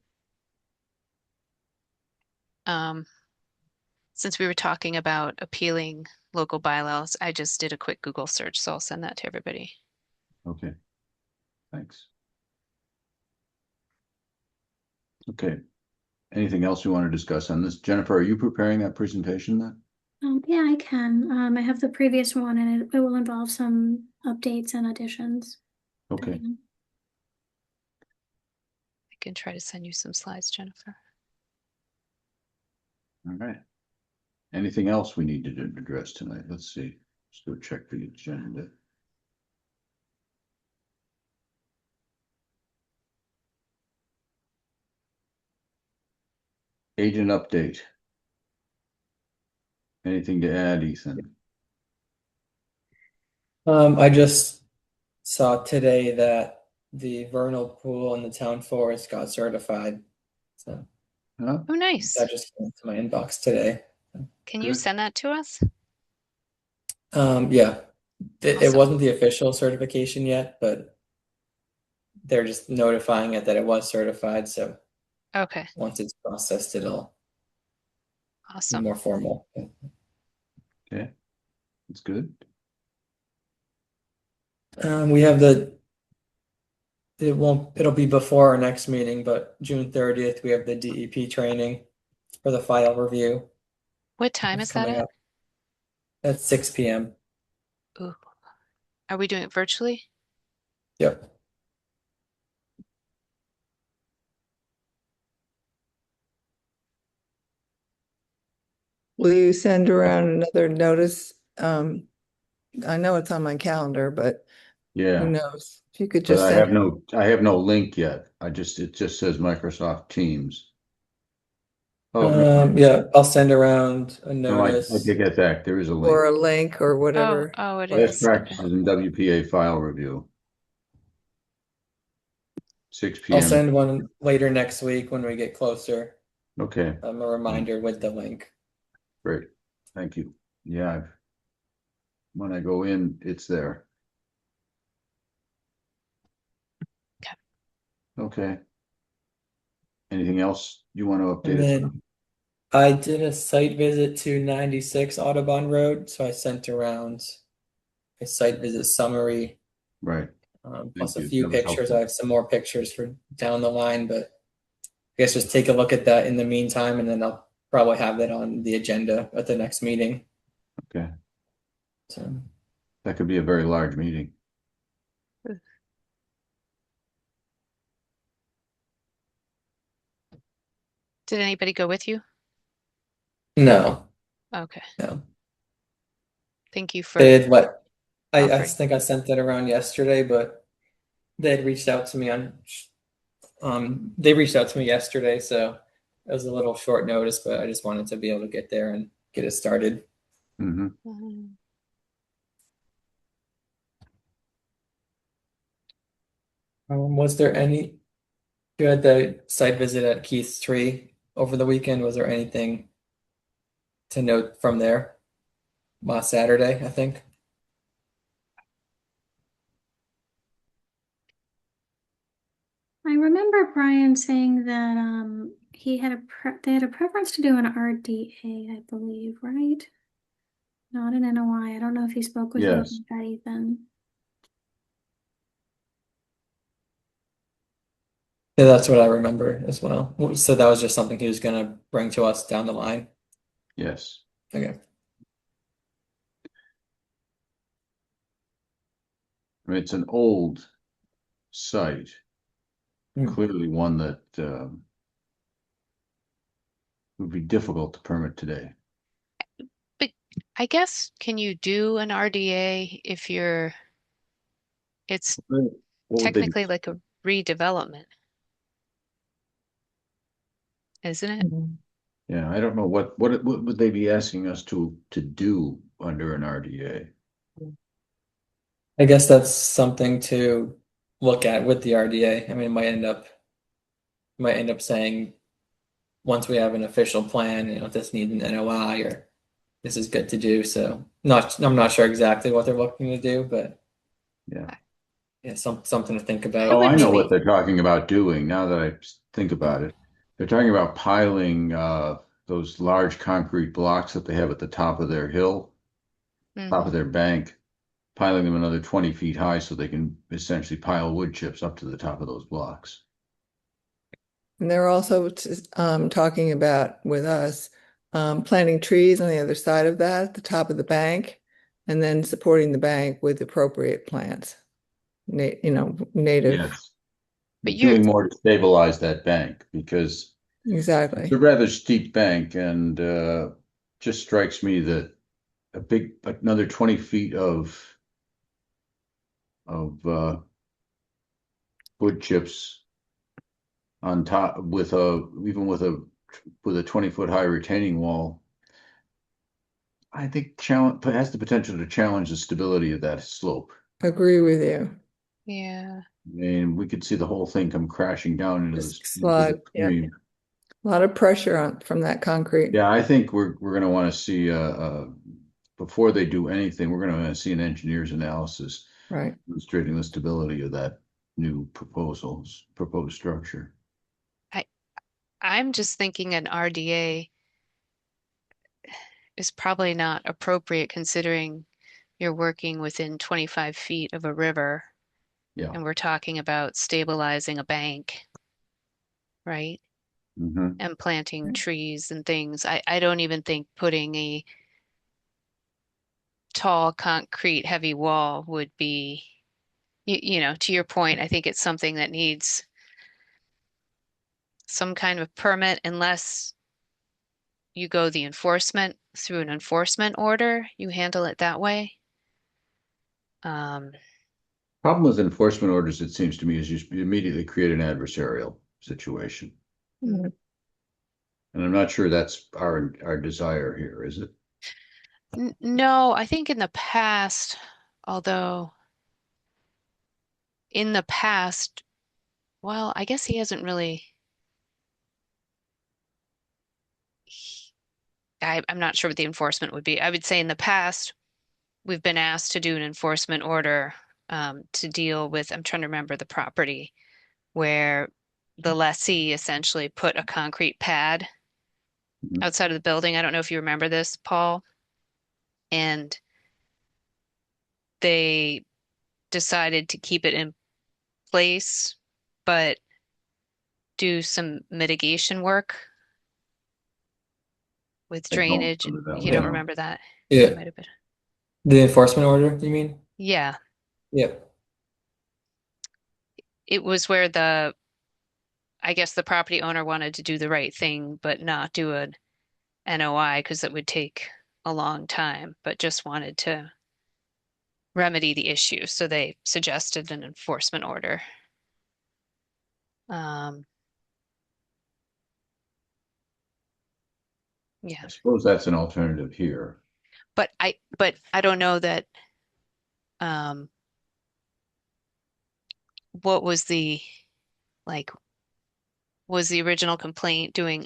Since we were talking about appealing local bylaws, I just did a quick Google search, so I'll send that to everybody. Okay. Thanks. Okay. Anything else you want to discuss on this? Jennifer, are you preparing that presentation then? Yeah, I can. I have the previous one and it will involve some updates and additions. Okay. I can try to send you some slides, Jennifer. All right. Anything else we need to address tonight? Let's see. Let's go check the agenda. Agent update. Anything to add, Ethan? I just saw today that the vernal pool in the town forest got certified. So Huh? Oh, nice. that just came to my inbox today. Can you Good. send that to us? Yeah, it Awesome. wasn't the official certification yet, but they're just notifying it that it was certified. So Okay, once it's processed, it'll be awesome. more formal. Okay. That's good. We have it'll be before our next meeting, but June 30th, we have the DEP training for the file review. What time That's is that coming at? up. At 6 p.m. Ooh. Are we doing it virtually? Yep. Will you send around another notice? I know it's on my calendar, but who Yeah. knows? If you could But just I send. have no link yet. It just says Microsoft Teams. Oh, no, Yeah, I'll send around a no, I notice. take that back. There is a Or link. a link or whatever. Oh, it Best is. Okay. practices in WPA file review. 6 I'll p.m. send one later next week when we get closer. Okay, A reminder with the link. great. Thank you. Yeah, when I go in, it's there. Okay. Okay. Anything else you want to update And us then on? I did a site visit to 96 Audubon Road, so I sent around a site visit summary, Right. plus a you. few That was pictures. helpful. I have some more pictures for down the line, but I guess just take a look at that in the meantime, and then I'll probably have that on the agenda at the next meeting. Okay. So That could be a very large meeting. Did anybody go with you? no, Okay. no. Thank you for They had what? I offering. think I sent it around yesterday, but they had reached out to me they reached out to me yesterday, so it was a little short notice, but I just wanted to be able to get there and get it started. Mm-hmm. Was there you had the site visit at Keith's Tree over the weekend? Was there anything to note from there? Last Saturday, I think. I remember Brian saying that they had a preference to do an RDA, I believe, right? Not an NOI. I don't know if he spoke with you about Yes, that, Ethan. Yeah, that's what I remember as well. So that was just something he was gonna bring to us down the line. yes. Okay. I mean, it's an old site, Hmm. clearly one that would be difficult to permit today. But I guess, can you do an RDA if it's What would they be? technically like a redevelopment, isn't it? Yeah, I don't know what would they be asking us to do under an RDA? I guess that's something to look at with the RDA. I mean, it might end up saying once we have an official plan, this needs an NOI or this is good to do. So I'm not sure exactly what they're looking to do, but Yeah. yeah, something to think I about. Oh, would I know what maybe, they're talking about doing now that I think about it. They're talking about piling those large concrete blocks that they have at the top of their hill, top of mhm. their bank, piling them another 20 feet high so they can essentially pile wood chips up to the top of those blocks. And they're also talking about with us planting trees on the other side of that, at the top of the bank, and then supporting the bank with appropriate plants, native. Yes. But you're, Doing more to stabilize that bank because it's a Exactly. rather steep bank and just strikes me that another 20 feet of wood chips on top with a 20-foot high retaining wall, I think has the potential to challenge the stability of that slope. Agree with you. yeah. And we could see the whole thing come crashing down into Just the slide. Yeah. stream. A lot of pressure from that concrete. Yeah, I think we're going to want to see before they do anything, we're going to want to see an engineer's analysis Right. demonstrating the stability of that new proposed structure. I'm just thinking an RDA is probably not appropriate considering you're working within 25 feet of a river Yeah. and we're talking about stabilizing a bank, right? Mm-hmm. And planting trees and things. I don't even think putting a tall concrete heavy wall would be, to your point, I think it's something that needs some kind of permit unless you go the enforcement through an enforcement order, you handle it that way. Um, Problem with enforcement orders, it seems to me, is you immediately create an adversarial situation. Mhm. And I'm not sure that's our desire here, is it? no, I think in the past, although in the past, well, I guess he hasn't really. I'm not sure what the enforcement would be. I would say in the past, we've been asked to do an enforcement order to deal with, I'm trying to remember the property where the lessee essentially put a concrete pad Mhm. outside of the building. I don't know if you remember this, Paul. And they decided to keep it in place, but do some mitigation work with I don't drainage. remember that You one, don't no. remember that? That Yeah, might have been. the enforcement order, you mean? Yeah. Yeah. It was where I guess the property owner wanted to do the right thing, but not do an NOI because it would take a long time, but just wanted to remedy the issue. So they suggested an enforcement order. Um, yeah, I suppose that's an alternative here. but I don't know that um, what was like was the original complaint doing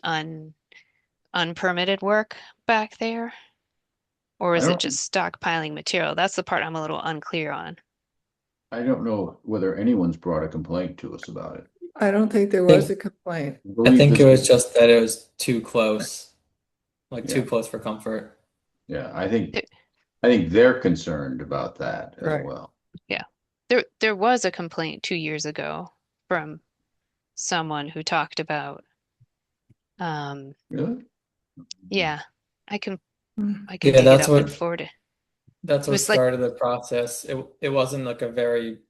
unpermitted work back there? Or I is it don't just stockpiling material? That's the part I'm a little unclear on. I don't know whether anyone's brought a complaint to us about it. I don't think there was a complaint. I believe think this it was is- just that it was too close, like too Yeah. close for comfort. Yeah, I think they're concerned about that as Right. well. Yeah. There was a complaint 2 years ago from someone who talked about, Really? yeah, I can Mm. I can Yeah, dig it up and forward it. that's It what was like, started the process. It wasn't like a very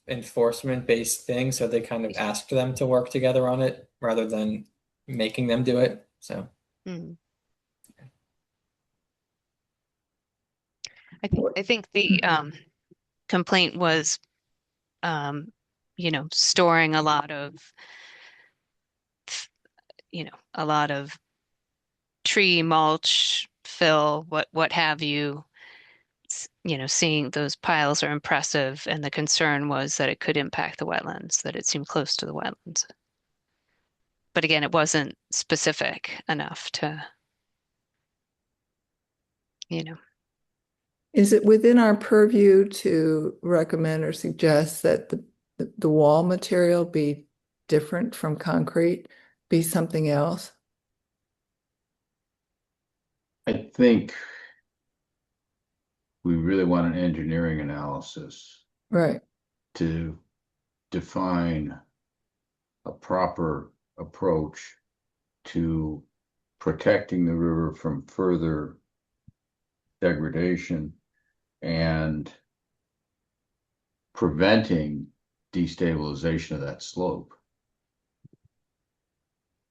enforcement based thing, so they kind of asked them to work together on it rather than making them do it. So hmm. I think the complaint was, storing a lot of, a lot of tree mulch, fill, what have you. Seeing those piles are impressive, and the concern was that it could impact the wetlands, that it seemed close to the wetlands. But again, it wasn't specific enough to, you know, Is it within our purview to recommend or suggest that the wall material be different from concrete, be something else? I think we really want an engineering analysis Right. to define a proper approach to protecting the river from further degradation and preventing destabilization of that slope.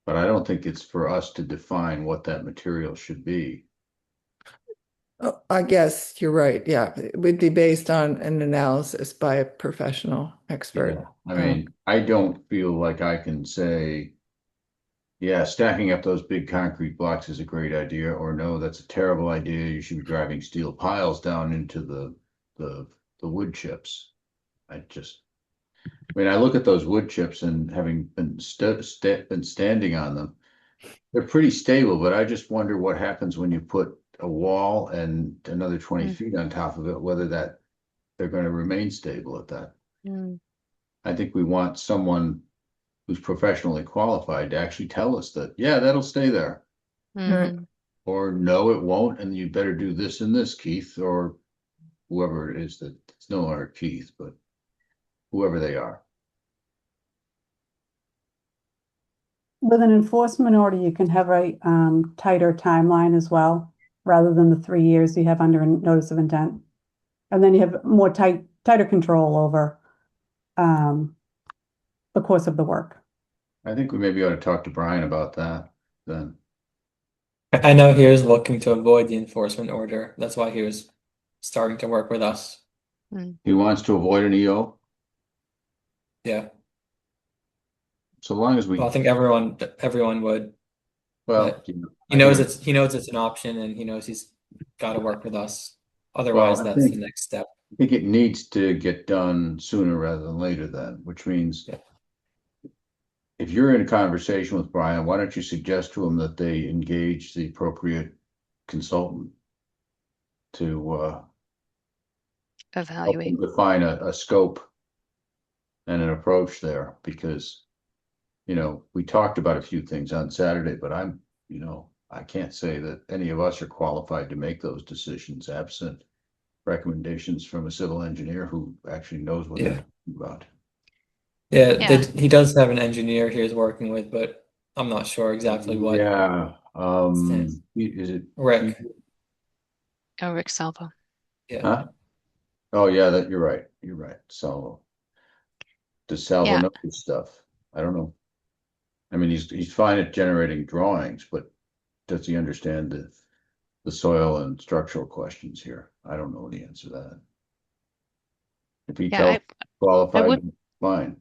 But I don't think it's for us to define what that material should be. Oh, I guess you're right. Yeah, it would be based on an analysis by a professional expert. I mean, I don't feel like I can say, yeah, stacking up those big concrete blocks is a great idea, or no, that's a terrible idea. You should be driving steel piles down into the wood chips. I mean, I look at those wood chips and having been been standing on them, they're pretty stable, but I just wonder what happens when you put a wall and another 20 feet on top of it, whether they're going to remain stable at that. I think we want someone who's professionally qualified to actually tell us that, yeah, that'll stay there. Right. Or no, it won't, and you better do this and this, Keith, or whoever it is that it's no longer Keith, but whoever they are. With an enforcement order, you can have a tighter timeline as well, rather than the 3 years you have under a notice of intent. And then you have more tighter control over the course of the work. I think we maybe ought to talk to Brian about that then. I know he was looking to avoid the enforcement order. That's why he was starting to work with us. He wants to avoid an EO, Yeah. so long as we, Well, I think everyone would. well, But he knows it's an option, and he knows he's got to work with us. Otherwise, Well, I that's the think- next step. I think it needs to get done sooner rather than later then, which means if you're in a conversation with Brian, why don't you suggest to him that they engage the appropriate consultant to help evaluate. them define a scope and an approach there, because we talked about a few things on Saturday, but I can't say that any of us are qualified to make those decisions absent recommendations from a civil engineer who actually knows what they're talking about. Yeah, Yeah. he does have an engineer he was working with, but I'm not sure exactly what. Yeah, Stands. is it Rick. Oh, Rick Salvo. Yeah. Huh? Oh, yeah, you're right. You're right. Salvo. Does Salvo Yeah. know this stuff? I don't know. I mean, he's fine at generating drawings, but does he understand the soil and structural questions here? I don't know the answer to that. If he Yeah, tells qualified, would- fine.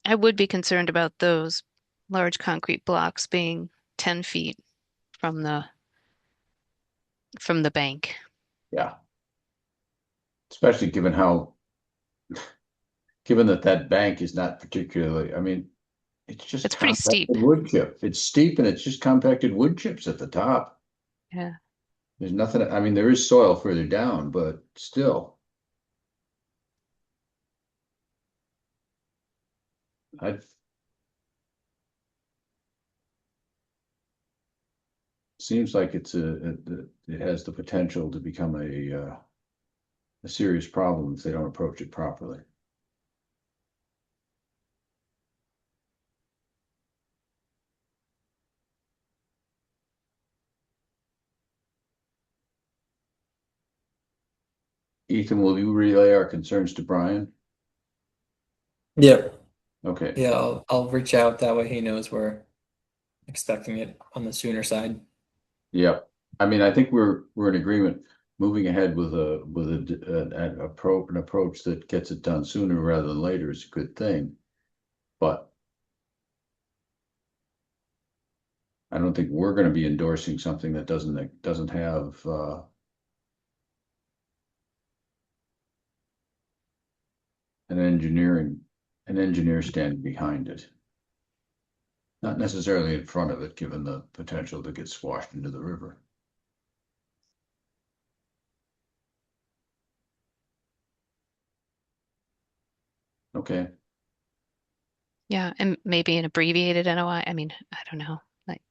I would be concerned about those large concrete blocks being 10 feet from the bank. Yeah. Especially given that bank is not particularly, I mean, it's just It's pretty steep. compacted wood chip. It's steep and it's just compacted wood chips at the top. Yeah. There's nothing, I mean, there is soil further down, but still. I seems like it has the potential to become a serious problem if they don't approach it properly. Ethan, will you relay our concerns to Brian? Yeah, Okay. yeah, I'll reach out that way he knows we're expecting it on the sooner side. Yep. I mean, I think we're in agreement. Moving ahead with an approach that gets it done sooner rather than later is a good thing, but I don't think we're going to be endorsing something that doesn't have an engineer standing behind it. Not necessarily in front of it, given the potential to get swashed into the river. Okay. Yeah, and maybe an abbreviated NOI. I mean, I don't know. Like,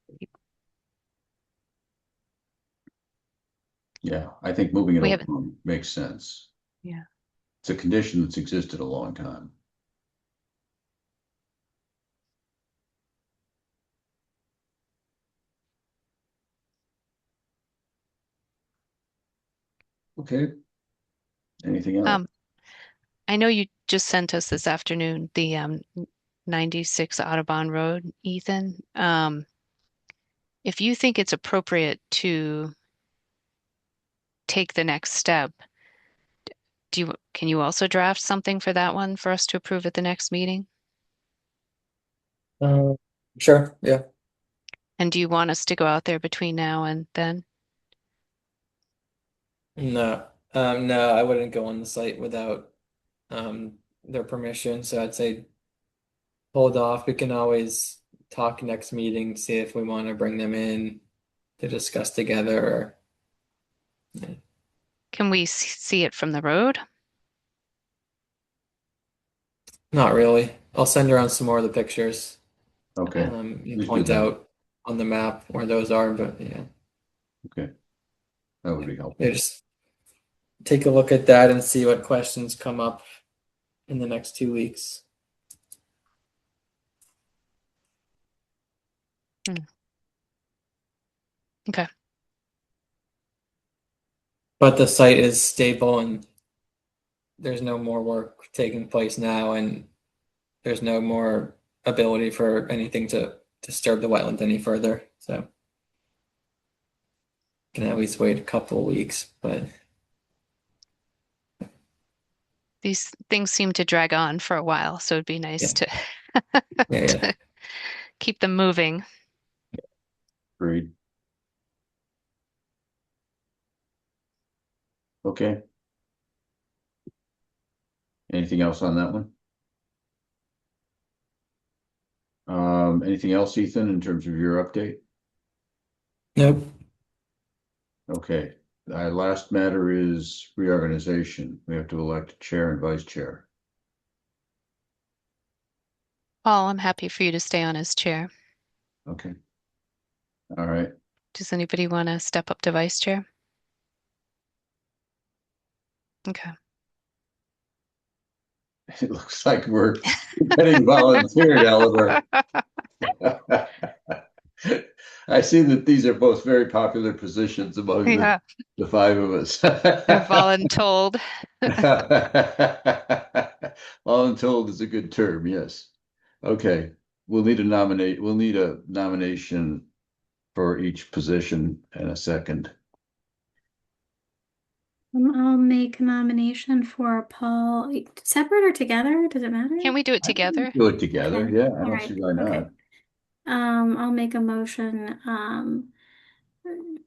Yeah, I think moving it we haven't. along makes sense. Yeah. It's a condition that's existed a long time. Okay. Anything else? I know you just sent us this afternoon the 96 Audubon Road, Ethan. If you think it's appropriate to take the next step, can you also draft something for that one for us to approve at the next meeting? Sure, yeah. And do you want us to go out there between now and then? No, no, I wouldn't go on the site without their permission. So I'd say hold off. We can always talk next meeting, see if we want to bring them in to discuss together. Or Can we see it from the road? not really. I'll send around some more of the pictures. Okay. You Please do point that. out on the map where those are, but yeah, Okay. That would be helpful. yeah, just take a look at that and see what questions come up in the next 2 weeks. Okay. But the site is stable and there's no more work taking place now, and there's no more ability for anything to disturb the wetland any further. So can at least wait a couple of weeks, but These things seem to drag on for a while, so it'd be nice yeah. Yeah, yeah. to keep them moving. Agreed. Okay. Anything else on that one? Anything else, Ethan, in terms of your update? Nope. Okay. Our last matter is reorganization. We have to elect a chair and vice chair. Paul, I'm happy for you to stay on as chair. Okay. All right. Does anybody want to step up to vice chair? Okay. It looks like we're getting volunteered, Eleanor. I see that these are both very popular positions among Yeah, the five of us. they're voluntold. Voluntold is a good term, yes. Okay, we'll need a nomination for each position and a second. I'll make a nomination for Paul, separate or together? Does it matter? Can we do it together? Do it together, Okay. yeah, I All don't right. see why Okay. not. I'll make a motion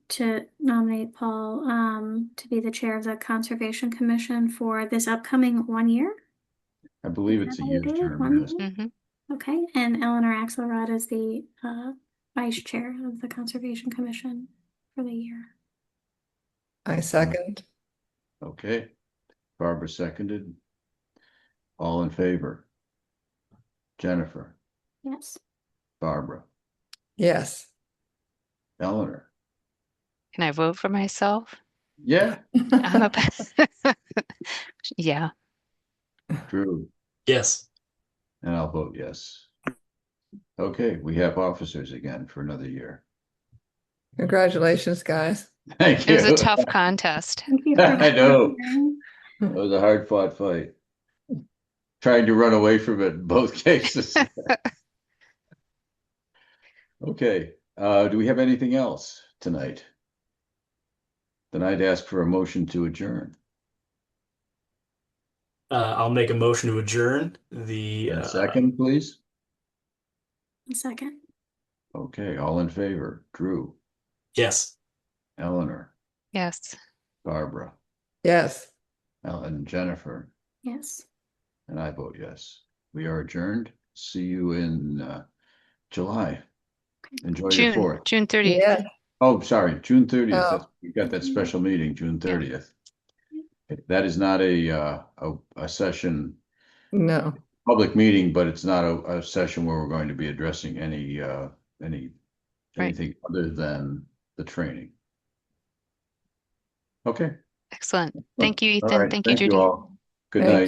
to nominate Paul to be the chair of the Conservation Commission for this upcoming 1 year. I believe Is it's that a what we year's did? term, 1 yes. year? Mm-hmm. Okay, and Eleanor Axelrod is the vice chair of the Conservation Commission for the year. I second. Okay, Barbara seconded. All in favor? Jennifer, Yes. Barbara, Yes. Eleanor. Can I vote for myself? Yeah, I'm a yeah. Drew, Yes. and I'll vote yes. Okay, we have officers again for another year. Congratulations, guys. Thank It was a you. tough contest. Thank you for I know. sharing. It was a hard fought fight. Trying to run away from it in both cases. Okay, do we have anything else tonight? Then I'd ask for a motion to adjourn. I'll make a motion to adjourn the A second, please. A second. Okay, all in favor. Drew, yes. Eleanor, Yes. Barbara, Yes. and Jennifer, Yes. and I vote yes. We are adjourned. See you in July. Enjoy your June 4th. 30th. Yeah. Oh, sorry, June 30th. Oh. We've got that special meeting, June 30th. That is not a session, No. public meeting, but it's not a session where we're going to be addressing anything other than the training. Okay. Excellent. Thank you, All Ethan. right. Thank you, Judy. all. Good Thank night.